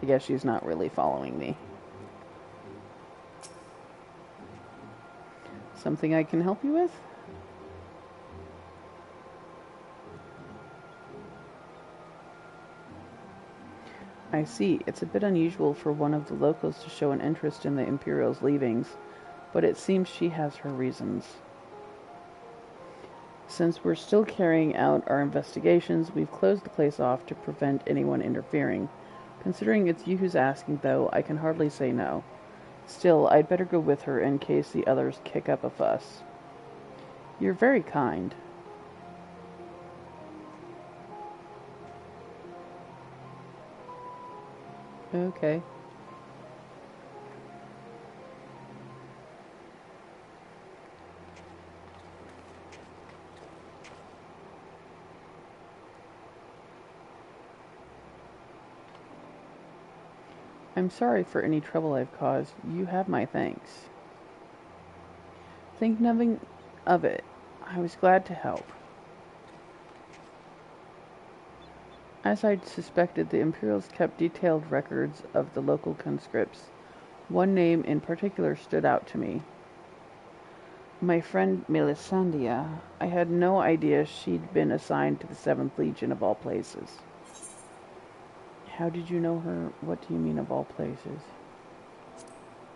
A: I guess she's not really following me. Something I can help you with? I see. It's a bit unusual for one of the locals to show an interest in the Imperial's leavings, but it seems she has her reasons. Since we're still carrying out our investigations, we've closed the place off to prevent anyone interfering. Considering it's you who's asking, though, I can hardly say no. Still, I'd better go with her in case the others kick up a fuss. You're very kind. Okay. I'm sorry for any trouble I've caused. You have my thanks. Think nothing of it. I was glad to help. As I'd suspected, the Imperials kept detailed records of the local conscripts. One name in particular stood out to me. My friend Melisandre. I had no idea she'd been assigned to the 7th Legion of all places. How did you know her? What do you mean of all places?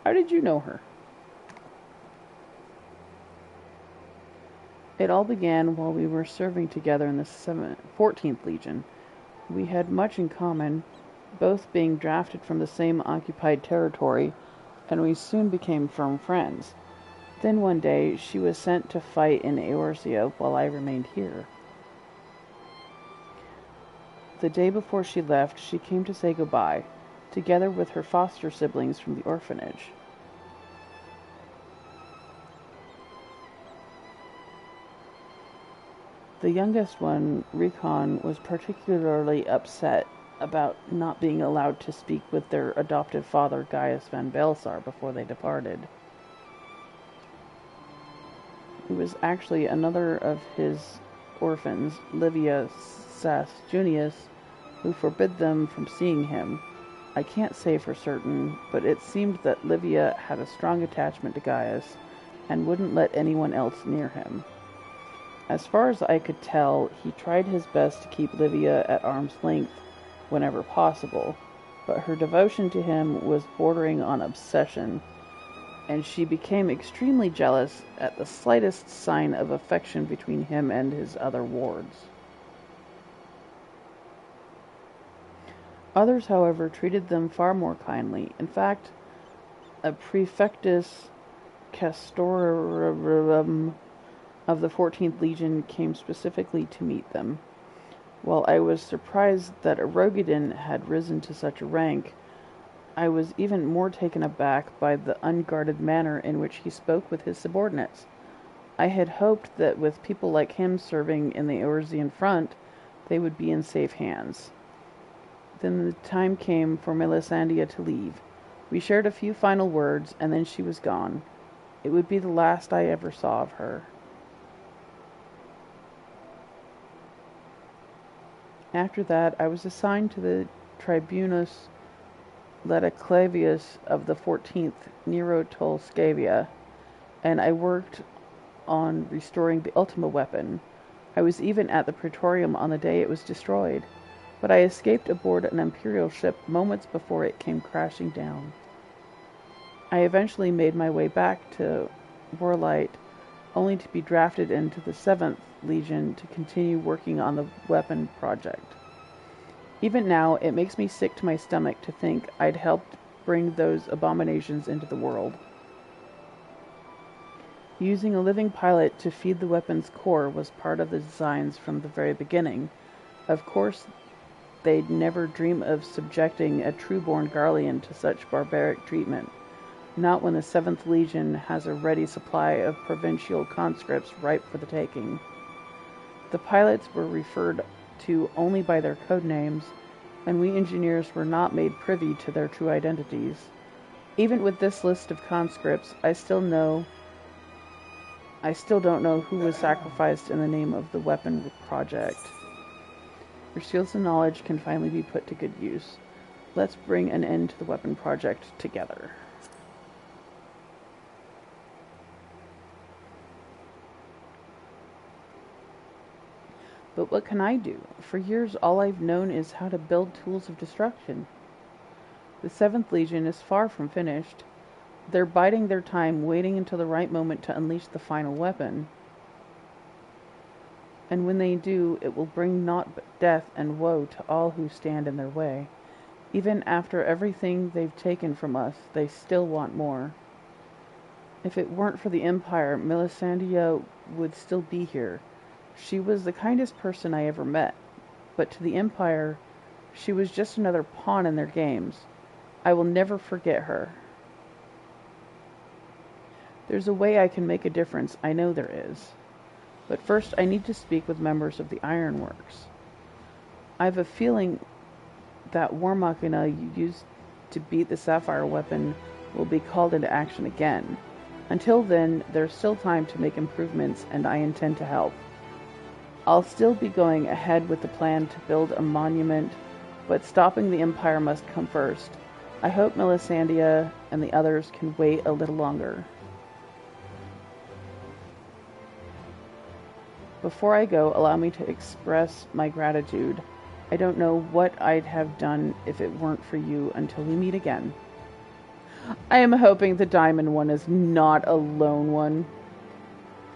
A: How did you know her? It all began while we were serving together in the 14th Legion. We had much in common, both being drafted from the same occupied territory, and we soon became firm friends. Then one day, she was sent to fight in Eorzea while I remained here. The day before she left, she came to say goodbye, together with her foster siblings from the orphanage. The youngest one, Recon, was particularly upset about not being allowed to speak with their adoptive father, Gaius van Belsar, before they departed. It was actually another of his orphans, Livia Sas Junius, who forbid them from seeing him. I can't say for certain, but it seemed that Livia had a strong attachment to Gaius and wouldn't let anyone else near him. As far as I could tell, he tried his best to keep Livia at arm's length whenever possible, but her devotion to him was bordering on obsession, and she became extremely jealous at the slightest sign of affection between him and his other wards. Others, however, treated them far more kindly. In fact, a prefectus Castorum of the 14th Legion came specifically to meet them. While I was surprised that a Rogadin had risen to such a rank, I was even more taken aback by the unguarded manner in which he spoke with his subordinates. I had hoped that with people like him serving in the Eorzean front, they would be in safe hands. Then the time came for Melisandre to leave. We shared a few final words, and then she was gone. It would be the last I ever saw of her. After that, I was assigned to the Tribunus Lediclavius of the 14th Nerotolscavia, and I worked on restoring the Ultima weapon. I was even at the Praetorium on the day it was destroyed, but I escaped aboard an Imperial ship moments before it came crashing down. I eventually made my way back to Warlight, only to be drafted into the 7th Legion to continue working on the weapon project. Even now, it makes me sick to my stomach to think I'd helped bring those abominations into the world. Using a living pilot to feed the weapon's core was part of the designs from the very beginning. Of course, they'd never dream of subjecting a true-born Garlean to such barbaric treatment, not when the 7th Legion has a ready supply of provincial conscripts ripe for the taking. The pilots were referred to only by their code names, and we engineers were not made privy to their true identities. Even with this list of conscripts, I still don't know who was sacrificed in the name of the weapon project. Your skills and knowledge can finally be put to good use. Let's bring an end to the weapon project together. But what can I do? For years, all I've known is how to build tools of destruction. The 7th Legion is far from finished. They're biding their time, waiting until the right moment to unleash the final weapon. And when they do, it will bring naught but death and woe to all who stand in their way. Even after everything they've taken from us, they still want more. If it weren't for the Empire, Melisandre would still be here. She was the kindest person I ever met, but to the Empire, she was just another pawn in their games. I will never forget her. There's a way I can make a difference, I know there is. But first I need to speak with members of the Ironworks. I have a feeling that War Machina you used to beat the Sapphire weapon will be called into action again. Until then, there's still time to make improvements, and I intend to help. I'll still be going ahead with the plan to build a monument, but stopping the Empire must come first. I hope Melisandre and the others can wait a little longer. Before I go, allow me to express my gratitude. I don't know what I'd have done if it weren't for you until we meet again. I am hoping the diamond one is not a lone one.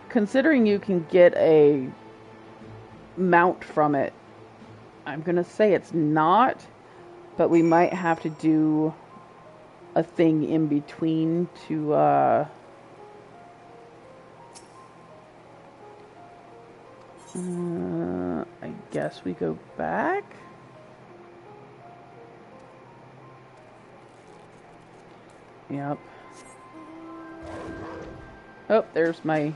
A: Considering you can get a mount from it, I'm gonna say it's not, but we might have to do a thing in between to I guess we go back. Yep. Oh, there's my...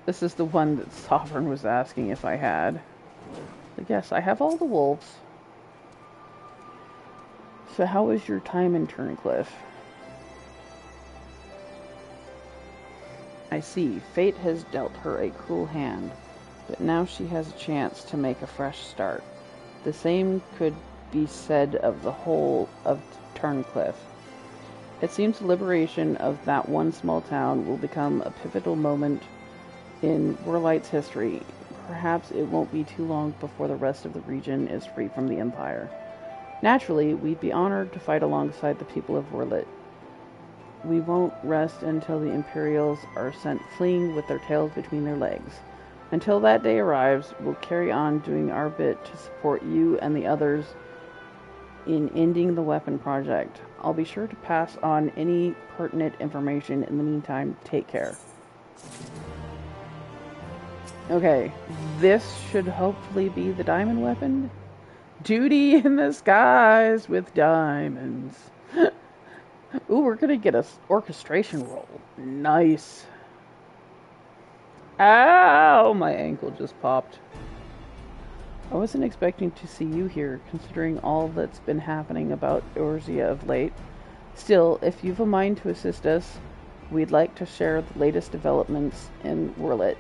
A: This is the one that Sovereign was asking if I had. But yes, I have all the wolves. So how was your time in Turncliffe? I see. Fate has dealt her a cruel hand, but now she has a chance to make a fresh start. The same could be said of the whole of Turncliffe. It seems the liberation of that one small town will become a pivotal moment in Warlight's history. Perhaps it won't be too long before the rest of the region is free from the Empire. Naturally, we'd be honored to fight alongside the people of Warlit. We won't rest until the Imperials are sent fleeing with their tails between their legs. Until that day arrives, we'll carry on doing our bit to support you and the others in ending the weapon project. I'll be sure to pass on any pertinent information. In the meantime, take care. Okay, this should hopefully be the diamond weapon. Duty in the skies with diamonds. Ooh, we're gonna get a orchestration roll. Nice. Ow! My ankle just popped. I wasn't expecting to see you here, considering all that's been happening about Eorzea of late. Still, if you've a mind to assist us, we'd like to share the latest developments in Wyrlit.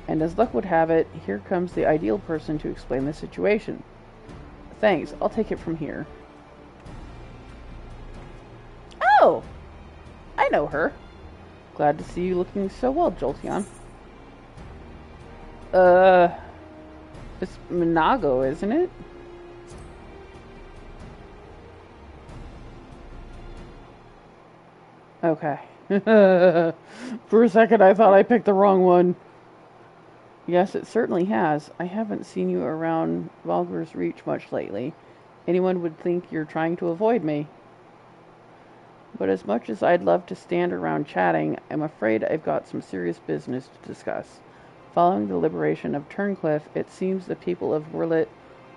A: And as luck would have it, here comes the ideal person to explain the situation. Thanks, I'll take it from here. Oh! I know her. Glad to see you looking so well, Jolteon. It's Minago, isn't it? Okay. For a second I thought I picked the wrong one. Yes, it certainly has. I haven't seen you around Valgyr's Reach much lately. Anyone would think you're trying to avoid me. But as much as I'd love to stand around chatting, I'm afraid I've got some serious business to discuss. Following the liberation of Turncliffe, it seems the people of Wyrlit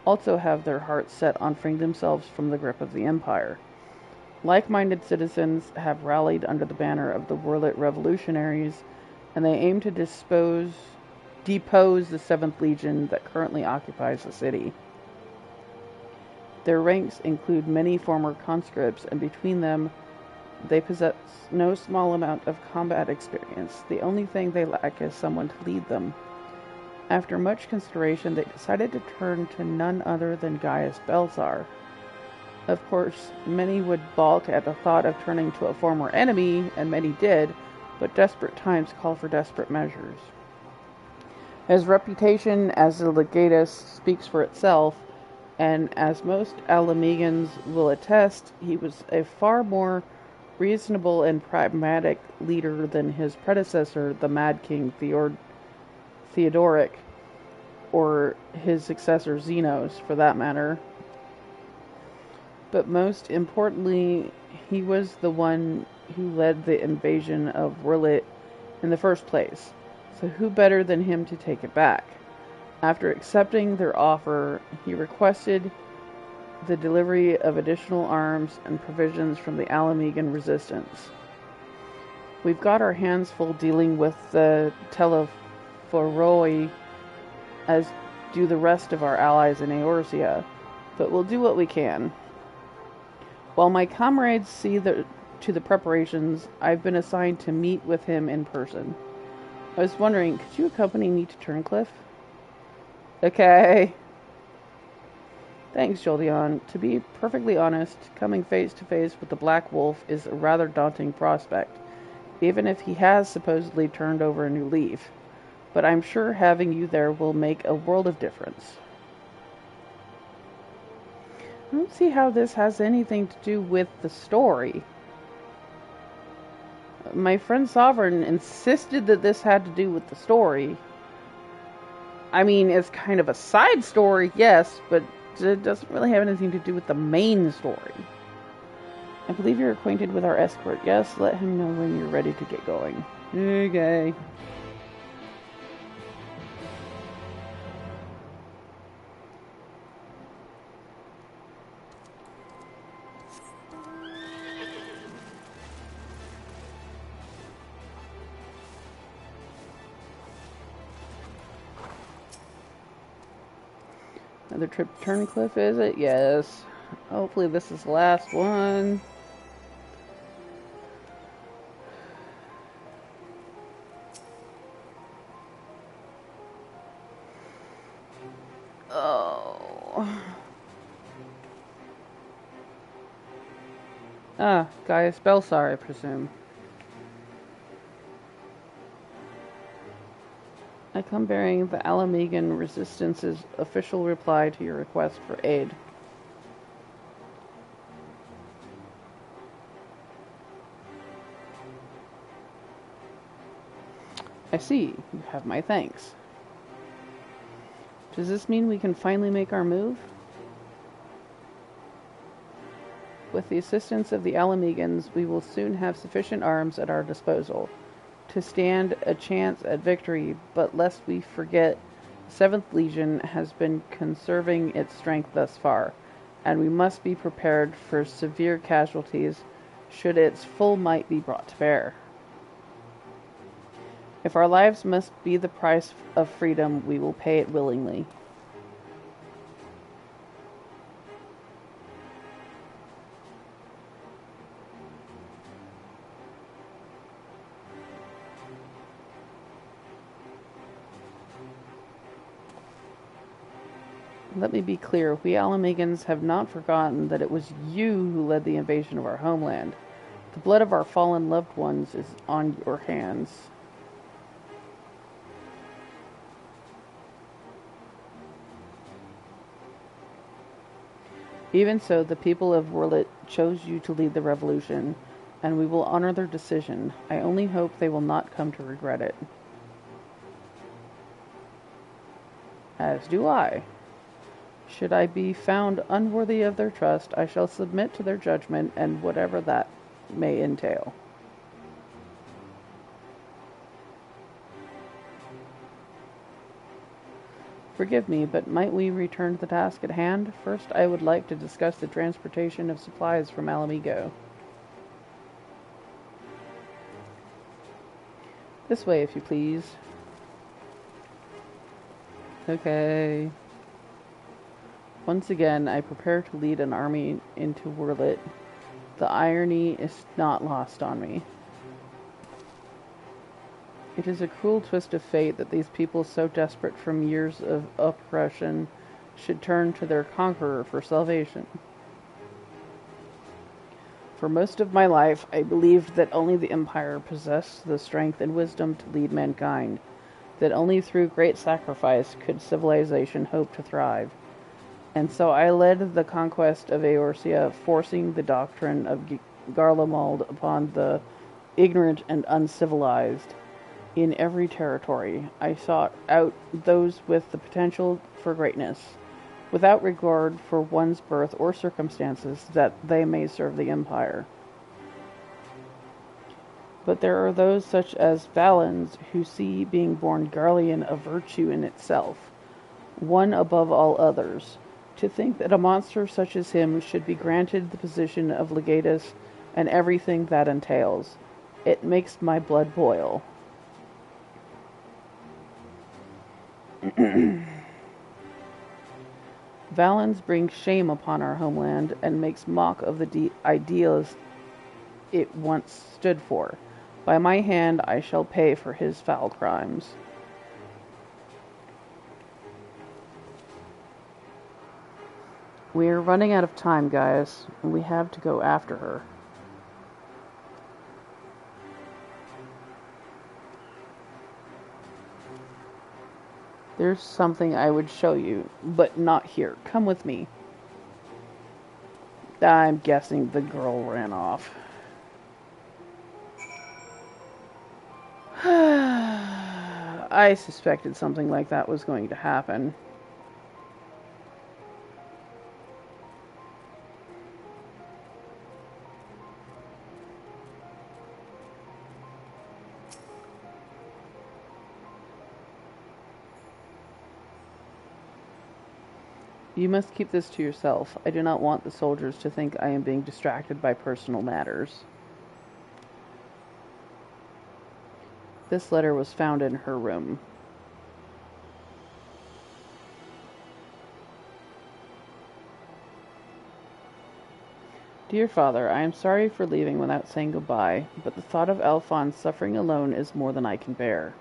A: also have their hearts set on freeing themselves from the grip of the Empire. Like-minded citizens have rallied under the banner of the Wyrlit Revolutionaries, and they aim to depose the 7th Legion that currently occupies the city. Their ranks include many former conscripts, and between them, they possess no small amount of combat experience. The only thing they lack is someone to lead them. After much consideration, they decided to turn to none other than Gaius Belsar. Of course, many would balk at the thought of turning to a former enemy, and many did, but desperate times call for desperate measures. His reputation as a legatus speaks for itself, and as most Alamegans will attest, he was a far more reasonable and pragmatic leader than his predecessor, the Mad King Theodoric, or his successor Xenos, for that matter. But most importantly, he was the one who led the invasion of Wyrlit in the first place, so who better than him to take it back? After accepting their offer, he requested the delivery of additional arms and provisions from the Alamegan resistance. We've got our hands full dealing with the Telephoroi, as do the rest of our allies in Eorzea, but we'll do what we can. While my comrades see to the preparations, I've been assigned to meet with him in person. I was wondering, could you accompany me to Turncliffe? Okay. Thanks, Jolteon. To be perfectly honest, coming face to face with the Black Wolf is a rather daunting prospect, even if he has supposedly turned over a new leaf. But I'm sure having you there will make a world of difference. I don't see how this has anything to do with the story. My friend Sovereign insisted that this had to do with the story. I mean, it's kind of a side story, yes, but it doesn't really have anything to do with the main story. I believe you're acquainted with our escort. Yes, let him know when you're ready to get going. Okay. Another trip to Turncliffe, is it? Yes. Hopefully this is the last one. Oh. Ah, Gaius Belsar, I presume. I come bearing the Alamegan Resistance's official reply to your request for aid. I see. You have my thanks. Does this mean we can finally make our move? With the assistance of the Alamegans, we will soon have sufficient arms at our disposal to stand a chance at victory, but lest we forget, the 7th Legion has been conserving its strength thus far, and we must be prepared for severe casualties should its full might be brought to bear. If our lives must be the price of freedom, we will pay it willingly. Let me be clear, we Alamegans have not forgotten that it was you who led the invasion of our homeland. The blood of our fallen loved ones is on your hands. Even so, the people of Wurlit chose you to lead the revolution, and we will honor their decision. I only hope they will not come to regret it. As do I. Should I be found unworthy of their trust, I shall submit to their judgment and whatever that may entail. Forgive me, but might we return to the task at hand? First, I would like to discuss the transportation of supplies from Alamigo. This way, if you please. Okay. Once again, I prepare to lead an army into Wurlit. The irony is not lost on me. It is a cruel twist of fate that these people so desperate from years of oppression should turn to their conqueror for salvation. For most of my life, I believed that only the Empire possessed the strength and wisdom to lead mankind, that only through great sacrifice could civilization hope to thrive. And so I led the conquest of Eorzea, forcing the doctrine of Garlemald upon the ignorant and uncivilized. In every territory, I sought out those with the potential for greatness, without regard for one's birth or circumstances, that they may serve the Empire. But there are those such as Valens who see being born Garlean a virtue in itself, one above all others. To think that a monster such as him should be granted the position of legatus and everything that entails, it makes my blood boil. Valens brings shame upon our homeland and makes mock of the ideals it once stood for. By my hand I shall pay for his foul crimes. We are running out of time, guys, and we have to go after her. There's something I would show you, but not here. Come with me. I'm guessing the girl ran off. I suspected something like that was going to happen. You must keep this to yourself. I do not want the soldiers to think I am being distracted by personal matters. This letter was found in her room. Dear Father, I am sorry for leaving without saying goodbye, but the thought of Alphonse suffering alone is more than I can bear.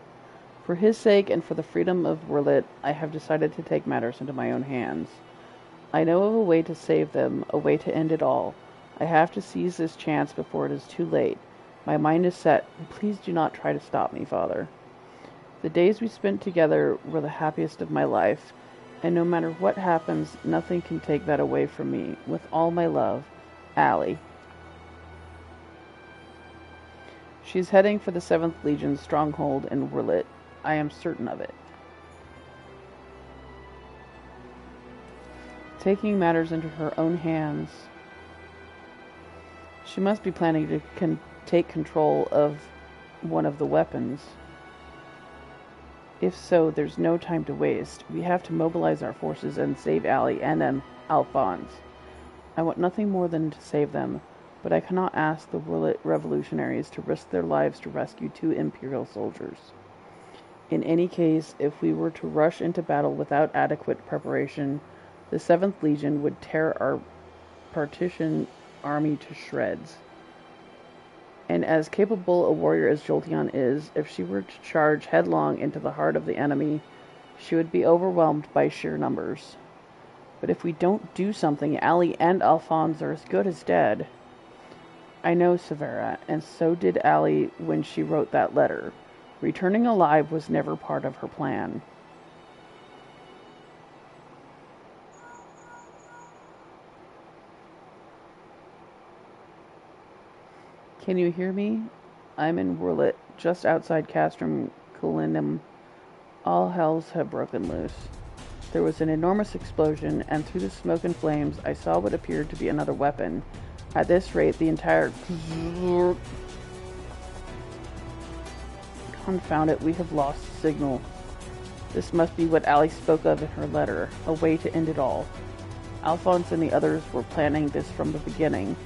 A: For his sake and for the freedom of Wurlit, I have decided to take matters into my own hands. I know of a way to save them, a way to end it all. I have to seize this chance before it is too late. My mind is set. Please do not try to stop me, Father. The days we spent together were the happiest of my life, and no matter what happens, nothing can take that away from me. With all my love, Allie. She's heading for the 7th Legion's stronghold in Wurlit. I am certain of it. Taking matters into her own hands. She must be planning to take control of one of the weapons. If so, there's no time to waste. We have to mobilize our forces and save Allie and Alphonse. I want nothing more than to save them, but I cannot ask the revolutionaries to risk their lives to rescue 2 Imperial soldiers. In any case, if we were to rush into battle without adequate preparation, the 7th Legion would tear our partition army to shreds. And as capable a warrior as Jolteon is, if she were to charge headlong into the heart of the enemy, she would be overwhelmed by sheer numbers. But if we don't do something, Allie and Alphonse are as good as dead. I know, Severa, and so did Allie when she wrote that letter. Returning alive was never part of her plan. Can you hear me? I'm in Wurlit, just outside Castrum Culinum. All hells have broken loose. There was an enormous explosion, and through the smoke and flames, I saw what appeared to be another weapon. At this rate, the entire... Confound it, we have lost the signal. This must be what Allie spoke of in her letter, a way to end it all. Alphonse and the others were planning this from the beginning,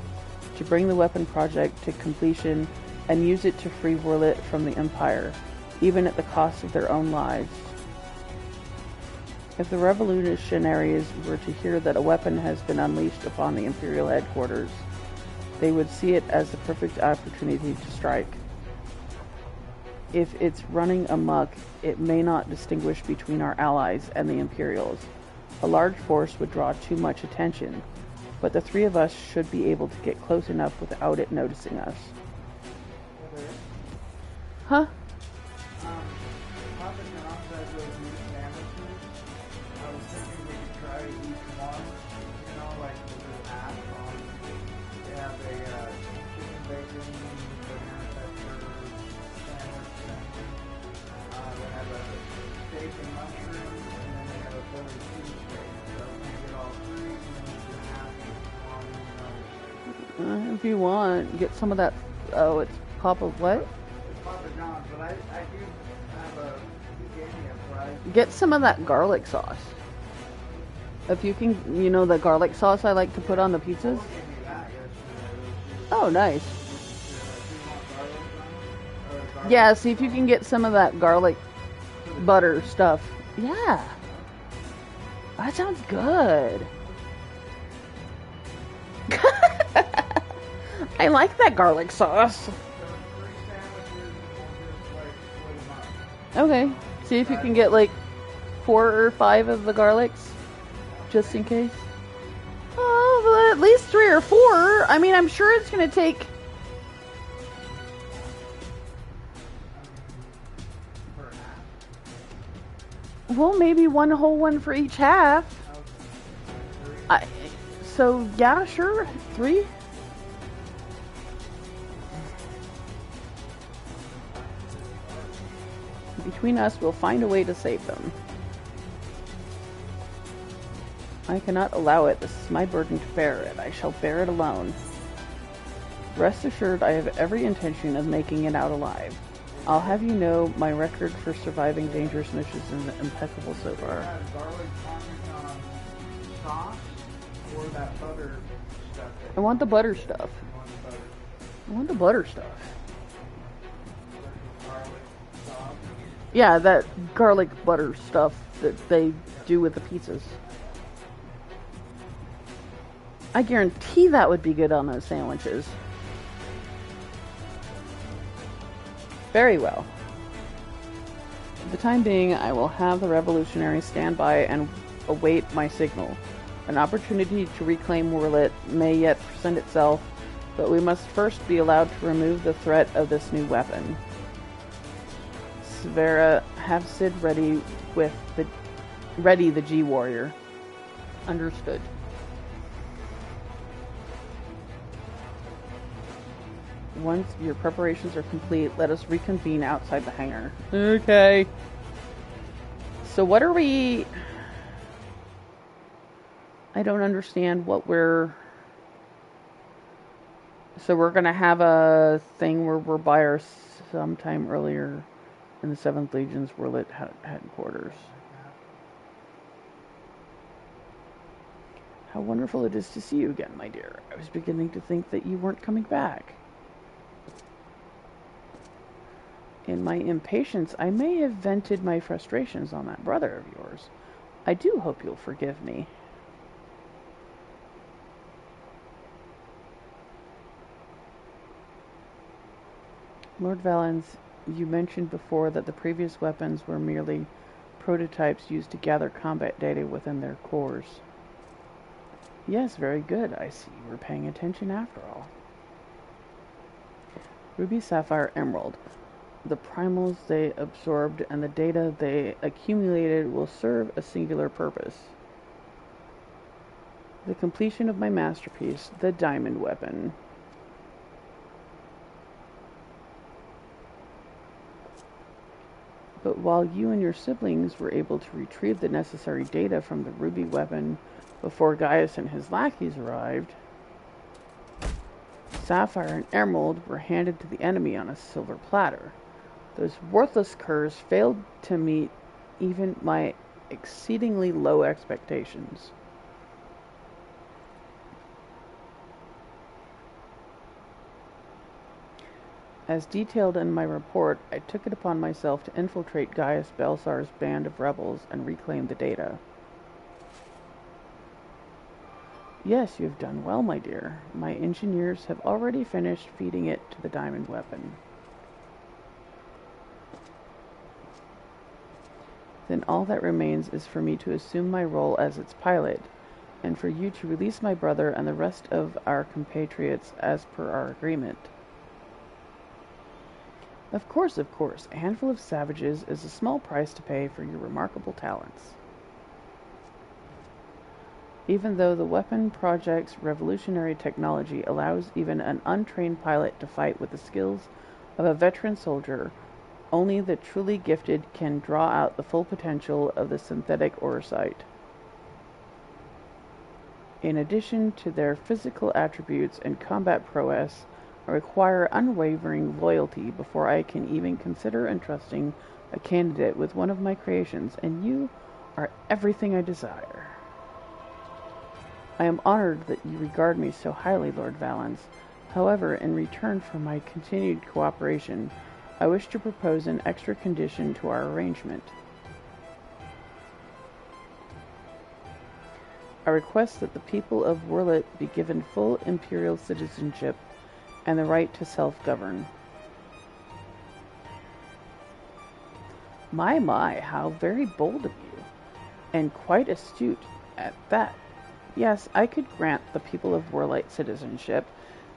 A: to bring the weapon project to completion and use it to free Wurlit from the Empire, even at the cost of their own lives. If the revolutionaries were to hear that a weapon has been unleashed upon the Imperial headquarters, they would see it as the perfect opportunity to strike. If it's running amok, it may not distinguish between our allies and the Imperials. A large force would draw too much attention, but the 3 of us should be able to get close enough without it noticing us. Huh?
B: Papa John said those new sandwiches. I was thinking we could try each one, you know, like with the half on. They have a chicken bacon, banana pepper sandwich thing. They have a steak and mushrooms, and then they have a Philly cheesesteak. So we can get all 3, and then we can have each one,
A: If you want, get some of that. Oh, it's Papa what?
B: It's Papa John's, but I do have a, he gave me a price.
A: Get some of that garlic sauce. If you can, you know the garlic sauce I like to put on the pizzas?
B: He gave me that yesterday.
A: Oh, nice.
B: Do you want garlic on it? Or garlic?
A: Yeah, see if you can get some of that garlic butter stuff. Yeah. That sounds good. I like that garlic sauce.
B: So 3 sandwiches and we'll just like split them up.
A: Okay. See if you can get like 4 or 5 of the garlics, just in case. Oh, well, at least 3 or 4. I mean, I'm sure it's gonna take.
B: For a half.
A: Well, maybe one whole one for each half.
B: Okay. 3.
A: So yeah, sure, 3. Between us, we'll find a way to save them. I cannot allow it. This is my burden to bear it. I shall bear it alone. Rest assured, I have every intention of making it out alive. I'll have you know my record for surviving dangerous missions is impeccable so far.
B: Have garlic parmesan sauce or that butter stuff.
A: I want the butter stuff.
B: You want the butter?
A: I want the butter stuff.
B: Garlic sauce.
A: Yeah, that garlic butter stuff that they do with the pizzas. I guarantee that would be good on those sandwiches. Very well. For the time being, I will have the revolutionaries stand by and await my signal. An opportunity to reclaim Wurlit may yet present itself, but we must first be allowed to remove the threat of this new weapon. Severa, have Sid ready the G-Warrior. Understood. Once your preparations are complete, let us reconvene outside the hangar. Okay. So what are we... I don't understand what we're... So we're going to have a thing where we're by our sometime earlier in the 7th Legion's Wurlit headquarters. How wonderful it is to see you again, my dear. I was beginning to think that you weren't coming back. In my impatience, I may have vented my frustrations on that brother of yours. I do hope you'll forgive me. Lord Valens, you mentioned before that the previous weapons were merely prototypes used to gather combat data within their cores. Yes, very good. I see you were paying attention after all. Ruby, Sapphire, Emerald. The primals they absorbed and the data they accumulated will serve a singular purpose. The completion of my masterpiece, the diamond weapon. But while you and your siblings were able to retrieve the necessary data from the ruby weapon before Gaius and his lackeys arrived, Sapphire and Emerald were handed to the enemy on a silver platter. Those worthless curs failed to meet even my exceedingly low expectations. As detailed in my report, I took it upon myself to infiltrate Gaius Belsar's band of rebels and reclaim the data. Yes, you have done well, my dear. My engineers have already finished feeding it to the diamond weapon. Then all that remains is for me to assume my role as its pilot, and for you to release my brother and the rest of our compatriots as per our agreement. Of course, a handful of savages is a small price to pay for your remarkable talents. Even though the weapon project's revolutionary technology allows even an untrained pilot to fight with the skills of a veteran soldier, only the truly gifted can draw out the full potential of the synthetic orsite. In addition to their physical attributes and combat prowess, I require unwavering loyalty before I can even consider entrusting a candidate with one of my creations, and you are everything I desire. I am honored that you regard me so highly, Lord Valens. However, in return for my continued cooperation, I wish to propose an extra condition to our arrangement. I request that the people of Wurlit be given full imperial citizenship and the right to self-govern. My, how very bold of you, and quite astute at that. Yes, I could grant the people of Wurlit citizenship,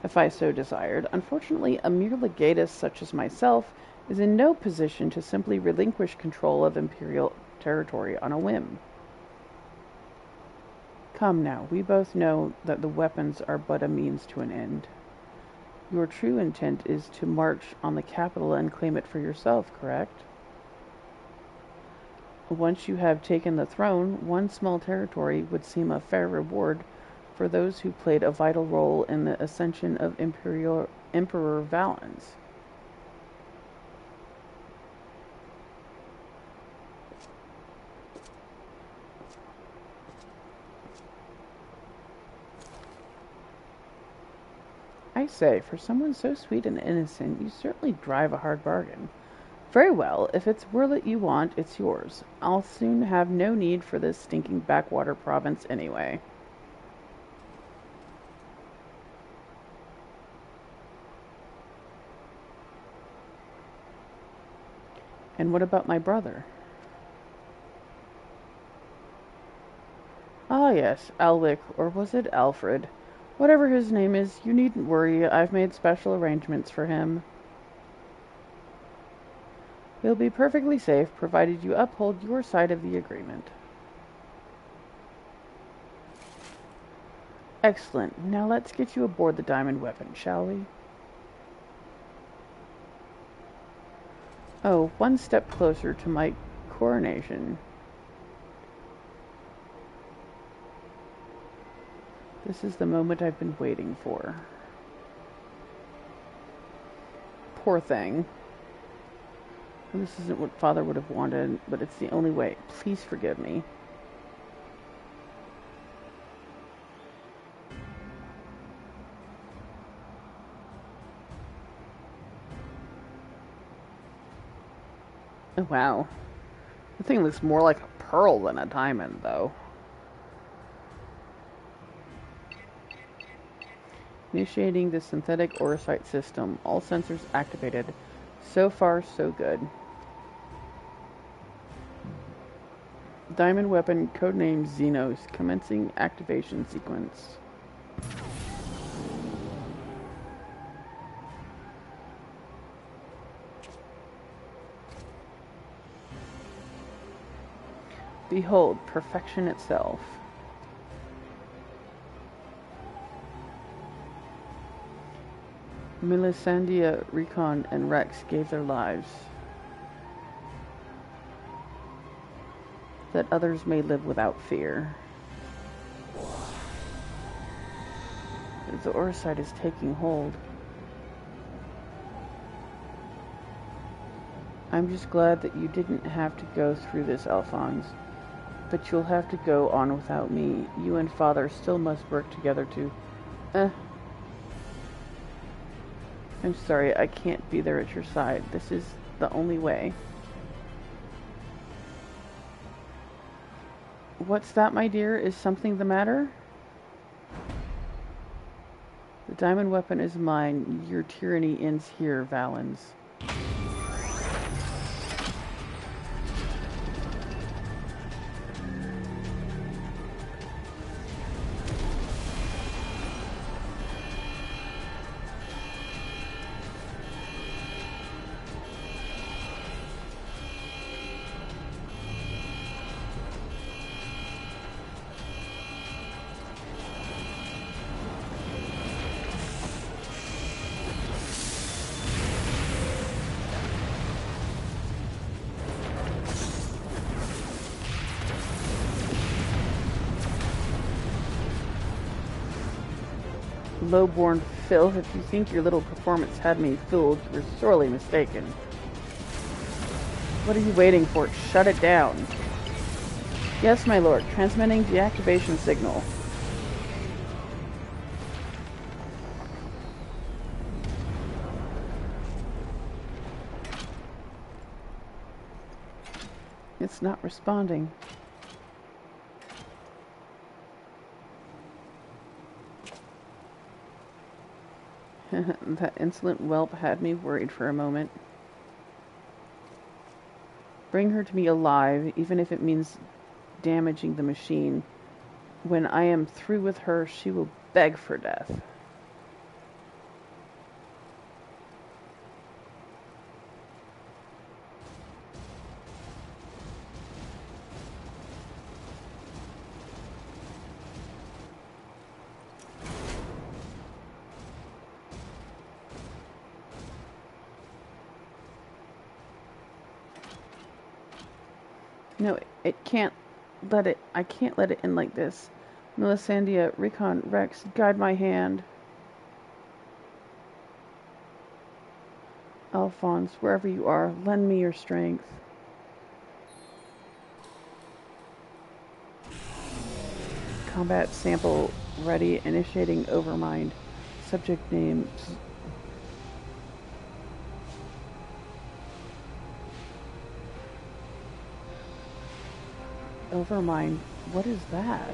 A: if I so desired. Unfortunately, a mere legatus such as myself is in no position to simply relinquish control of imperial territory on a whim. Come now, we both know that the weapons are but a means to an end. Your true intent is to march on the capital and claim it for yourself, correct? Once you have taken the throne, one small territory would seem a fair reward for those who played a vital role in the ascension of Emperor Valens. I say, for someone so sweet and innocent, you certainly drive a hard bargain. Very well, if it's Wurlit you want, it's yours. I'll soon have no need for this stinking backwater province anyway. And what about my brother? Ah yes, Alwick, or was it Alfred? Whatever his name is, you needn't worry, I've made special arrangements for him. He'll be perfectly safe, provided you uphold your side of the agreement. Excellent. Now let's get you aboard the diamond weapon, shall we? Oh, one step closer to my coronation. This is the moment I've been waiting for. Poor thing. This isn't what Father would have wanted, but it's the only way. Please forgive me. Oh, wow. The thing looks more like a pearl than a diamond, though. Initiating the synthetic orosite system. All sensors activated. So far, so good. Diamond weapon, codenamed Xenos. Commencing activation sequence. Behold, perfection itself. Melisandre, Recon, and Rex gave their lives, that others may live without fear. The orosite is taking hold. I'm just glad that you didn't have to go through this, Alphonse. But you'll have to go on without me. You and Father still must work together to... I'm sorry, I can't be there at your side. This is the only way. What's that, my dear? Is something the matter? The diamond weapon is mine. Your tyranny ends here, Valens. Low-born filth, if you think your little performance had me fooled, you're sorely mistaken. What are you waiting for? Shut it down. Yes, my lord. Transmitting deactivation signal. It's not responding. That insolent whelp had me worried for a moment. Bring her to me alive, even if it means damaging the machine. When I am through with her, she will beg for death. No, it can't let it. I can't let it end like this. Melisandre, Recon, Rex, guide my hand. Alphonse, wherever you are, lend me your strength. Combat sample ready. Initiating overmind. Subject name. Overmind. What is that?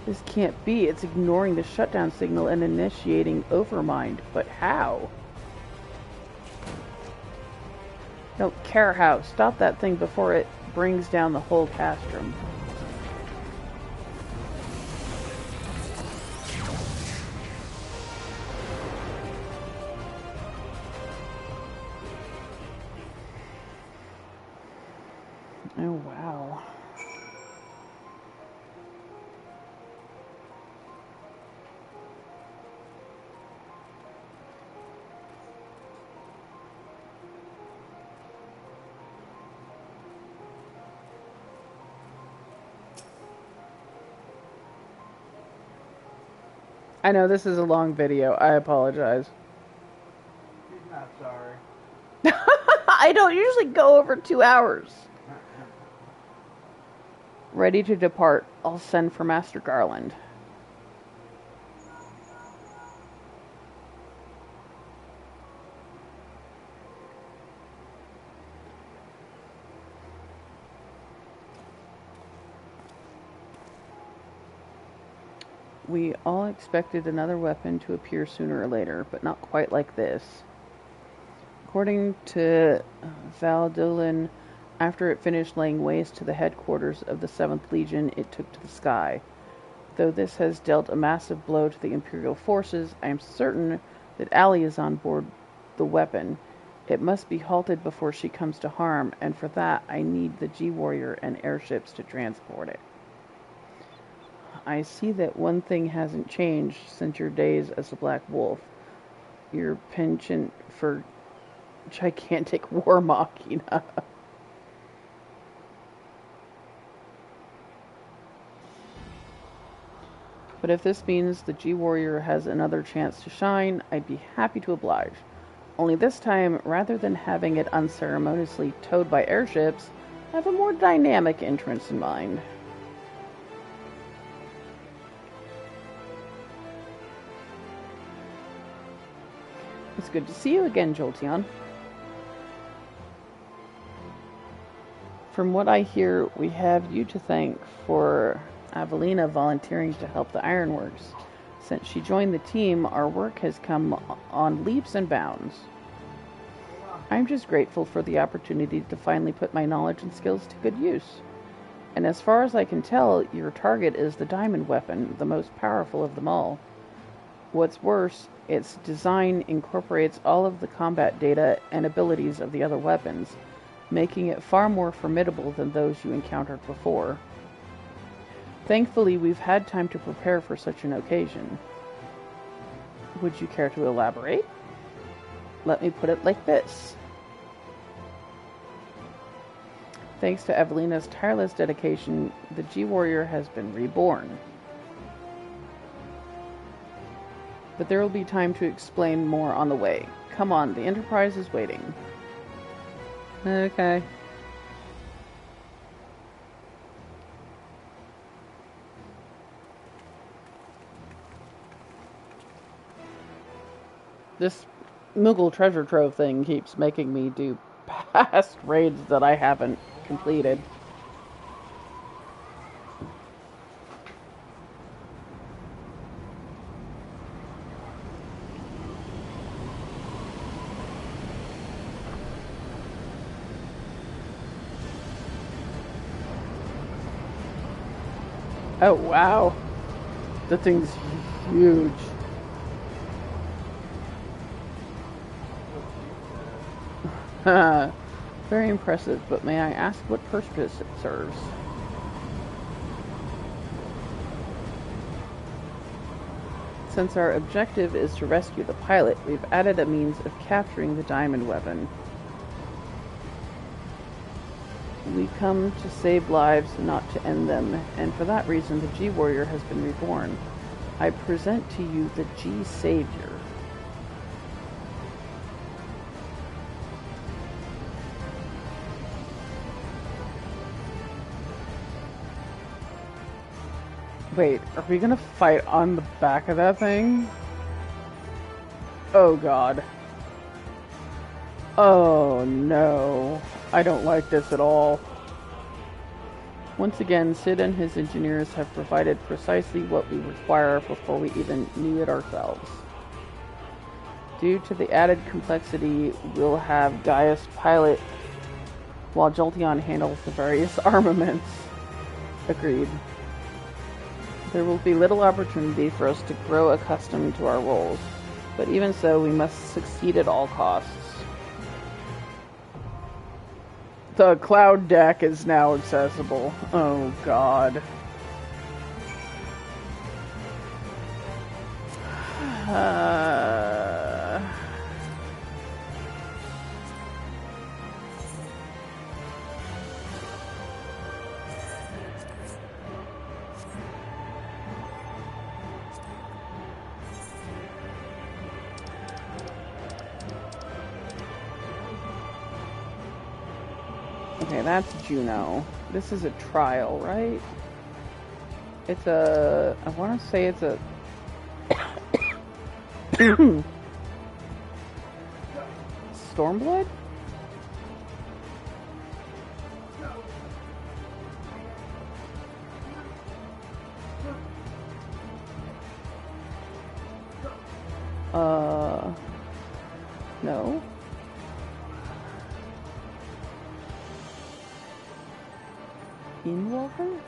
A: This can't be. It's ignoring the shutdown signal and initiating overmind. But how? Don't care how. Stop that thing before it brings down the whole castrum. Oh, wow. I know this is a long video. I apologize.
B: She's not sorry.
A: I don't usually go over 2 hours. Ready to depart. I'll send for Master Garland. We all expected another weapon to appear sooner or later, but not quite like this. According to Valdolin, after it finished laying waste to the headquarters of the 7th Legion, it took to the sky. Though this has dealt a massive blow to the Imperial forces, I am certain that Allie is on board the weapon. It must be halted before she comes to harm, and for that I need the G-Warrior and airships to transport it. I see that one thing hasn't changed since your days as a Black Wolf. Your penchant for gigantic war machina. But if this means the G-Warrior has another chance to shine, I'd be happy to oblige. Only this time, rather than having it unceremoniously towed by airships, I have a more dynamic entrance in mind. It's good to see you again, Jolteon. From what I hear, we have you to thank for Avelina volunteering to help the Ironworks. Since she joined the team, our work has come on leaps and bounds. I'm just grateful for the opportunity to finally put my knowledge and skills to good use. And as far as I can tell, your target is the diamond weapon, the most powerful of them all. What's worse, its design incorporates all of the combat data and abilities of the other weapons, making it far more formidable than those you encountered before. Thankfully, we've had time to prepare for such an occasion. Would you care to elaborate? Let me put it like this. Thanks to Evelina's tireless dedication, the G-Warrior has been reborn. But there will be time to explain more on the way. Come on, the Enterprise is waiting. Okay. This Moogle treasure trove thing keeps making me do past raids that I haven't completed. Oh, wow. That thing's huge. Very impressive, but may I ask what purpose it serves? Since our objective is to rescue the pilot, we've added a means of capturing the diamond weapon. We come to save lives, not to end them, and for that reason the G-Warrior has been reborn. I present to you the G-Savior. Wait, are we gonna fight on the back of that thing? Oh god. Oh no. I don't like this at all. Once again, Sid and his engineers have provided precisely what we require before we even knew it ourselves. Due to the added complexity, we'll have Gaius pilot while Jolteon handles the various armaments. Agreed. There will be little opportunity for us to grow accustomed to our roles, but even so, we must succeed at all costs. The cloud deck is now accessible. Oh god. Okay, that's Juno. This is a trial, right? It's a... I want to say it's a... Stormblood? No. Inwalker?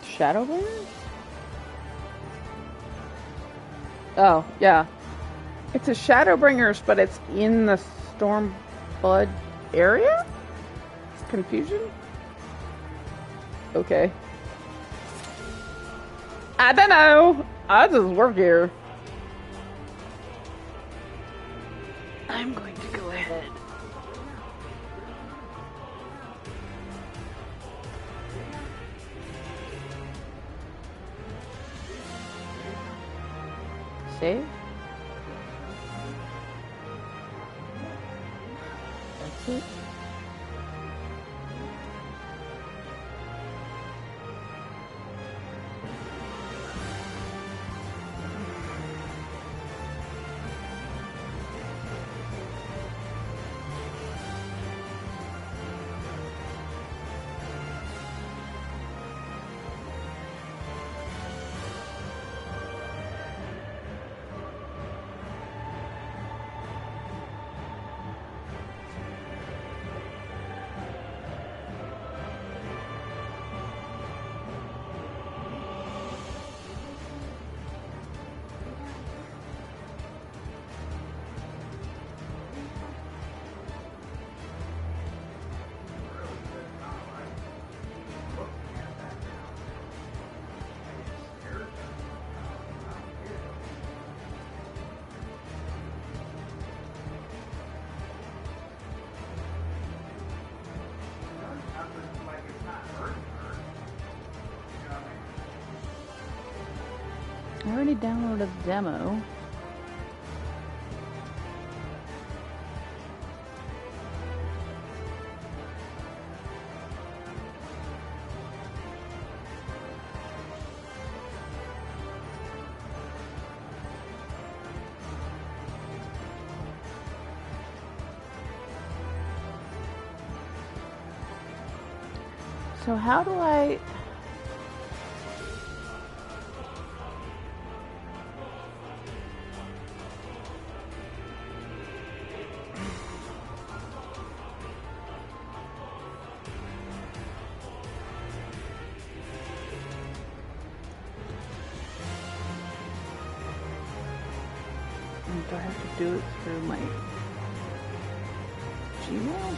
A: Shadowbringers? Oh, yeah. It's a Shadowbringers, but it's in the Stormblood area? Confusion? Okay. I don't know. I just work here. I'm going to go ahead. Save? That's it. I already downloaded the demo. So how do I... Do I have to do it through my Gmail?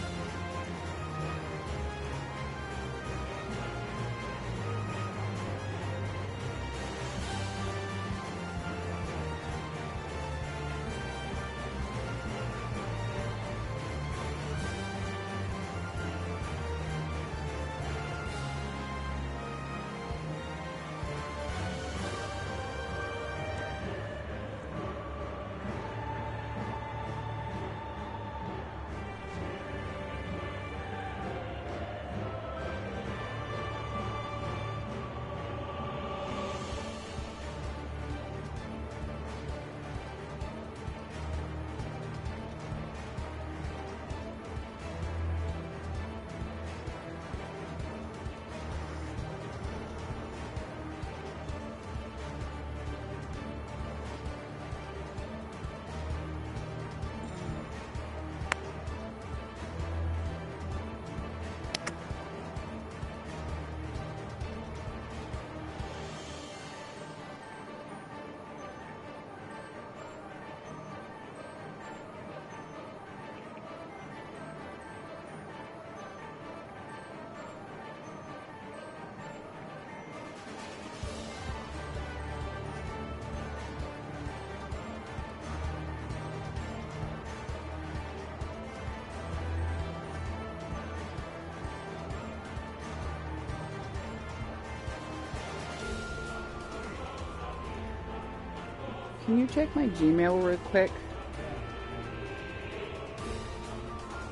A: Can you check my Gmail real quick?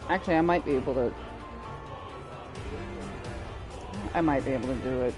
A: Actually, I might be able to do it.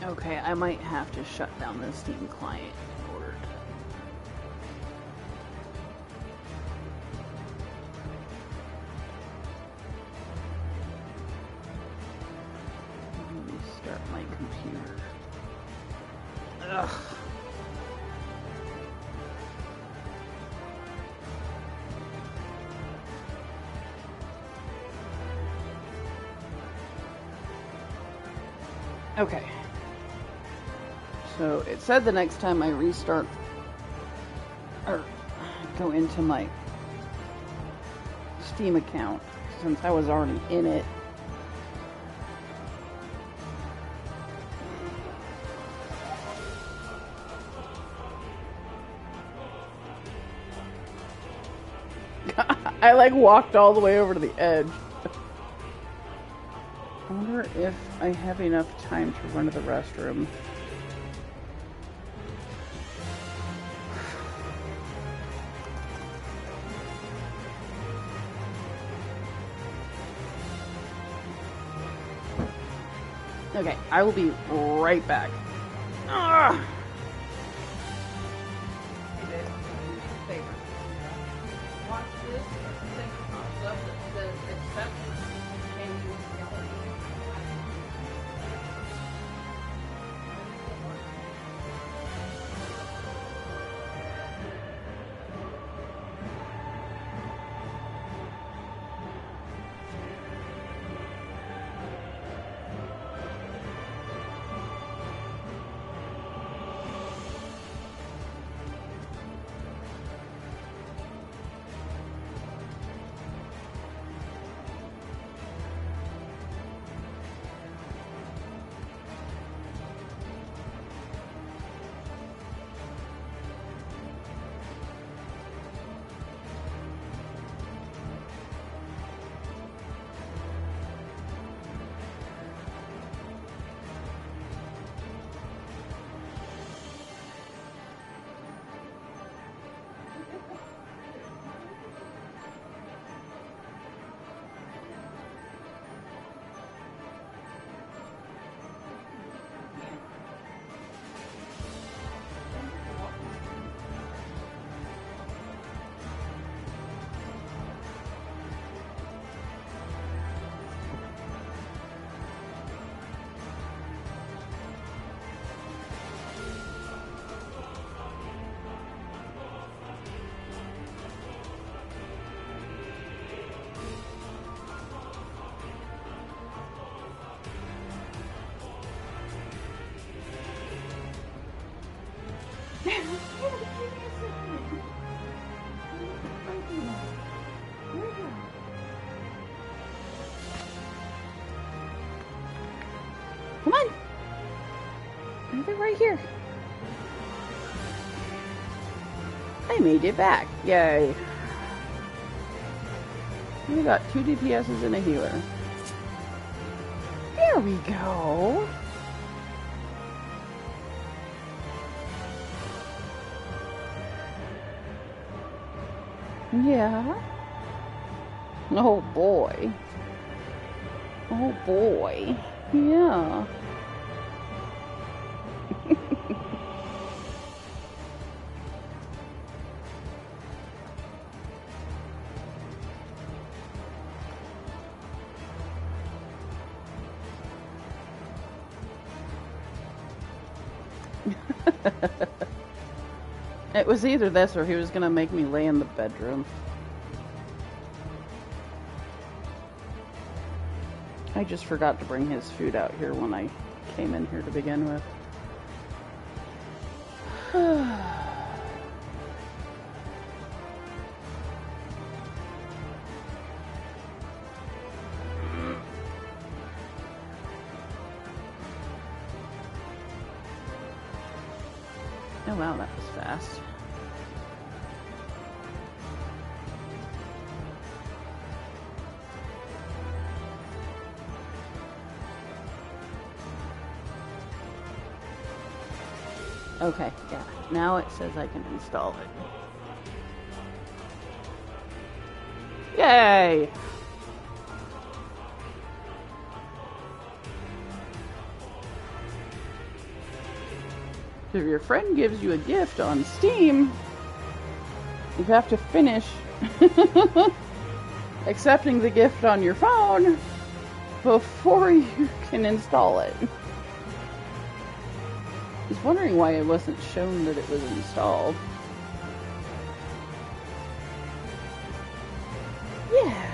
A: Okay, I might have to shut down the Steam client in order to... Let me start my computer. Ugh. Okay. So it said the next time I restart or go into my Steam account, since I was already in it. I like walked all the way over to the edge. I wonder if I have enough time to run to the restroom. Okay, I will be right back. Ugh.
C: Watch this, the thing pops up that says accept and use Jolty.
A: Come on! They're right here. I made it back. Yay. We got 2 DPSs and a healer. There we go. Yeah. Oh boy. Oh boy. Yeah. It was either this or he was gonna make me lay in the bedroom. I just forgot to bring his food out here when I came in here to begin with. Oh wow, that was fast. Okay, yeah. Now it says I can install it. Yay! If your friend gives you a gift on Steam, you have to finish accepting the gift on your phone before you can install it. I was wondering why it wasn't shown that it was installed. Yeah.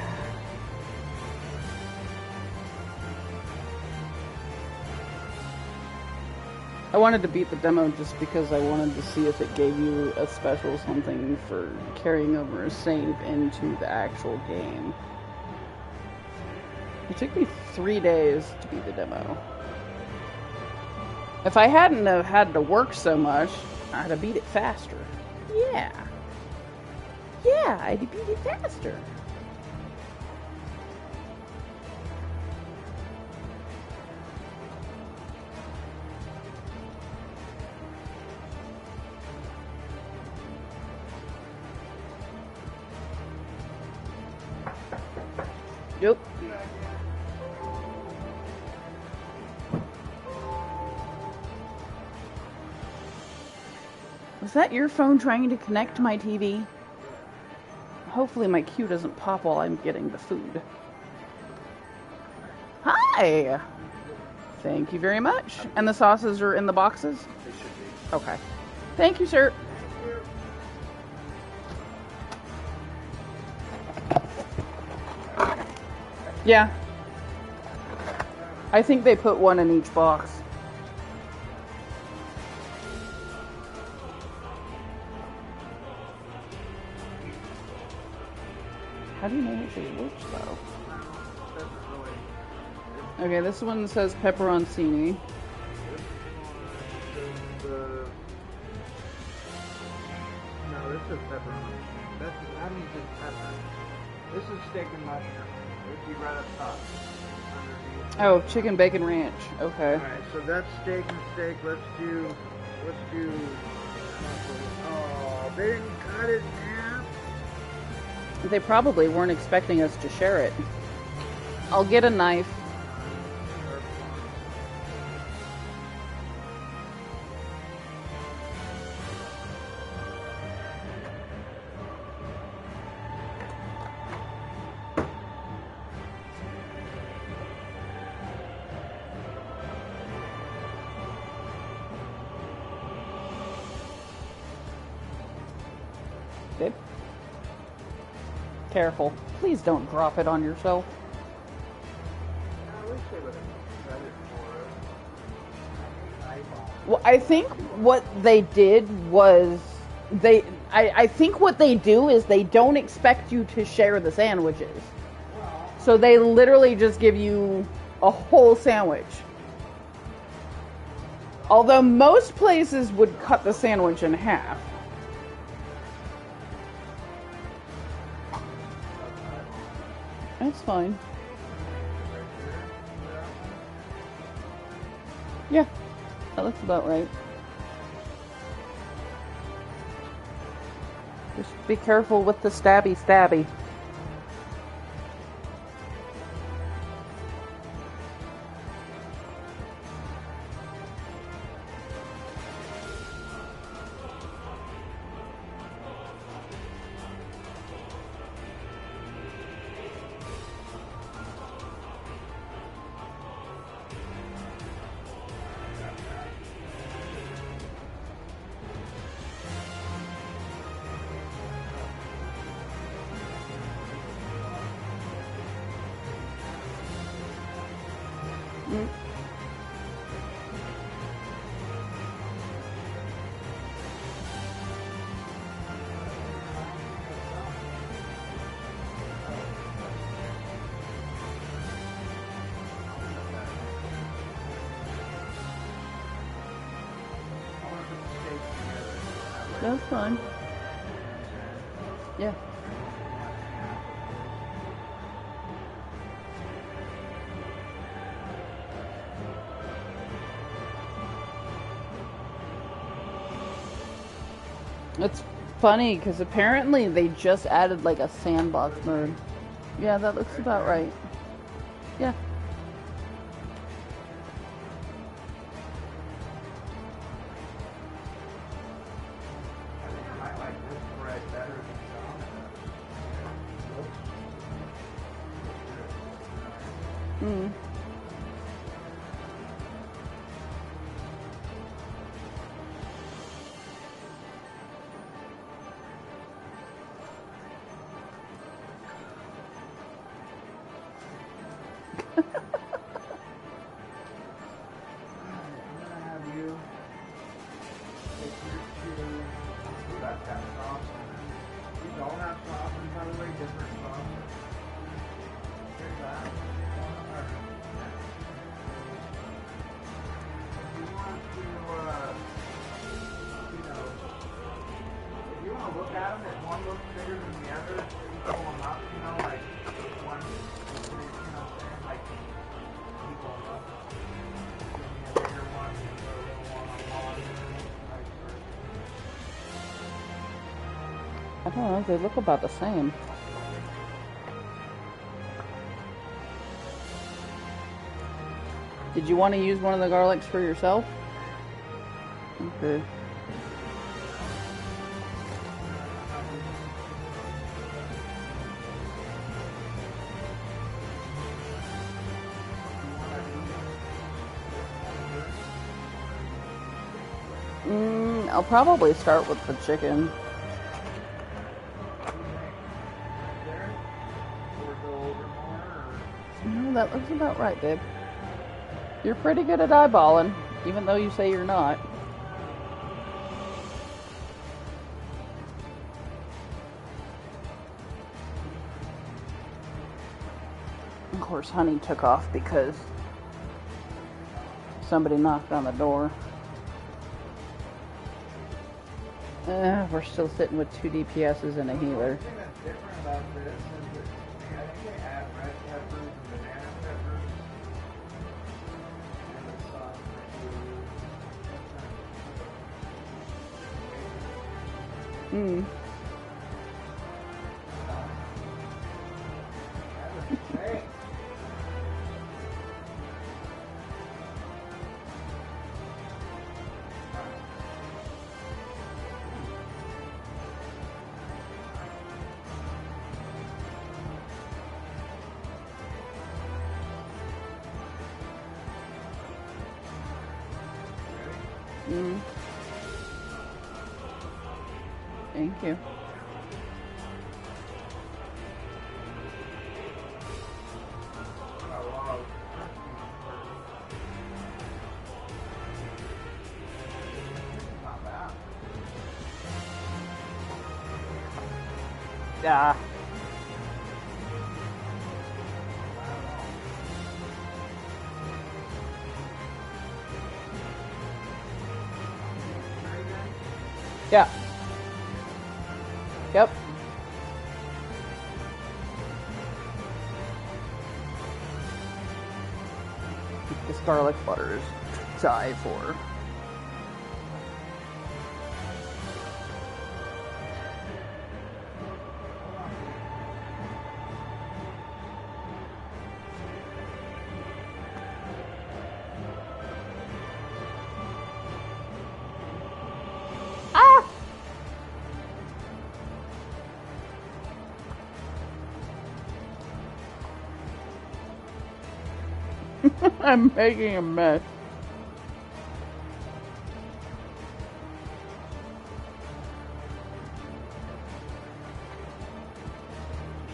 A: I wanted to beat the demo just because I wanted to see if it gave you a special something for carrying over a save into the actual game. It took me 3 days to beat the demo. If I hadn't have had to work so much, I'd have beat it faster. Yeah. Yeah, I'd beat it faster. Yep. Was that your phone trying to connect to my TV? Hopefully my queue doesn't pop while I'm getting the food. Hi! Thank you very much. And the sauces are in the boxes?
B: They should be.
A: Okay. Thank you, sir. Yeah. I think they put one in each box. How do you know which is which, though? Okay, this one says pepperoncini.
B: No, this is pepperoni. That means it's pepper. This is steak and mushroom. It'd be right up top. Underneath.
A: Oh, chicken bacon ranch. Okay.
B: Alright, so that's steak and steak. Let's do. Oh, they didn't cut it in half.
A: They probably weren't expecting us to share it. I'll get a knife. Babe. Careful. Please don't drop it on yourself.
B: I wish they would have cut it for us.
A: Well, I think what they did was I think what they do is they don't expect you to share the sandwiches. So they literally just give you a whole sandwich. Although most places would cut the sandwich in half. That's fine. Yeah, that looks about right. Just be careful with the stabby. That's fine. Yeah. It's funny because apparently they just added like a sandbox mode. Yeah, that looks about right. Yeah.
B: I think I might like this bread better than some.
A: Mm.
B: I'm gonna have you take your two. Ooh, that's got sauce in it. You don't have sauce, and by the way, different sauce. Here's that. If you want to, if you want to look at them, if one looks bigger than the other, you pull them up, like one, like people up. Give me a bigger one, and a little one on one, vice versa.
A: I don't know. They look about the same. Did you want to use one of the garlics for yourself? Okay. I'll probably start with the chicken. No, that looks about right, babe. You're pretty good at eyeballing, even though you say you're not. Of course, Honey took off because somebody knocked on the door. We're still sitting with 2 DPSs and a healer.
B: The thing that's different about this is that I think they add red peppers and banana peppers and the sauce
A: Mm.
B: Hey.
A: Mm. Thank you.
B: Not bad.
A: Yeah. Yeah. Yep. This garlic butter is to die for. Ah! I'm making a mess.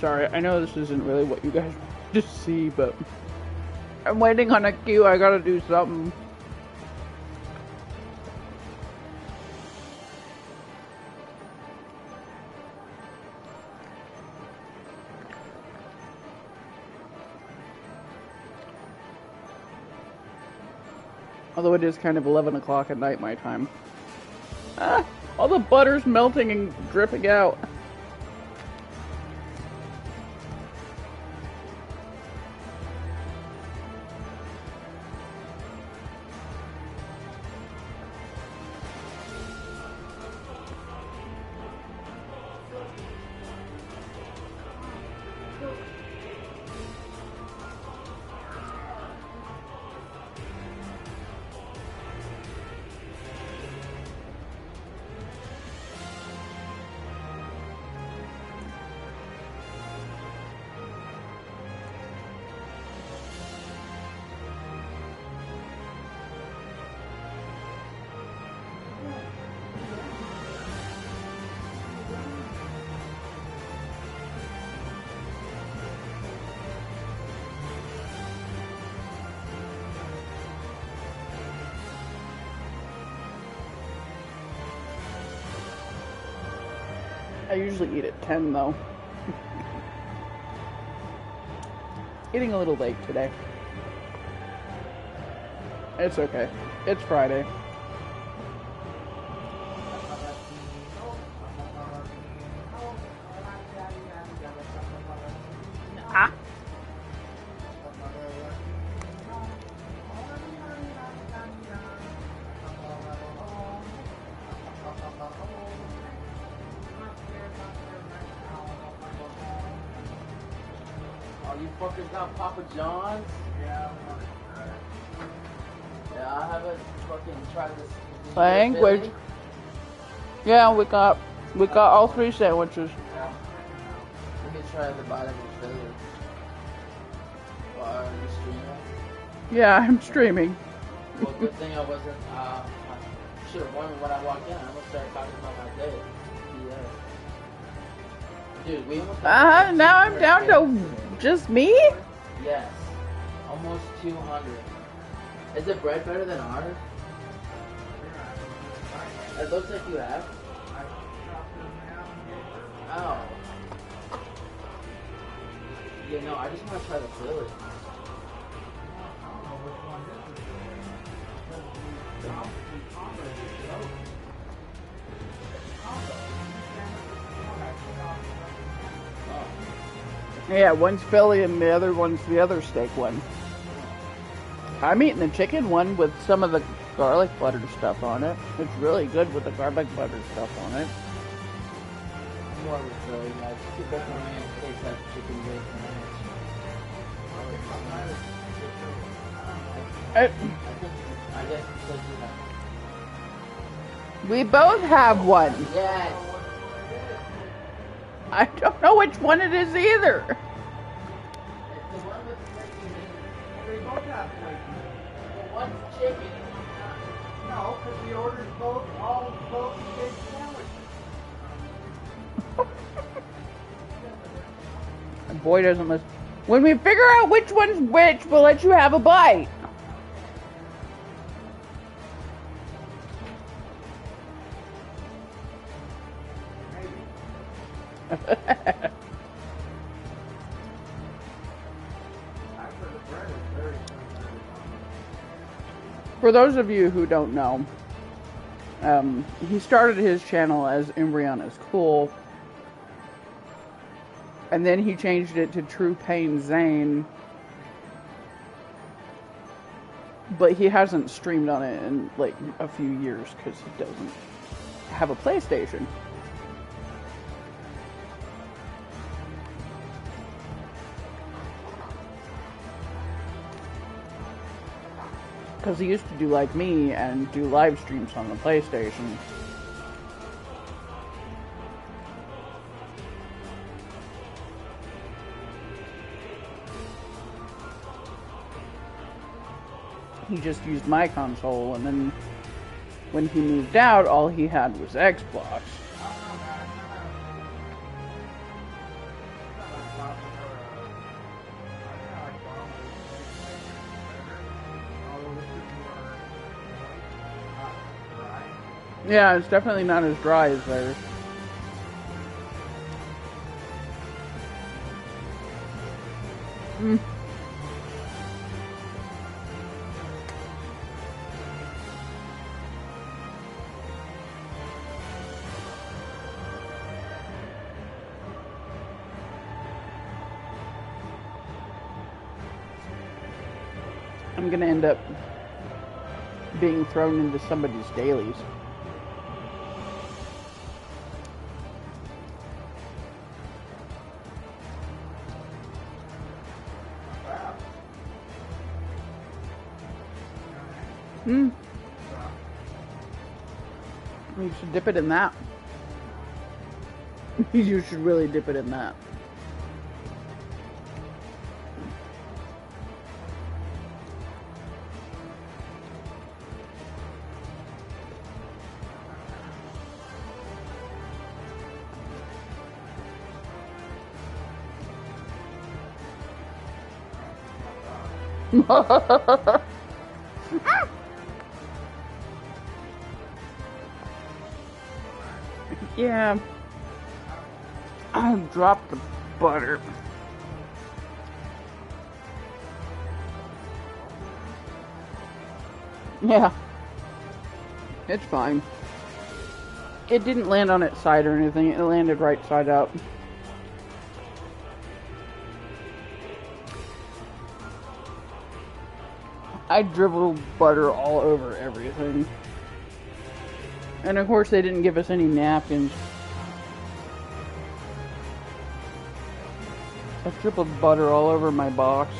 A: Sorry, I know this isn't really what you guys want to see, but I'm waiting on a queue. I gotta do something. Although it is kind of 11 o'clock at night my time. Ah, All the butter's melting and dripping out. I usually eat at 10 though. Eating a little late today. It's okay. It's Friday. Ah.
D: Oh, you fuckers got Papa John's?
B: Yeah.
D: Yeah, I haven't fucking tried this.
A: Language. Yeah, we got all 3 sandwiches.
D: Let me try the bottom of Philly. Are you streaming?
A: Yeah, I'm streaming.
D: Well, good thing I wasn't. I should have warned me when I walked in. I'm gonna start talking about my day. Yeah. Dude, we almost.
A: Now I'm down to just me?
D: Yes. Almost 200. Is the bread better than ours? It looks like you have. Oh. Yeah, no, I just want to try the Philly.
A: Yeah, one's Philly and the other one's the other steak one. I'm eating the chicken one with some of the garlic butter stuff on it. It's really good with the garlic butter stuff on it.
D: More of a Philly, guys. Keep up on me in case that chicken bacon
A: I
D: guess because you have.
A: We both have one.
D: Yes.
A: I don't know which one it is either.
D: It's the one with the flaky meat.
B: They both have flaky.
D: Well, one's chicken and one's not.
B: No, because we ordered both big sandwiches.
A: Boy doesn't listen. When we figure out which one's which, we'll let you have a bite. For those of you who don't know, he started his channel as Embryonic Cool, and then he changed it to True Pain Zane, but he hasn't streamed on it in like a few years because he doesn't have a PlayStation. Because he used to do like me and do live streams on the PlayStation. He just used my console, and then when he moved out, all he had was Xbox. Yeah, it's definitely not as dry as theirs. I'm gonna end up being thrown into somebody's dailies.
B: Wow.
A: Hmm. You should dip it in that. You should really dip it in that. Yeah. I dropped the butter. Yeah. It's fine. It didn't land on its side or anything. It landed right side up. I dribbled butter all over everything. And of course they didn't give us any napkins. I dribbled butter all over my box.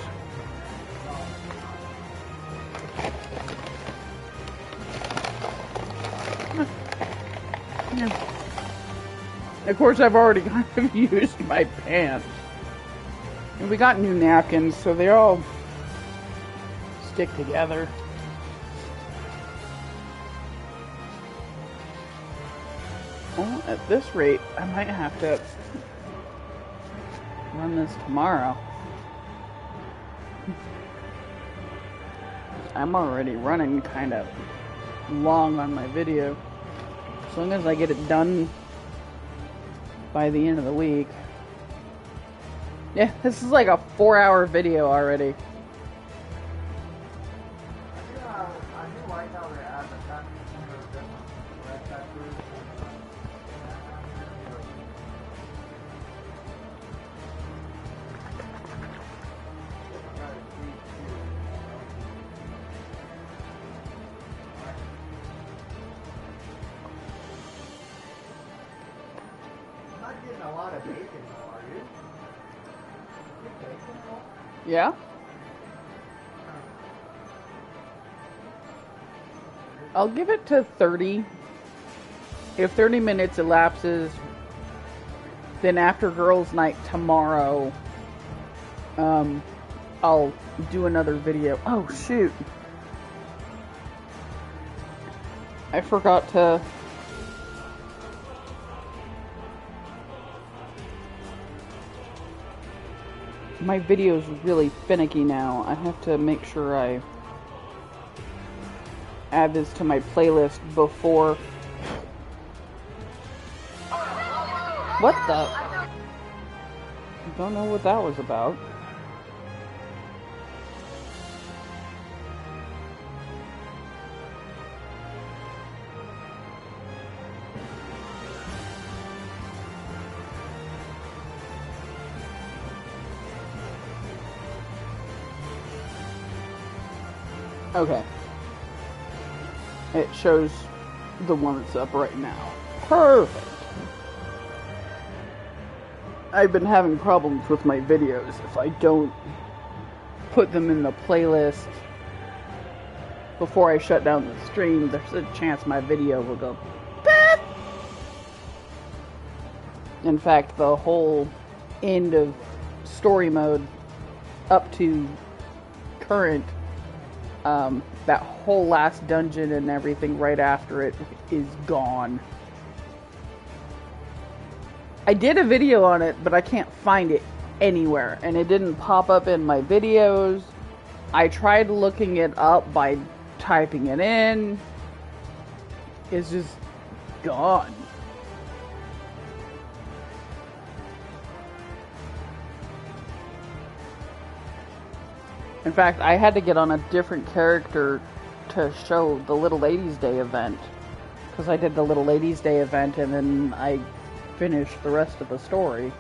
A: Of course I've already kind of used my pants. And we got new napkins, so they all stick together. Well, at this rate, I might have to run this tomorrow. I'm already running kind of long on my video. As long as I get it done by the end of the week. Yeah, this is like a 4-hour video already.
B: I do like how they add the countries and the different red peppers. You're not getting a lot of bacon though, are you? Get bacon though?
A: Yeah? I'll give it to 30. If 30 minutes elapses, then after girls' night tomorrow, I'll do another video. Oh, shoot. I forgot to... My video's really finicky now. I have to make sure I add this to my playlist before... What the? I don't know what that was about. Okay. It shows the one that's up right now. Perfect. I've been having problems with my videos. If I don't put them in the playlist before I shut down the stream, there's a chance my video will go beep. In fact, the whole end of story mode up to current, that whole last dungeon and everything right after it is gone. I did a video on it, but I can't find it anywhere, and it didn't pop up in my videos. I tried looking it up by typing it in. It's just gone. In fact, I had to get on a different character to show the Little Ladies Day event, because I did the Little Ladies Day event and then I finished the rest of the story.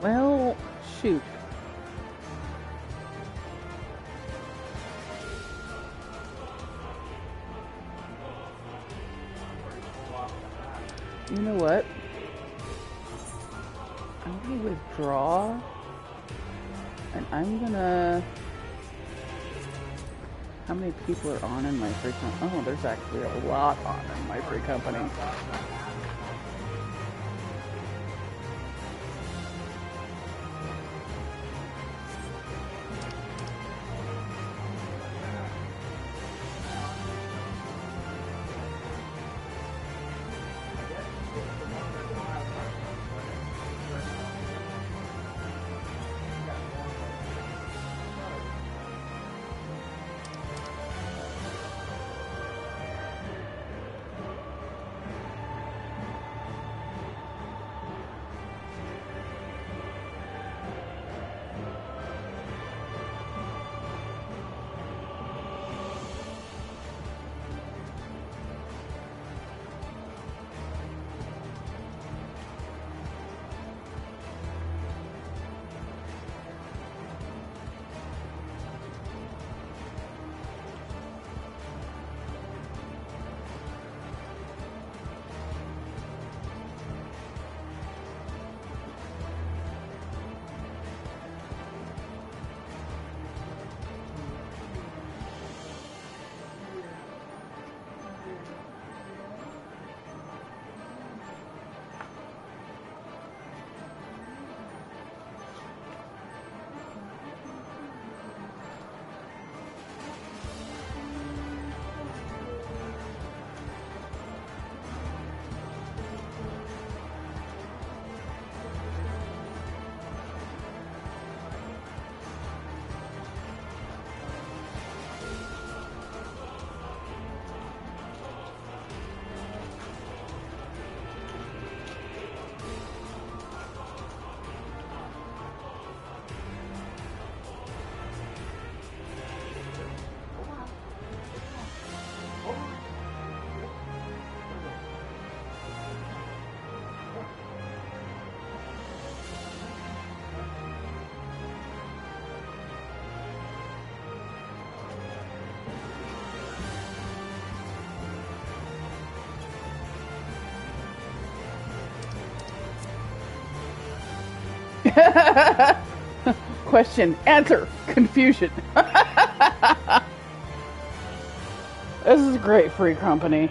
A: Well, shoot. You know what? I'm gonna withdraw. And I'm gonna... How many people are on in my free company? Oh, there's actually a lot on in my free company. Question, answer, confusion. This is great free company.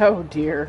A: Oh dear.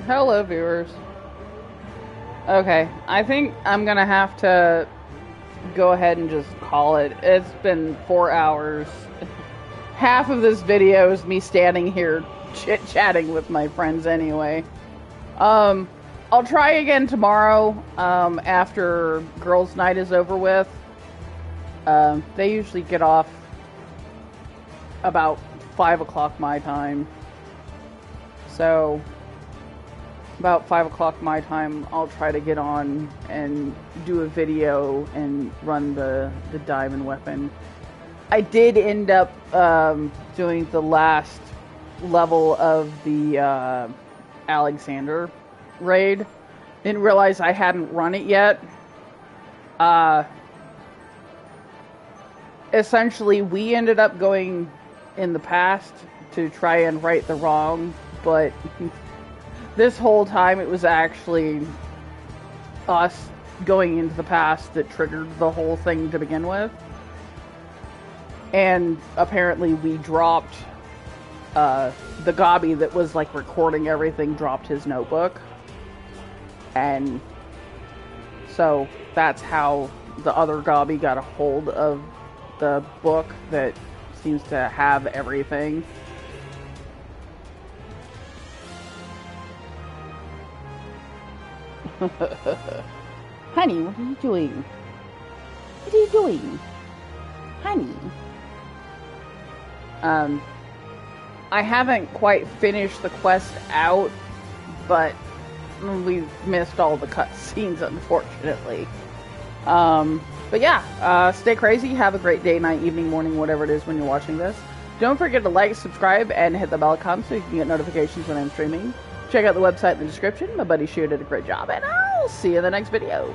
A: Hello, viewers. Okay, I think I'm gonna have to go ahead and just call it. It's been 4 hours. Half of this video is me standing here chit-chatting with my friends anyway. I'll try again tomorrow, after girls' night is over with. They usually get off about 5 o'clock my time. So, about 5 o'clock my time, I'll try to get on and do a video and run the diamond weapon. I did end up doing the last level of the Alexander raid. Didn't realize I hadn't run it yet. Essentially, we ended up going in the past to try and right the wrong, but this whole time it was actually us going into the past that triggered the whole thing to begin with. And apparently we dropped, the Gobby that was like recording everything dropped his notebook. And so that's how the other Gobby got a hold of the book that seems to have everything. Honey, what are you doing? What are you doing? Honey. I haven't quite finished the quest out, but we've missed all the cutscenes, unfortunately. But yeah, stay crazy, have a great day, night, evening, morning, whatever it is when you're watching this. Don't forget to like, subscribe, and hit the bell icon so you can get notifications when I'm streaming. Check out the website in the description. My buddy Sheer did a great job, and I'll see you in the next video.